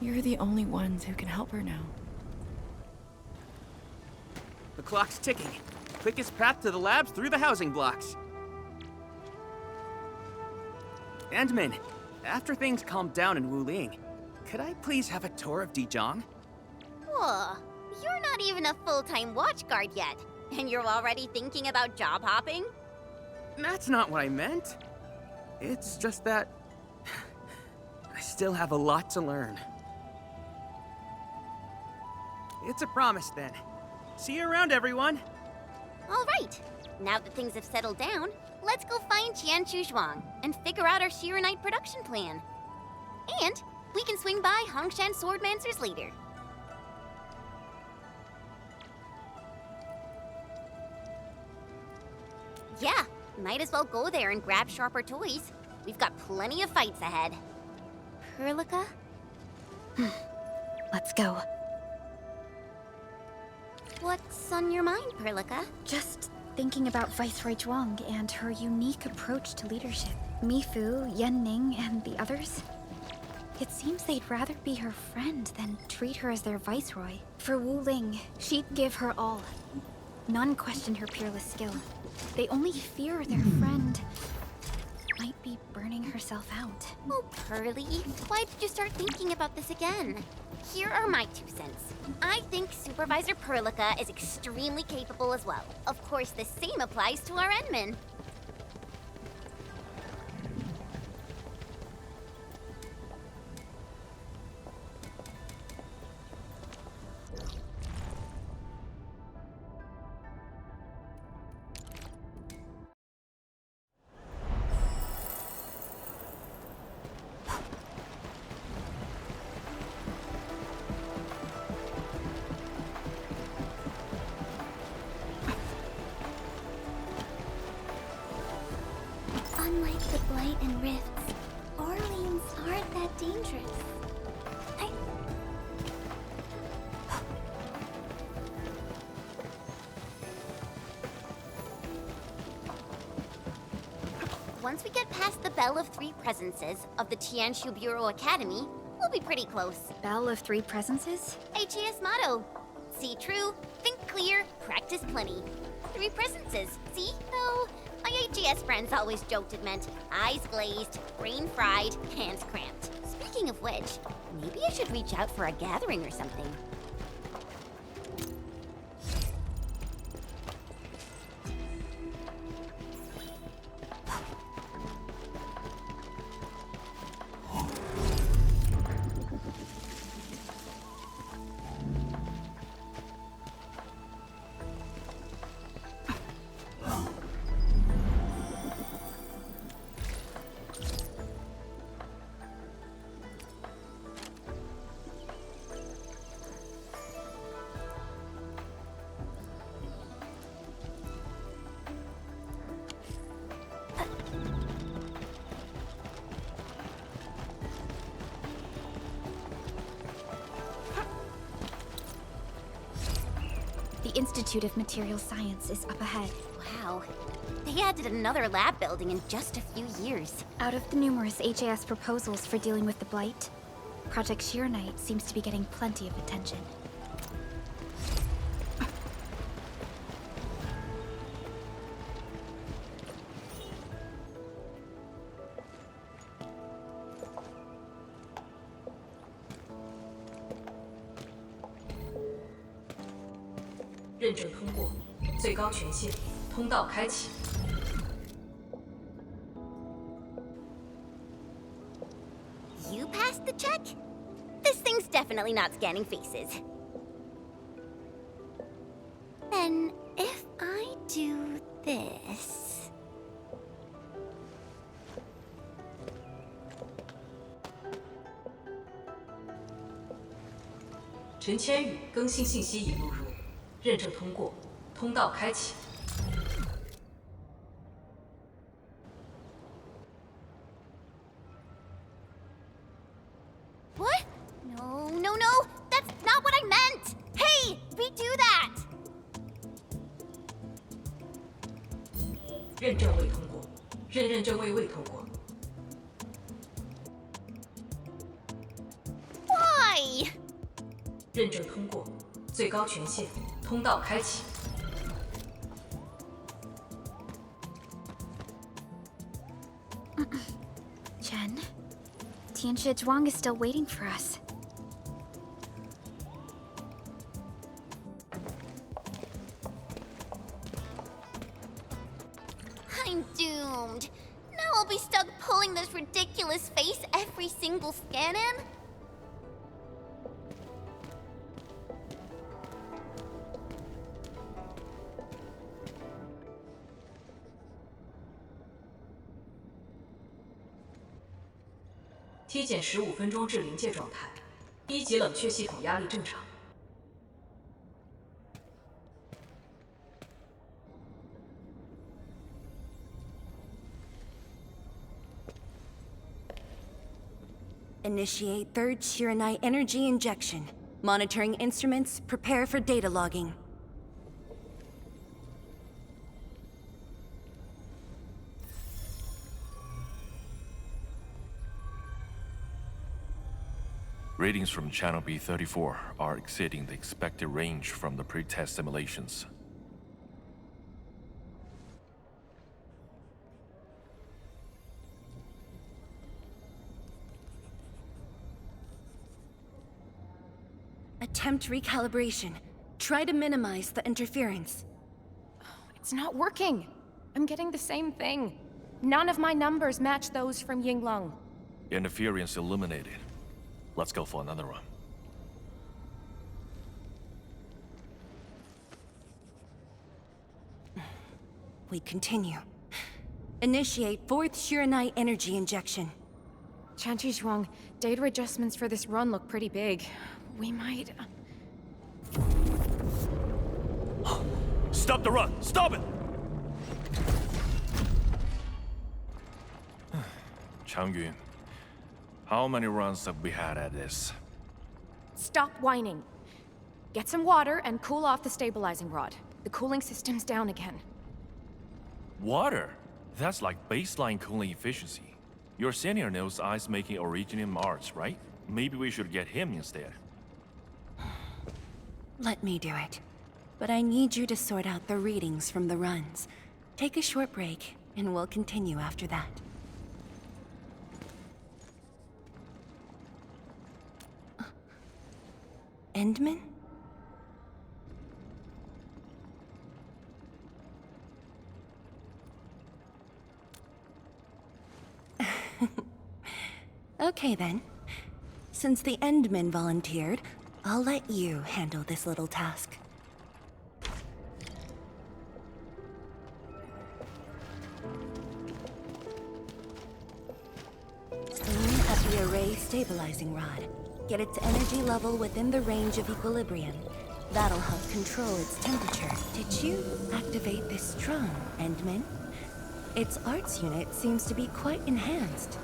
you're the only ones who can help her now. The clock's ticking. Quickest path to the labs through the housing blocks. Endman, after things calm down in Wuling, could I please have a tour of Dijiang? Whoa, you're not even a full-time watch guard yet, and you're already thinking about job hopping? That's not what I meant. It's just that I still have a lot to learn. It's a promise then. See you around, everyone. All right. Now that things have settled down, let's go find Tianshu Zhuang and figure out our Shironite production plan. And we can swing by Hongshan Swordmancers later. Yeah, might as well go there and grab sharper toys. We've got plenty of fights ahead. Perlica? Let's go. What's on your mind, Perlica? Just thinking about Viceroy Zhuang and her unique approach to leadership. Mifu, Yanning, and the others. It seems they'd rather be her friend than treat her as their viceroy. For Wuling, she'd give her all. None question her peerless skill. They only fear their friend might be burning herself out. Oh, Pearly, why did you start thinking about this again? Here are my 2 cents. I think Supervisor Perlica is extremely capable as well. Of course, the same applies to our Endman. Unlike the Blight and Rifts, Orleans aren't that dangerous. Once we get past the Bell of Three Presences of the Tianshu Bureau Academy, we'll be pretty close. Bell of Three Presences? HAS motto. See true, think clear, practice plenty. 3 presences, see? Though, my HAS friends always joked it meant eyes glazed, brain fried, hands cramped. Speaking of which, maybe I should reach out for a gathering or something. The Institute of Material Science is up ahead. Wow. They added another lab building in just a few years. Out of the numerous HAS proposals for dealing with the Blight, Project Shironite seems to be getting plenty of attention. 认证通过，最高权限，通道开启。 You passed the check? This thing's definitely not scanning faces. Then, if I do this... 陈千羽更新信息已录入，认证通过，通道开启。 What? No, no, no! That's not what I meant! Hey! Redo that! 认证未通过，认证未通过。 Why? 认证通过，最高权限，通道开启。 Chen, Tianshi Zhuang is still waiting for us. I'm doomed. Now I'll be stuck pulling this ridiculous face every single scan-in? 体检15分钟至临界状态，一级冷却系统压力正常。 Initiate third Chironite energy injection. Monitoring instruments, prepare for data logging. Readings from Channel B34 are exceeding the expected range from the pre-test simulations. Attempt recalibration. Try to minimize the interference. It's not working. I'm getting the same thing. None of my numbers match those from Yinglong. Interference eliminated. Let's go for another run. We continue. Initiate fourth Chironite energy injection. Tianshi Zhuang, data adjustments for this run look pretty big. We might... Stop the run! Stop it! Changyun, how many runs have we had at this? Stop whining. Get some water and cool off the stabilizing rod. The cooling system's down again. Water? That's like baseline cooling efficiency. Your senior knows ice-making originium arts, right? Maybe we should get him instead. Let me do it. But I need you to sort out the readings from the runs. Take a short break, and we'll continue after that. Endman? Okay then. Since the Endman volunteered, I'll let you handle this little task. Aim at the array stabilizing rod. Get its energy level within the range of equilibrium. That'll help control its temperature. Did you activate this drone, Endman? Its arts unit seems to be quite enhanced.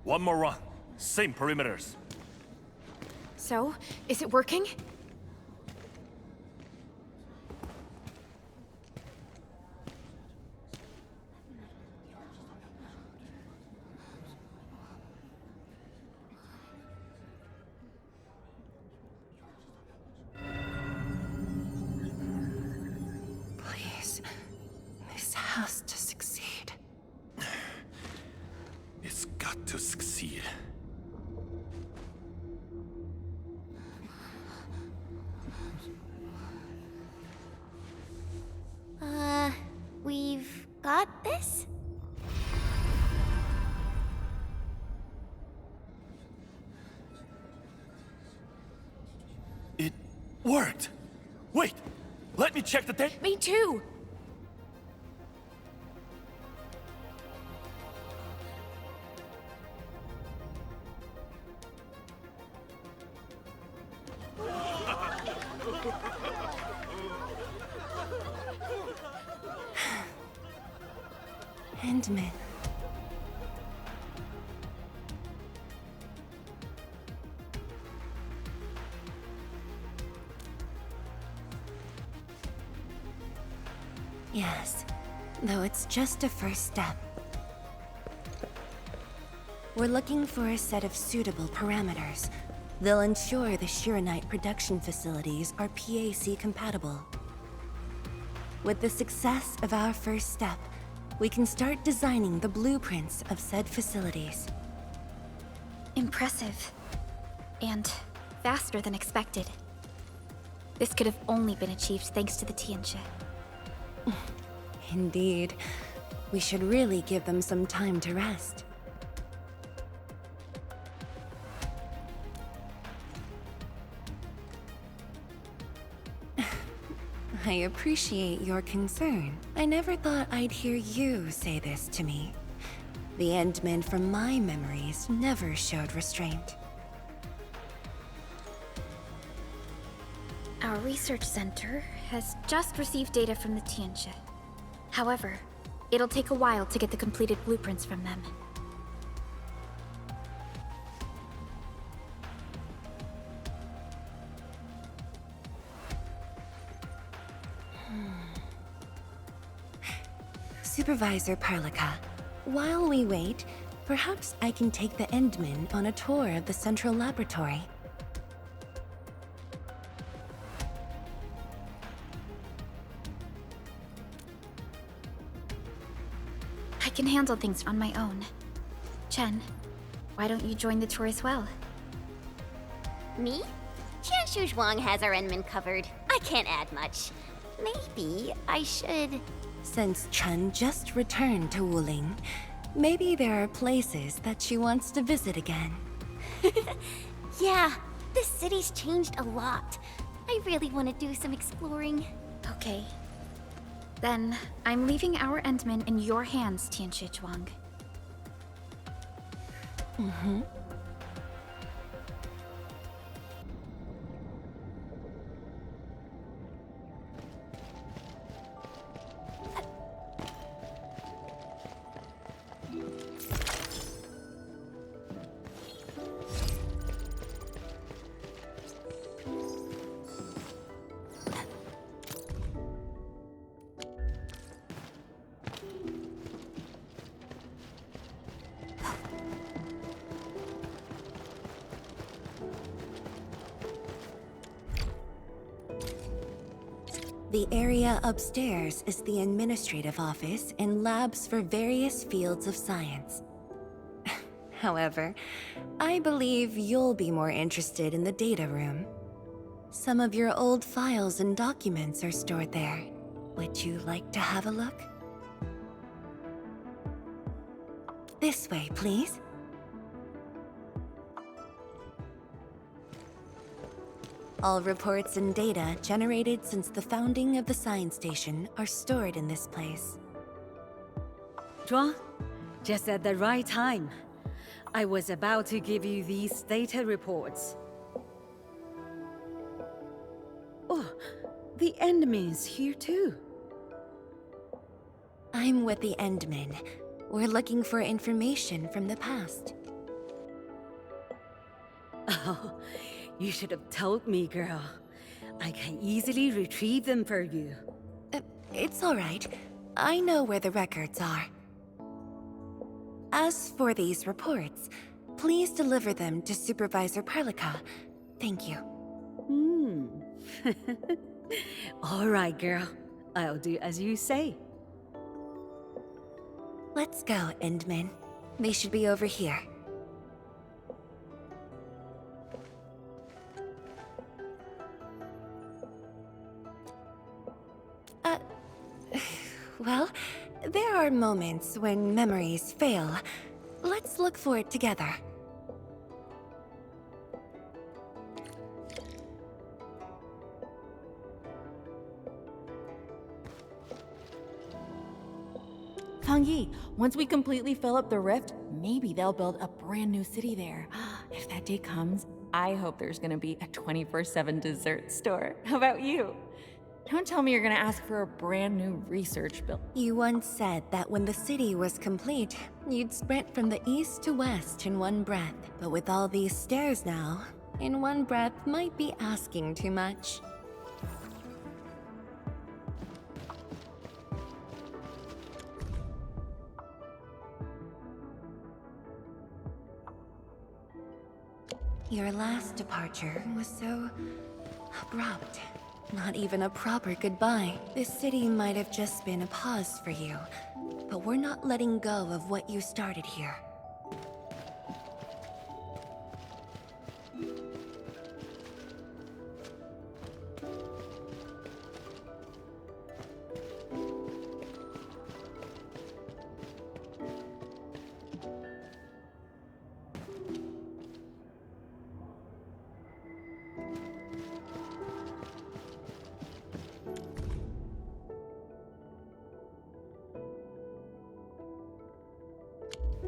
One more run. Same perimeters. So, is it working? has to succeed. It's got to succeed. We've got this? It worked! Wait! Let me check the data. Me too! Endman. Yes, though it's just a first step. We're looking for a set of suitable parameters. They'll ensure the Shiranite production facilities are PAC compatible. With the success of our first step, we can start designing the blueprints of said facilities. Impressive. And faster than expected. This could have only been achieved thanks to the Tianxia. Indeed. We should really give them some time to rest. I appreciate your concern. I never thought I'd hear you say this to me. The Endmen from my memories never showed restraint. Our research center has just received data from the Tianxia. However, it'll take a while to get the completed blueprints from them. Supervisor Parlica, while we wait, perhaps I can take the Endmen on a tour of the central laboratory. I can handle things on my own. Chen, why don't you join the tour as well? Me? Qianshu Zhuang has our Endman covered. I can't add much. Maybe I should... Since Chen just returned to Wuling, maybe there are places that she wants to visit again. Yeah, this city's changed a lot. I really want to do some exploring. Okay. Then, I'm leaving our Endman in your hands, Tianxia Zhuang. Mm-hmm. The area upstairs is the administrative office and labs for various fields of science. However, I believe you'll be more interested in the data room. Some of your old files and documents are stored there. Would you like to have a look? This way, please. All reports and data generated since the founding of the science station are stored in this place. Zhuang, just at the right time. I was about to give you these data reports. Oh, the Endman's here too. I'm with the Endmen. We're looking for information from the past. Oh, you should have told me, girl. I can easily retrieve them for you. It's all right. I know where the records are. As for these reports, please deliver them to Supervisor Parlica. Thank you. All right, girl. I'll do as you say. Let's go, Endman. They should be over here. Well, there are moments when memories fail. Let's look for it together. Fang Yi, once we completely fill up the rift, maybe they'll build a brand new city there. If that day comes, I hope there's gonna be a 24/7 dessert store. How about you? Don't tell me you're gonna ask for a brand new research building. You once said that when the city was complete, you'd sprint from the east to west in one breath. But with all these stairs now, in one breath might be asking too much. Your last departure was so abrupt. Not even a proper goodbye. This city might have just been a pause for you, but we're not letting go of what you started here.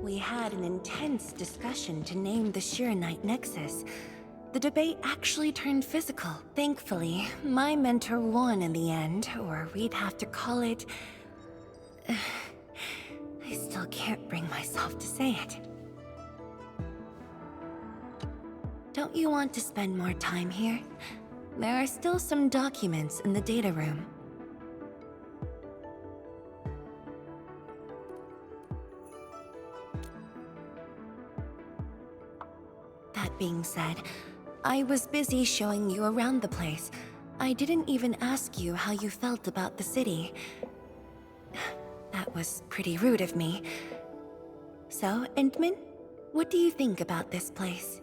We had an intense discussion to name the Shiranite Nexus. The debate actually turned physical. Thankfully, my mentor won in the end, or we'd have to call it... I still can't bring myself to say it. Don't you want to spend more time here? There are still some documents in the data room. That being said, I was busy showing you around the place. I didn't even ask you how you felt about the city. That was pretty rude of me. So, Endman, what do you think about this place?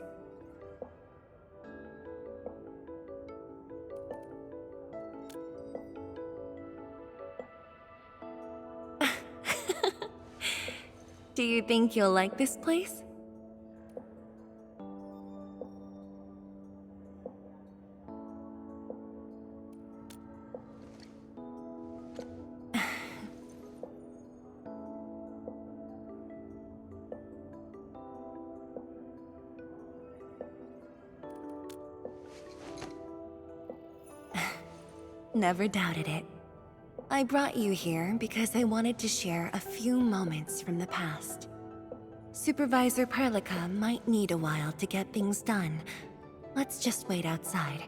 Do you think you'll like this place? Never doubted it. I brought you here because I wanted to share a few moments from the past. Supervisor Perlica might need a while to get things done. Let's just wait outside.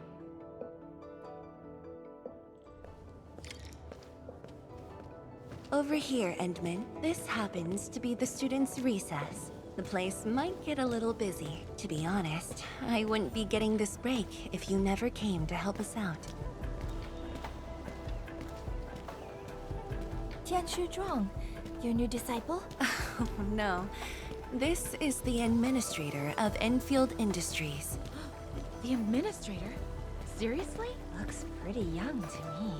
Over here, Endman. This happens to be the students' recess. The place might get a little busy. To be honest, I wouldn't be getting this break if you never came to help us out. Tianshu Zhuang, your new disciple? Oh, no. This is the administrator of Enfield Industries. The administrator? Seriously? Looks pretty young to me.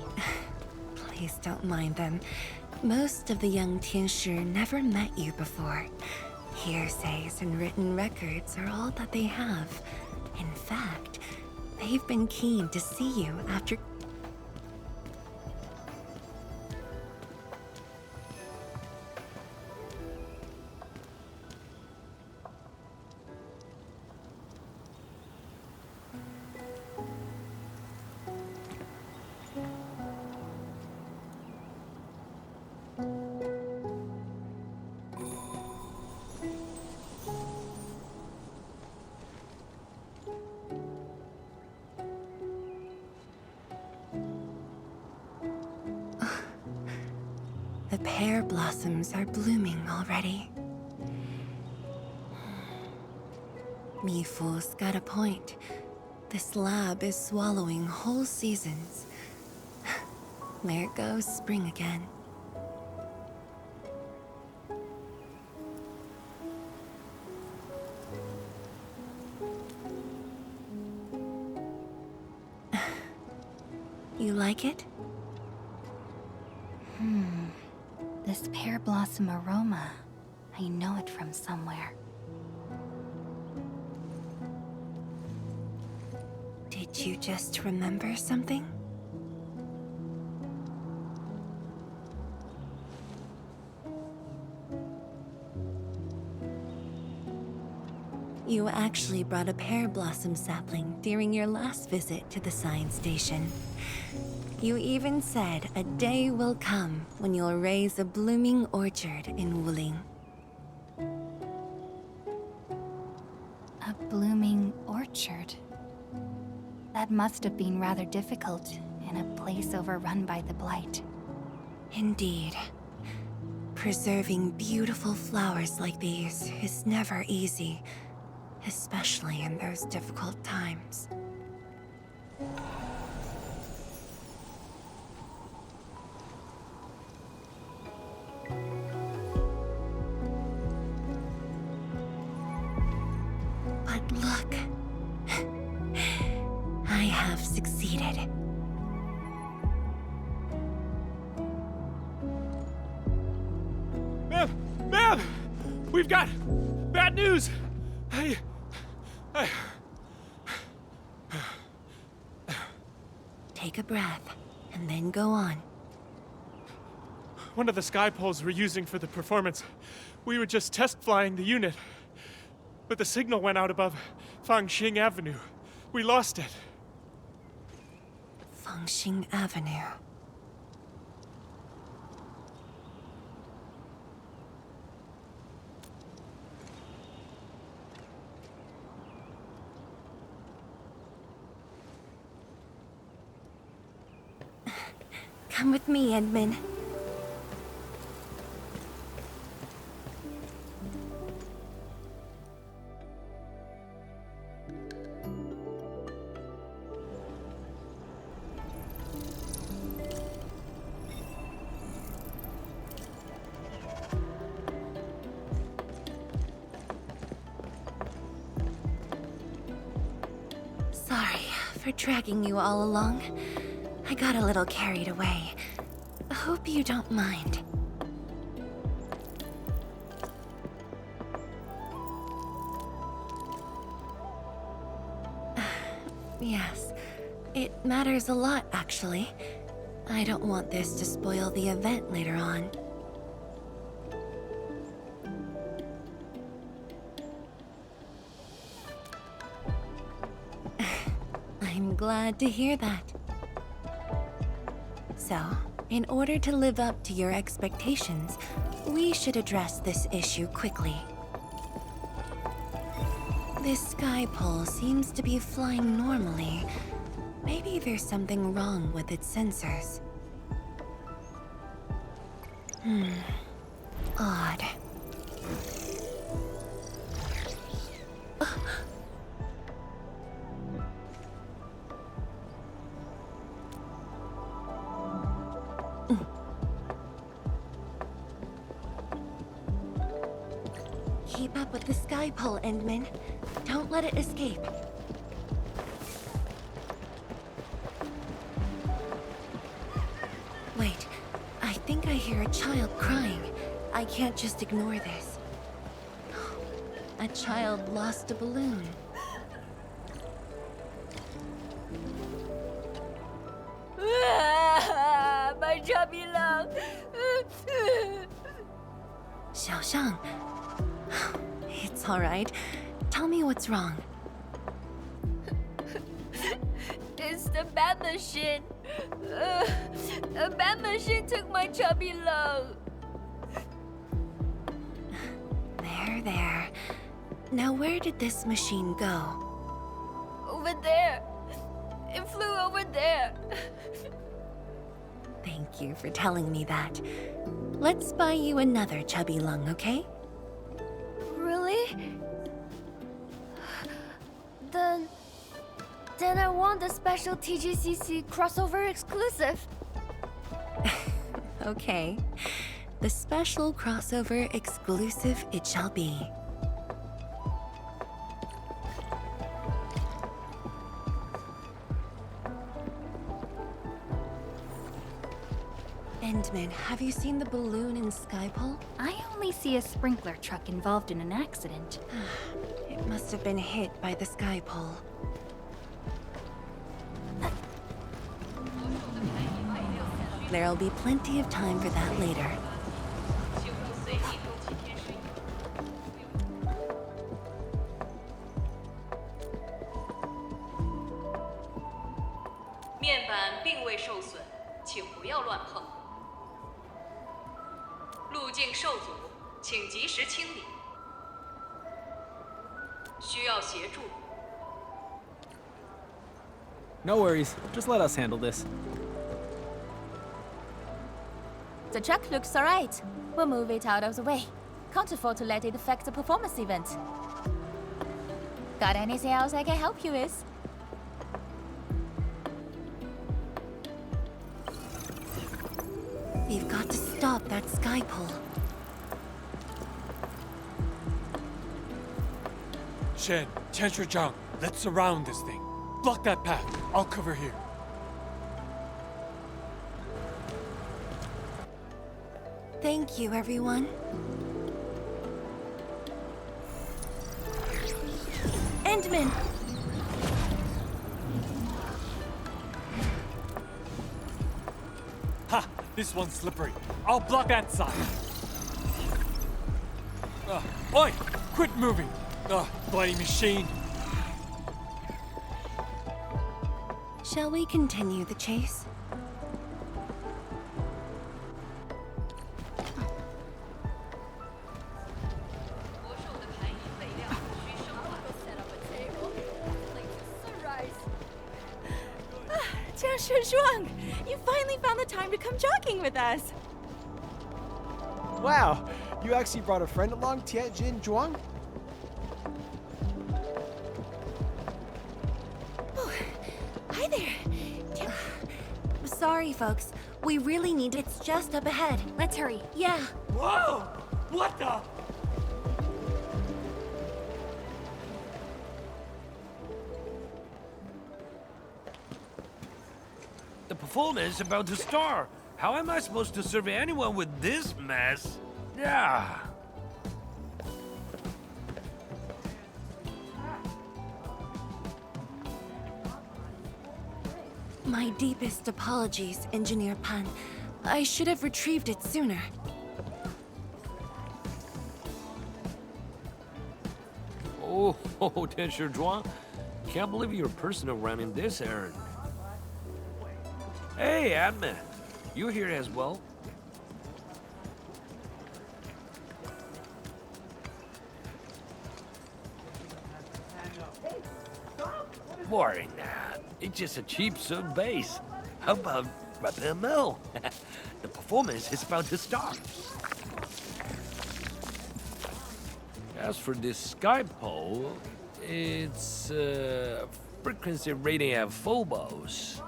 Please don't mind them. Most of the young Tianshi never met you before. Hearsays and written records are all that they have. In fact, they've been keen to see you after... The pear blossoms are blooming already. Mifu's got a point. This lab is swallowing whole seasons. There goes spring again. You like it? This pear blossom aroma. I know it from somewhere. Did you just remember something? You actually brought a pear blossom sapling during your last visit to the science station. You even said a day will come when you'll raise a blooming orchard in Wuling. A blooming orchard. That must have been rather difficult in a place overrun by the Blight. Indeed. Preserving beautiful flowers like these is never easy, especially in those difficult times. But look, I have succeeded. Ma'am! We've got bad news! Take a breath, and then go on. One of the sky poles we're using for the performance, we were just test flying the unit. But the signal went out above Fangxing Avenue. We lost it. Fangxing Avenue. Come with me, Edmund. Sorry for dragging you all along. I got a little carried away. Hope you don't mind. Yes, it matters a lot, actually. I don't want this to spoil the event later on. I'm glad to hear that. So, in order to live up to your expectations, we should address this issue quickly. This sky pole seems to be flying normally. Maybe there's something wrong with its sensors. Odd. Keep up with the sky pole, Endman. Don't let it escape. Wait, I think I hear a child crying. I can't just ignore this. A child lost a balloon. My chubby love. Xiaoshang. It's all right. Tell me what's wrong. It's the bat machine. A bat machine took my chubby love. There. Now where did this machine go? Over there. It flew over there. Thank you for telling me that. Let's buy you another chubby lung, okay? Really? Then I want the special TGCC crossover exclusive. Okay. The special crossover exclusive it shall be. Endman, have you seen the balloon in Skypole? I only see a sprinkler truck involved in an accident. It must have been hit by the Skypole. There'll be plenty of time for that later. No worries, just let us handle this. The truck looks alright. We'll move it out of the way. Can't afford to let it affect the performance event. Got anything else I can help you with? We've got to stop that Skypole. Shen, Tianshi, let's surround this thing. Block that path. I'll cover here. Thank you, everyone. Endman! Ha! This one's slippery. I'll block that side. Oi! Quit moving! Bloody machine! Shall we continue the chase? Zhuang, you finally found the time to come jogging with us. Wow, you actually brought a friend along, Tianjin Zhuang? Oh, hi there. Sorry, folks. We really need it. It's just up ahead. Let's hurry. Yeah. Whoa! What the? The performance is about to start. How am I supposed to survey anyone with this mess? Yeah. My deepest apologies, Engineer Pan. I should have retrieved it sooner. Oh, Tianshi Zhuang. Can't believe you're a person running this errand. Hey, admin. You here as well? Boring that. It's just a cheap sub base. How about repair mill? The performance is about to start. As for this Skypole, it's frequency rating at Phobos.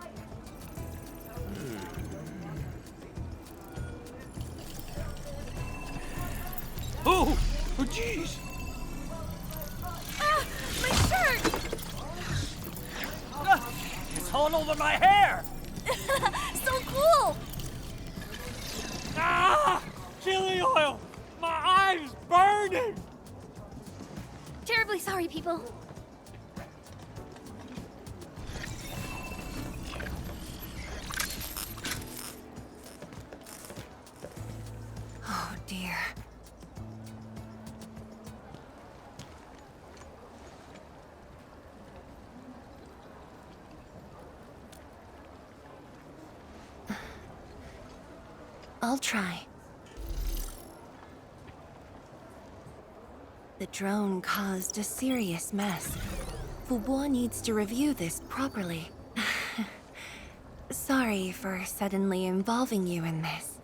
Oh, jeez! Ah, my shirt! It's all over my hair! So cool! Ah! Chili oil! My eye's burning! Terribly sorry, people. Oh, dear. I'll try. The drone caused a serious mess. Fubo needs to review this properly. Sorry for suddenly involving you in this.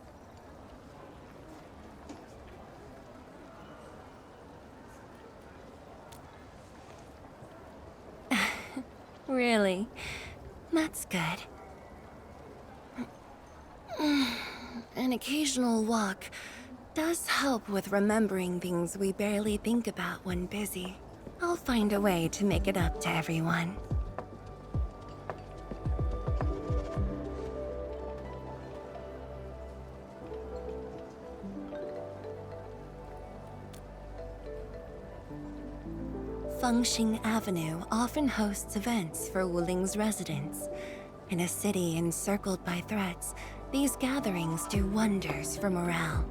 Really? That's good. An occasional walk does help with remembering things we barely think about when busy. I'll find a way to make it up to everyone. Fengxing Avenue often hosts events for Wuling's residents. In a city encircled by threats, these gatherings do wonders for morale.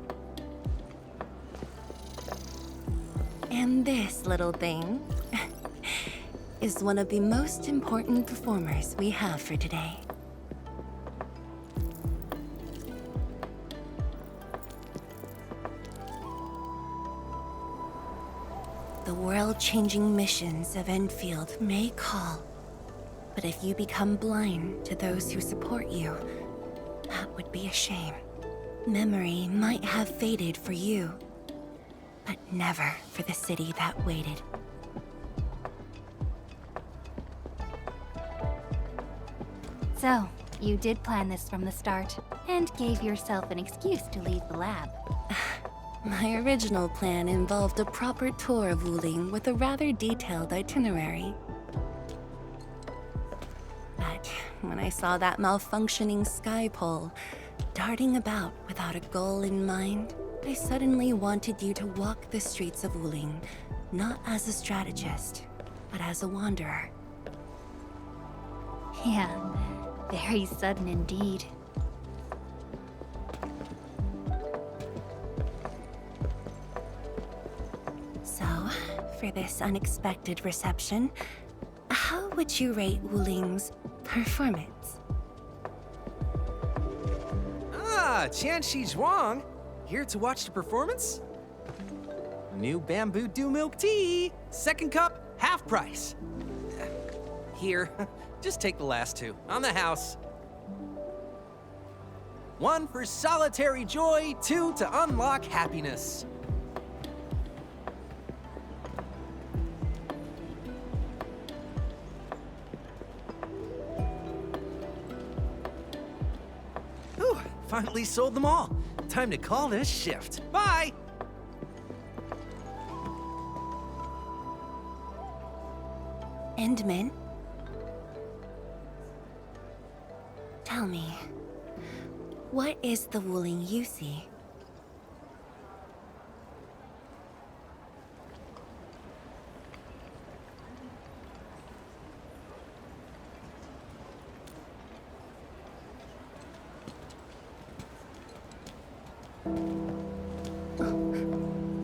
And this little thing is one of the most important performers we have for today. The world-changing missions of Enfield may call, but if you become blind to those who support you, that would be a shame. Memory might have faded for you, but never for the city that waited. So, you did plan this from the start, and gave yourself an excuse to leave the lab. My original plan involved a proper tour of Wuling with a rather detailed itinerary. But when I saw that malfunctioning sky pole, darting about without a goal in mind, I suddenly wanted you to walk the streets of Wuling, not as a strategist, but as a wanderer. Yeah, very sudden indeed. So, for this unexpected reception, how would you rate Wuling's performance? Ah, Qianxi Zhuang! Here to watch the performance? New bamboo dew milk tea! Second cup, half price. Here, just take the last two, on the house. One for solitary joy, two to unlock happiness. Whew, finally sold them all. Time to call this shift. Bye! Endman? Tell me, what is the Wuling you see?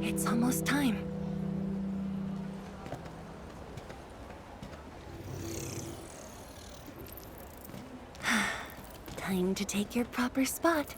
It's almost time. Time to take your proper spot.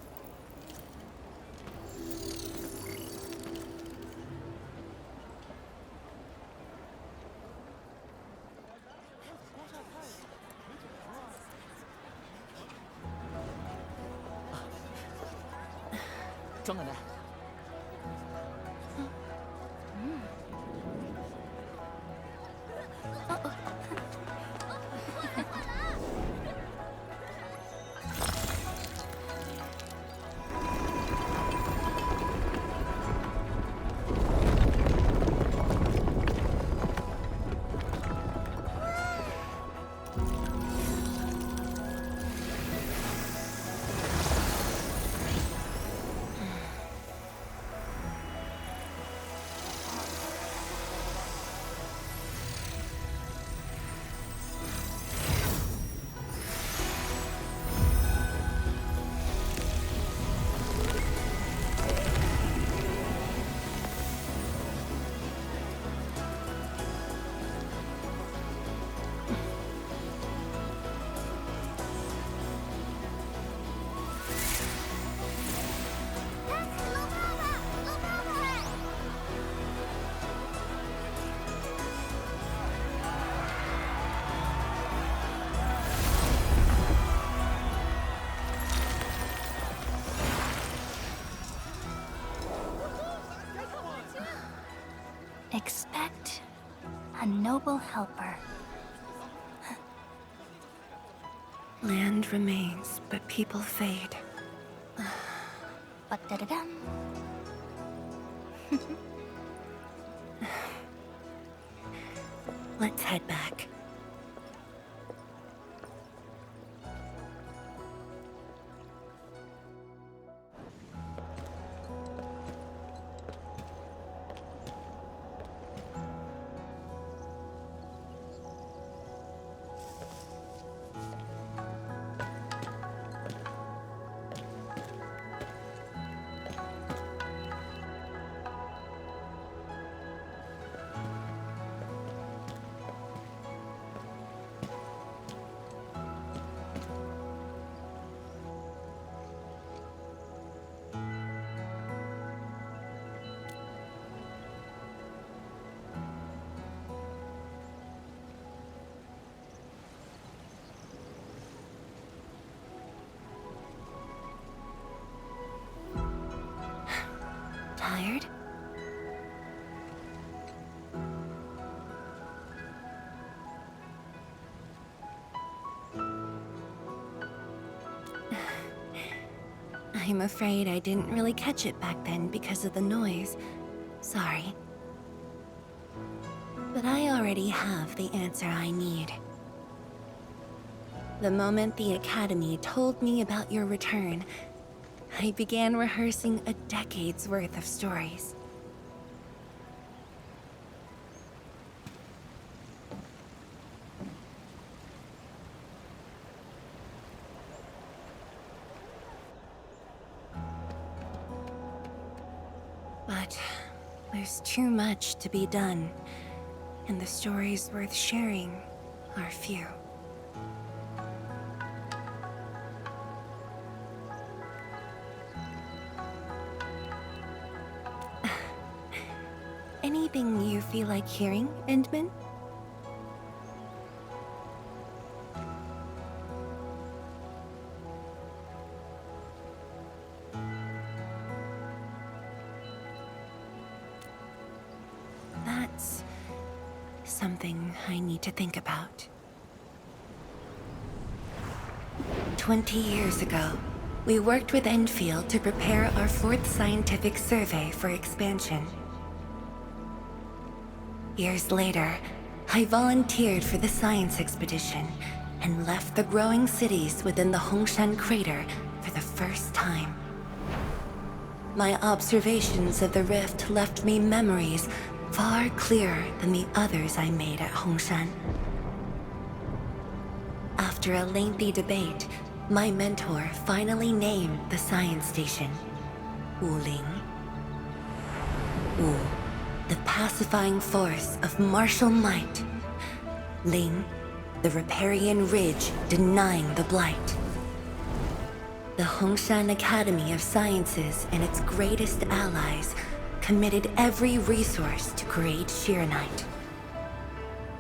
Expect a noble helper. Land remains, but people fade. But da-da-dum. Let's head back. I'm afraid I didn't really catch it back then because of the noise. Sorry. But I already have the answer I need. The moment the Academy told me about your return, I began rehearsing a decade's worth of stories. But there's too much to be done, and the stories worth sharing are few. Anything you feel like hearing, Endman? That's something I need to think about. 20 years ago, we worked with Endfield to prepare our 4th scientific survey for expansion. Years later, I volunteered for the science expedition and left the growing cities within the Hongshan crater for the first time. My observations of the rift left me memories far clearer than the others I made at Hongshan. After a lengthy debate, my mentor finally named the science station Wuling. Wu, the pacifying force of martial might. Ling, the riparian ridge denying the blight. The Hongshan Academy of Sciences and its greatest allies committed every resource to create Shiranite.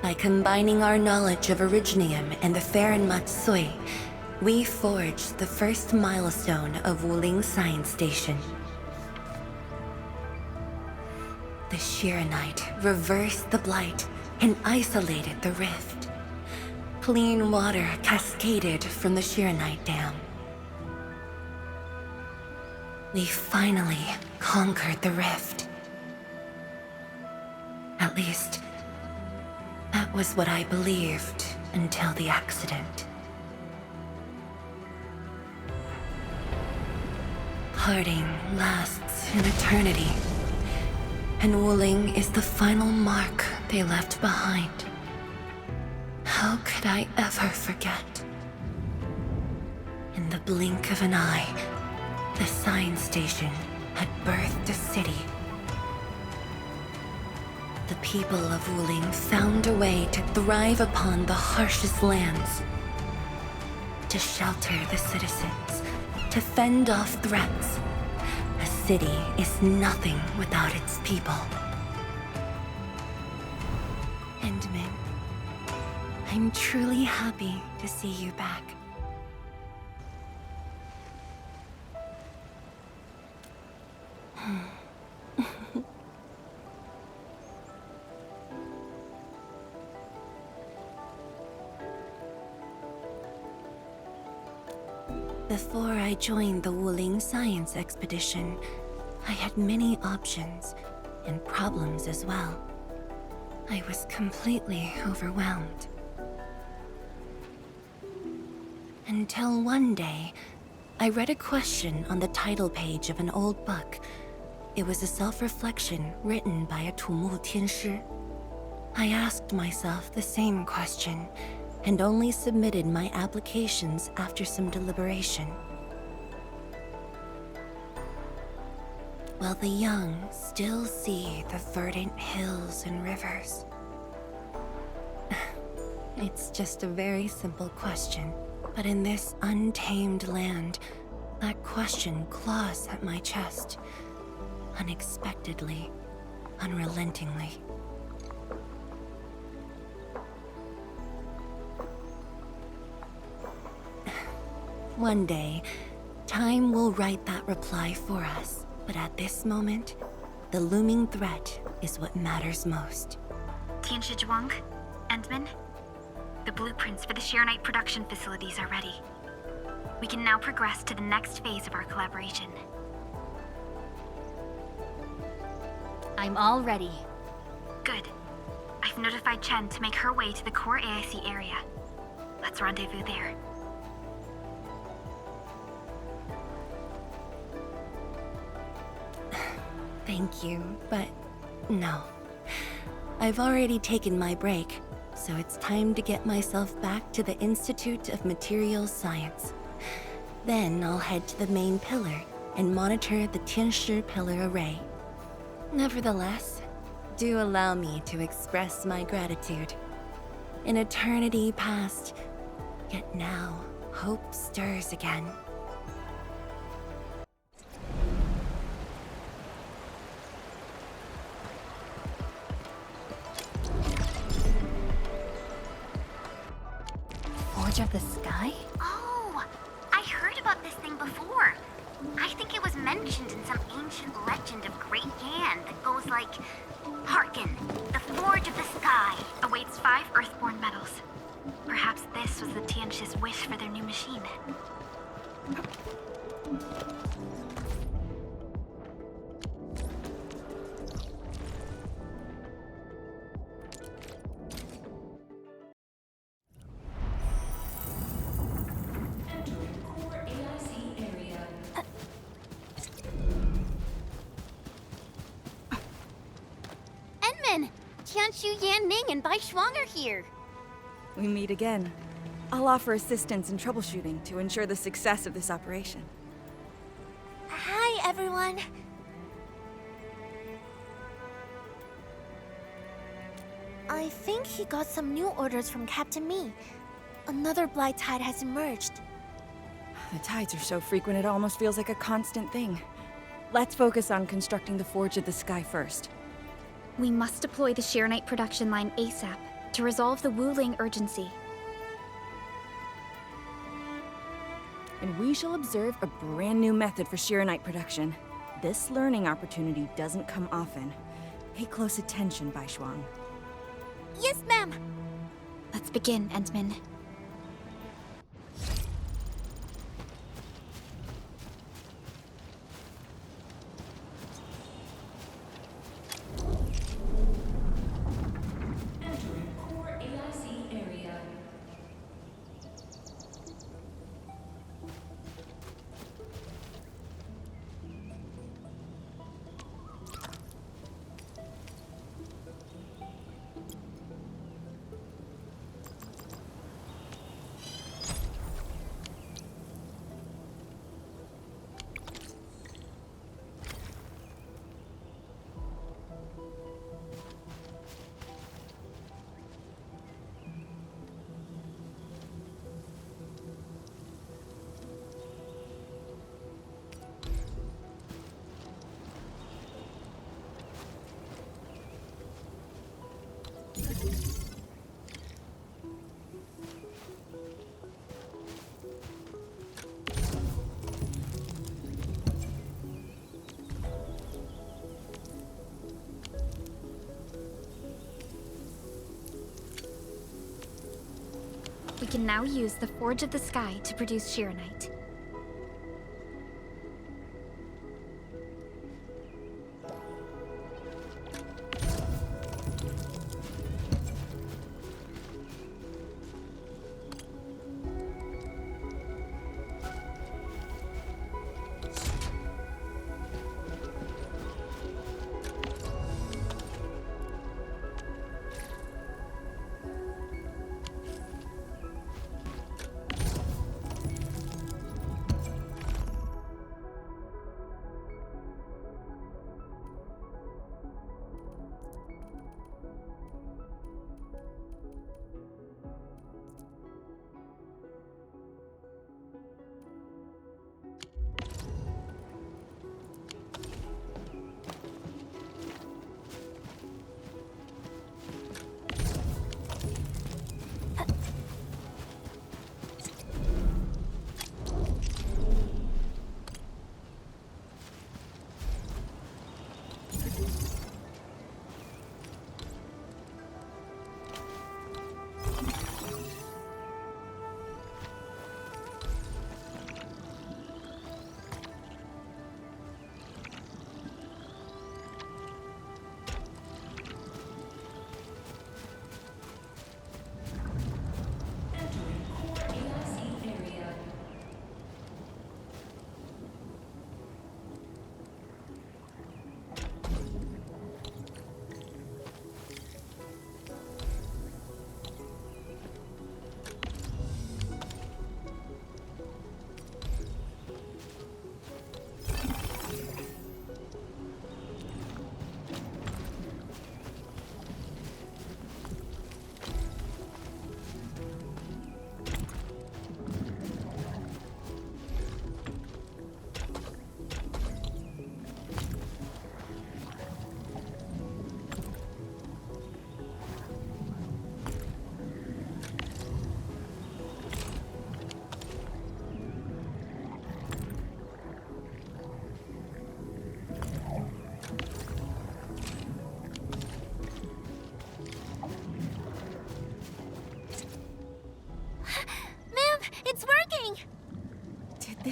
By combining our knowledge of Originium and the Farron Matsui, we forged the first milestone of Wuling Science Station. The Shiranite reversed the blight and isolated the rift. Clean water cascaded from the Shiranite dam. We finally conquered the rift. At least, that was what I believed until the accident. Parting lasts an eternity, and Wuling is the final mark they left behind. How could I ever forget? In the blink of an eye, the science station had birthed a city. The people of Wuling found a way to thrive upon the harshest lands, to shelter the citizens, to fend off threats. A city is nothing without its people. Endman, I'm truly happy to see you back. Before I joined the Wuling science expedition, I had many options and problems as well. I was completely overwhelmed. Until one day, I read a question on the title page of an old book. It was a self-reflection written by a Tumu Tianshi. I asked myself the same question, and only submitted my applications after some deliberation. Will the young still see the verdant hills and rivers? It's just a very simple question, but in this untamed land, that question claws at my chest, unexpectedly, unrelentingly. One day, time will write that reply for us. But at this moment, the looming threat is what matters most. Tianshi Zhuang, Endman, the blueprints for the Shiranite production facilities are ready. We can now progress to the next phase of our collaboration. I'm all ready. Good. I've notified Chen to make her way to the core AIC area. Let's rendezvous there. Thank you, but no. I've already taken my break, so it's time to get myself back to the Institute of Materials Science. Then I'll head to the main pillar and monitor the Tianshi pillar array. Nevertheless, do allow me to express my gratitude. An eternity past, yet now hope stirs again. Forge of the Sky? Oh, I heard about this thing before. I think it was mentioned in some ancient legend of Great Yan that goes like, "Hearken, the Forge of the Sky awaits 5 Earthborn metals. Perhaps this was the Tianshi's wish for their new machine." Enman! Tianshu, Yan Ning, and Bai Shuang are here. We meet again. I'll offer assistance in troubleshooting to ensure the success of this operation. Hi, everyone. I think he got some new orders from Captain Mi. Another blight tide has emerged. The tides are so frequent it almost feels like a constant thing. Let's focus on constructing the Forge of the Sky first. We must deploy the Shearonite production line ASAP to resolve the wuling urgency. And we shall observe a brand new method for Shearonite production. This learning opportunity doesn't come often. Pay close attention, Bai Shuang. Yes, ma'am. Let's begin, Endman. We can now use the Forge of the Sky to produce Shearonite.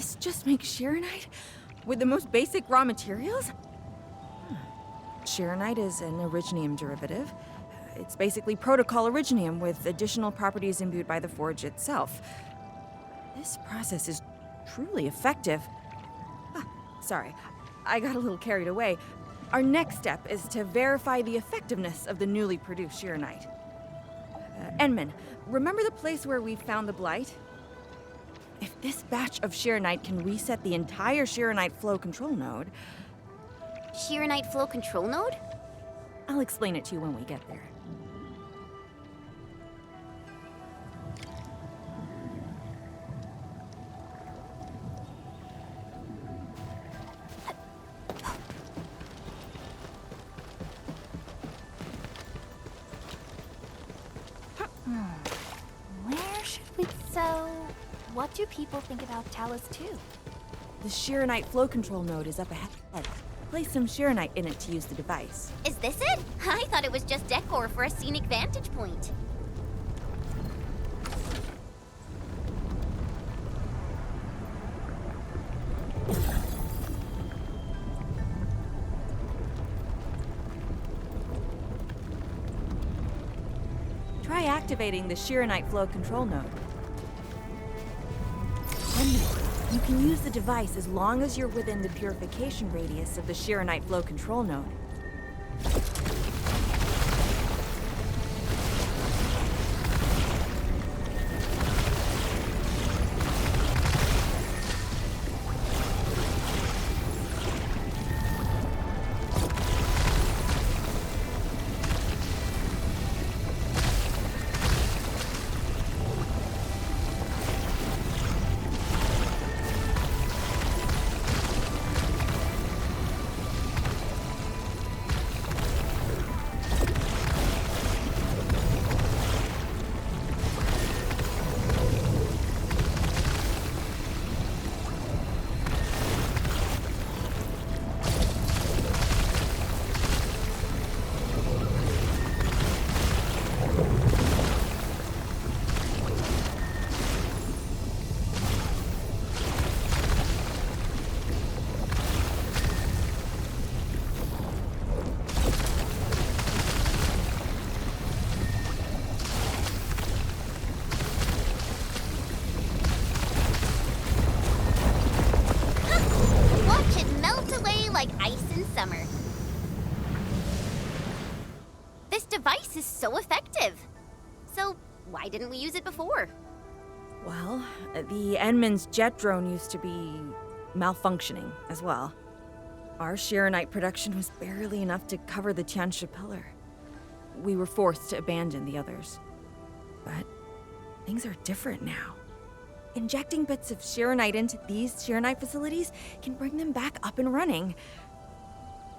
this just makes Shironite? With the most basic raw materials? Shironite is an originium derivative. It's basically protocol originium with additional properties imbued by the forge itself. This process is truly effective. Sorry, I got a little carried away. Our next step is to verify the effectiveness of the newly produced Shironite. Enman, remember the place where we found the blight? If this batch of Shironite can reset the entire Shironite flow control node... Shironite flow control node? I'll explain it to you when we get there. Where should we... So, what do people think about Talos 2? The Shironite flow control node is up ahead. Place some Shironite in it to use the device. Is this it? I thought it was just decor for a scenic vantage point. Try activating the Shironite flow control node. You can use the device as long as you're within the purification radius of the Shironite flow control node. This is so effective. So, why didn't we use it before? Well, the Enman's jet drone used to be malfunctioning as well. Our Shironite production was barely enough to cover the Tianshi pillar. We were forced to abandon the others. But things are different now. Injecting bits of Shironite into these Shironite facilities can bring them back up and running.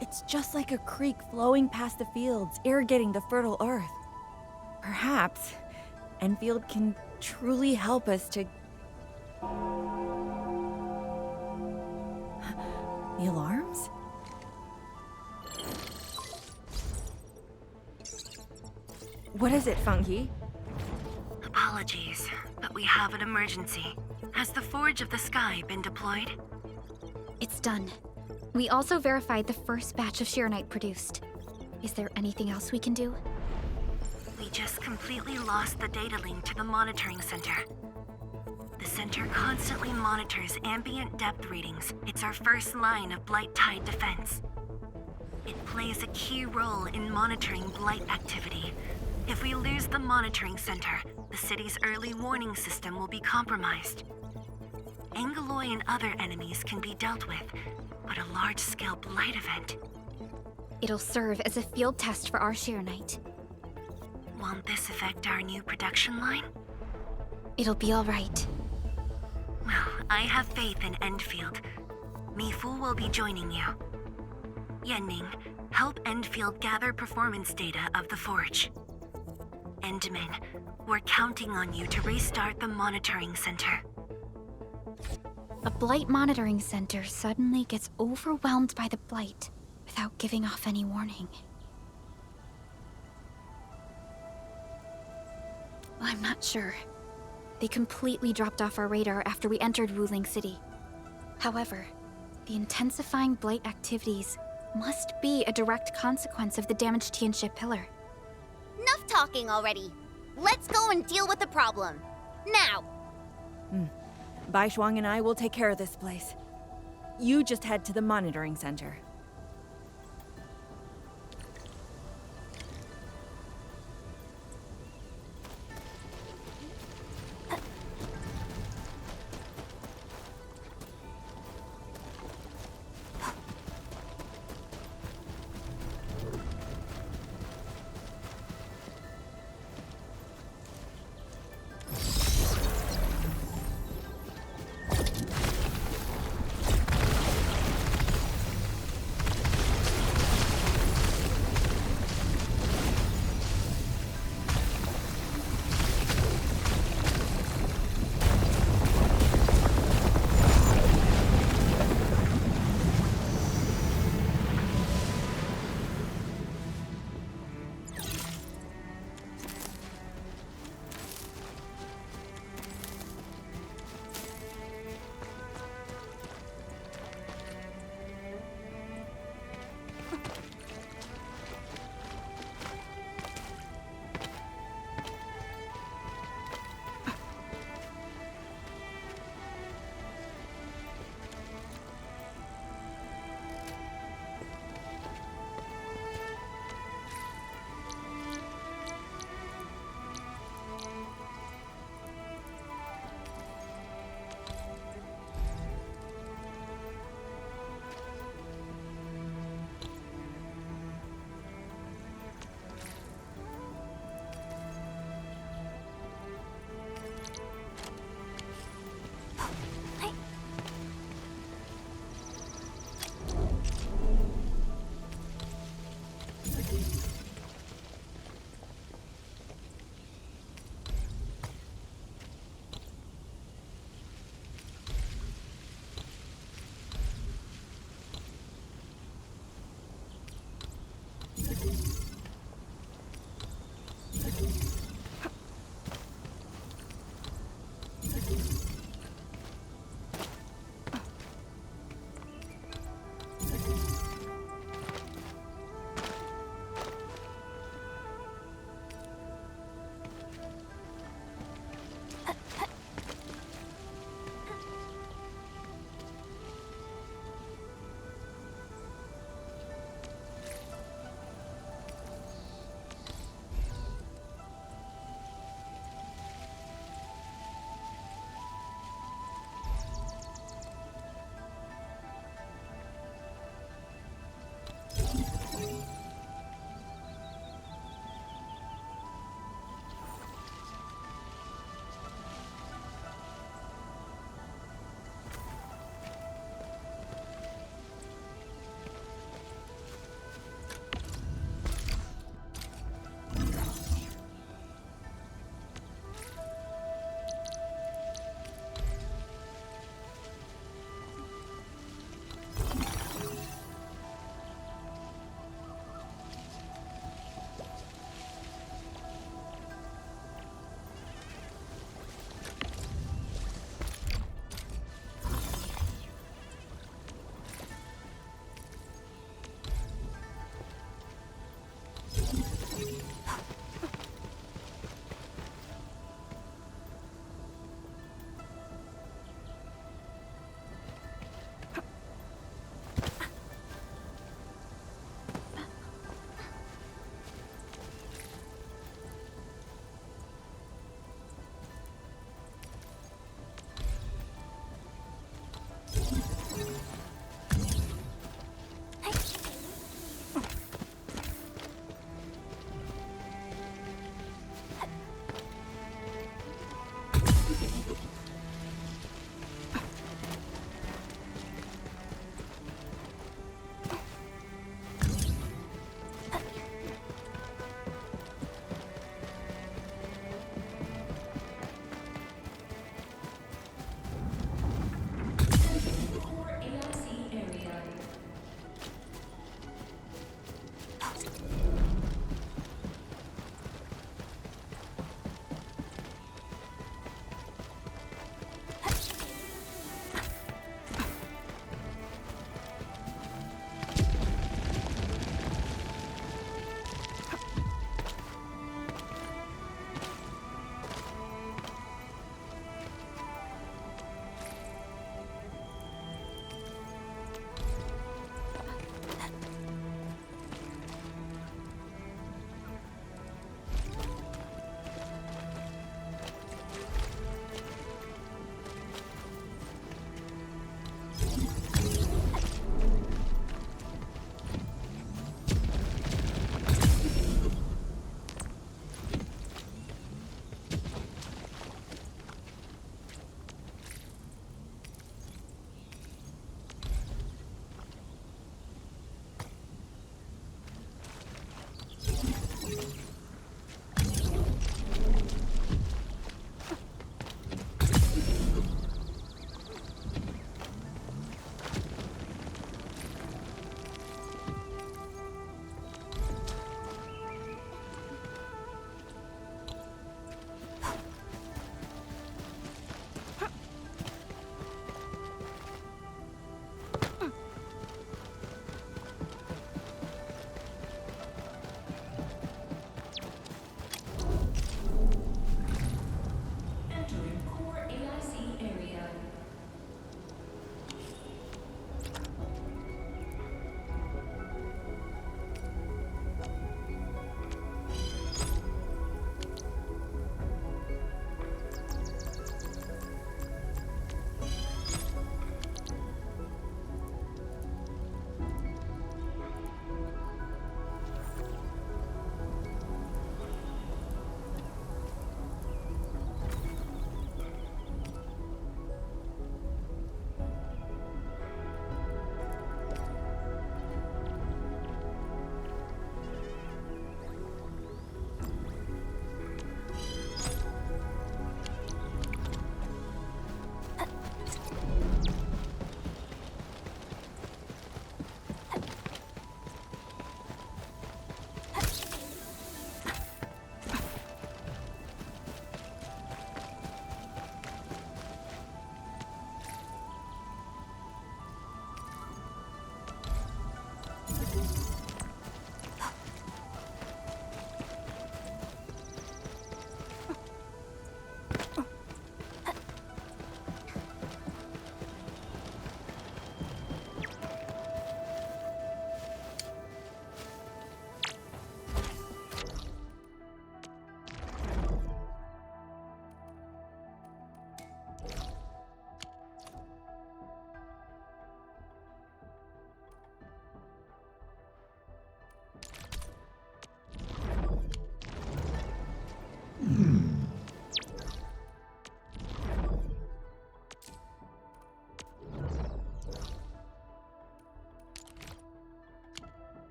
It's just like a creek flowing past the fields, irrigating the fertile earth. Perhaps Enfield can truly help us to... The alarms? What is it, Funky? Apologies, but we have an emergency. Has the Forge of the Sky been deployed? It's done. We also verified the first batch of Shironite produced. Is there anything else we can do? We just completely lost the data link to the monitoring center. The center constantly monitors ambient depth readings. It's our first line of Blight Tide defense. It plays a key role in monitoring Blight activity. If we lose the monitoring center, the city's early warning system will be compromised. Angaloy and other enemies can be dealt with, but a large-scale Blight event... It'll serve as a field test for our Shironite. Won't this affect our new production line? It'll be all right. Well, I have faith in Endfield. Mifu will be joining you. Yenning, help Endfield gather performance data of the Forge. Endman, we're counting on you to restart the monitoring center. A Blight monitoring center suddenly gets overwhelmed by the Blight without giving off any warning. I'm not sure. They completely dropped off our radar after we entered Wuling City. However, the intensifying blight activities must be a direct consequence of the damaged Tianxia pillar. Enough talking already. Let's go and deal with the problem. Now! Bai Shuang and I will take care of this place. You just head to the monitoring center.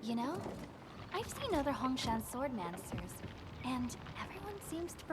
You know, I've seen other Hongshan swordmancers, and everyone seems to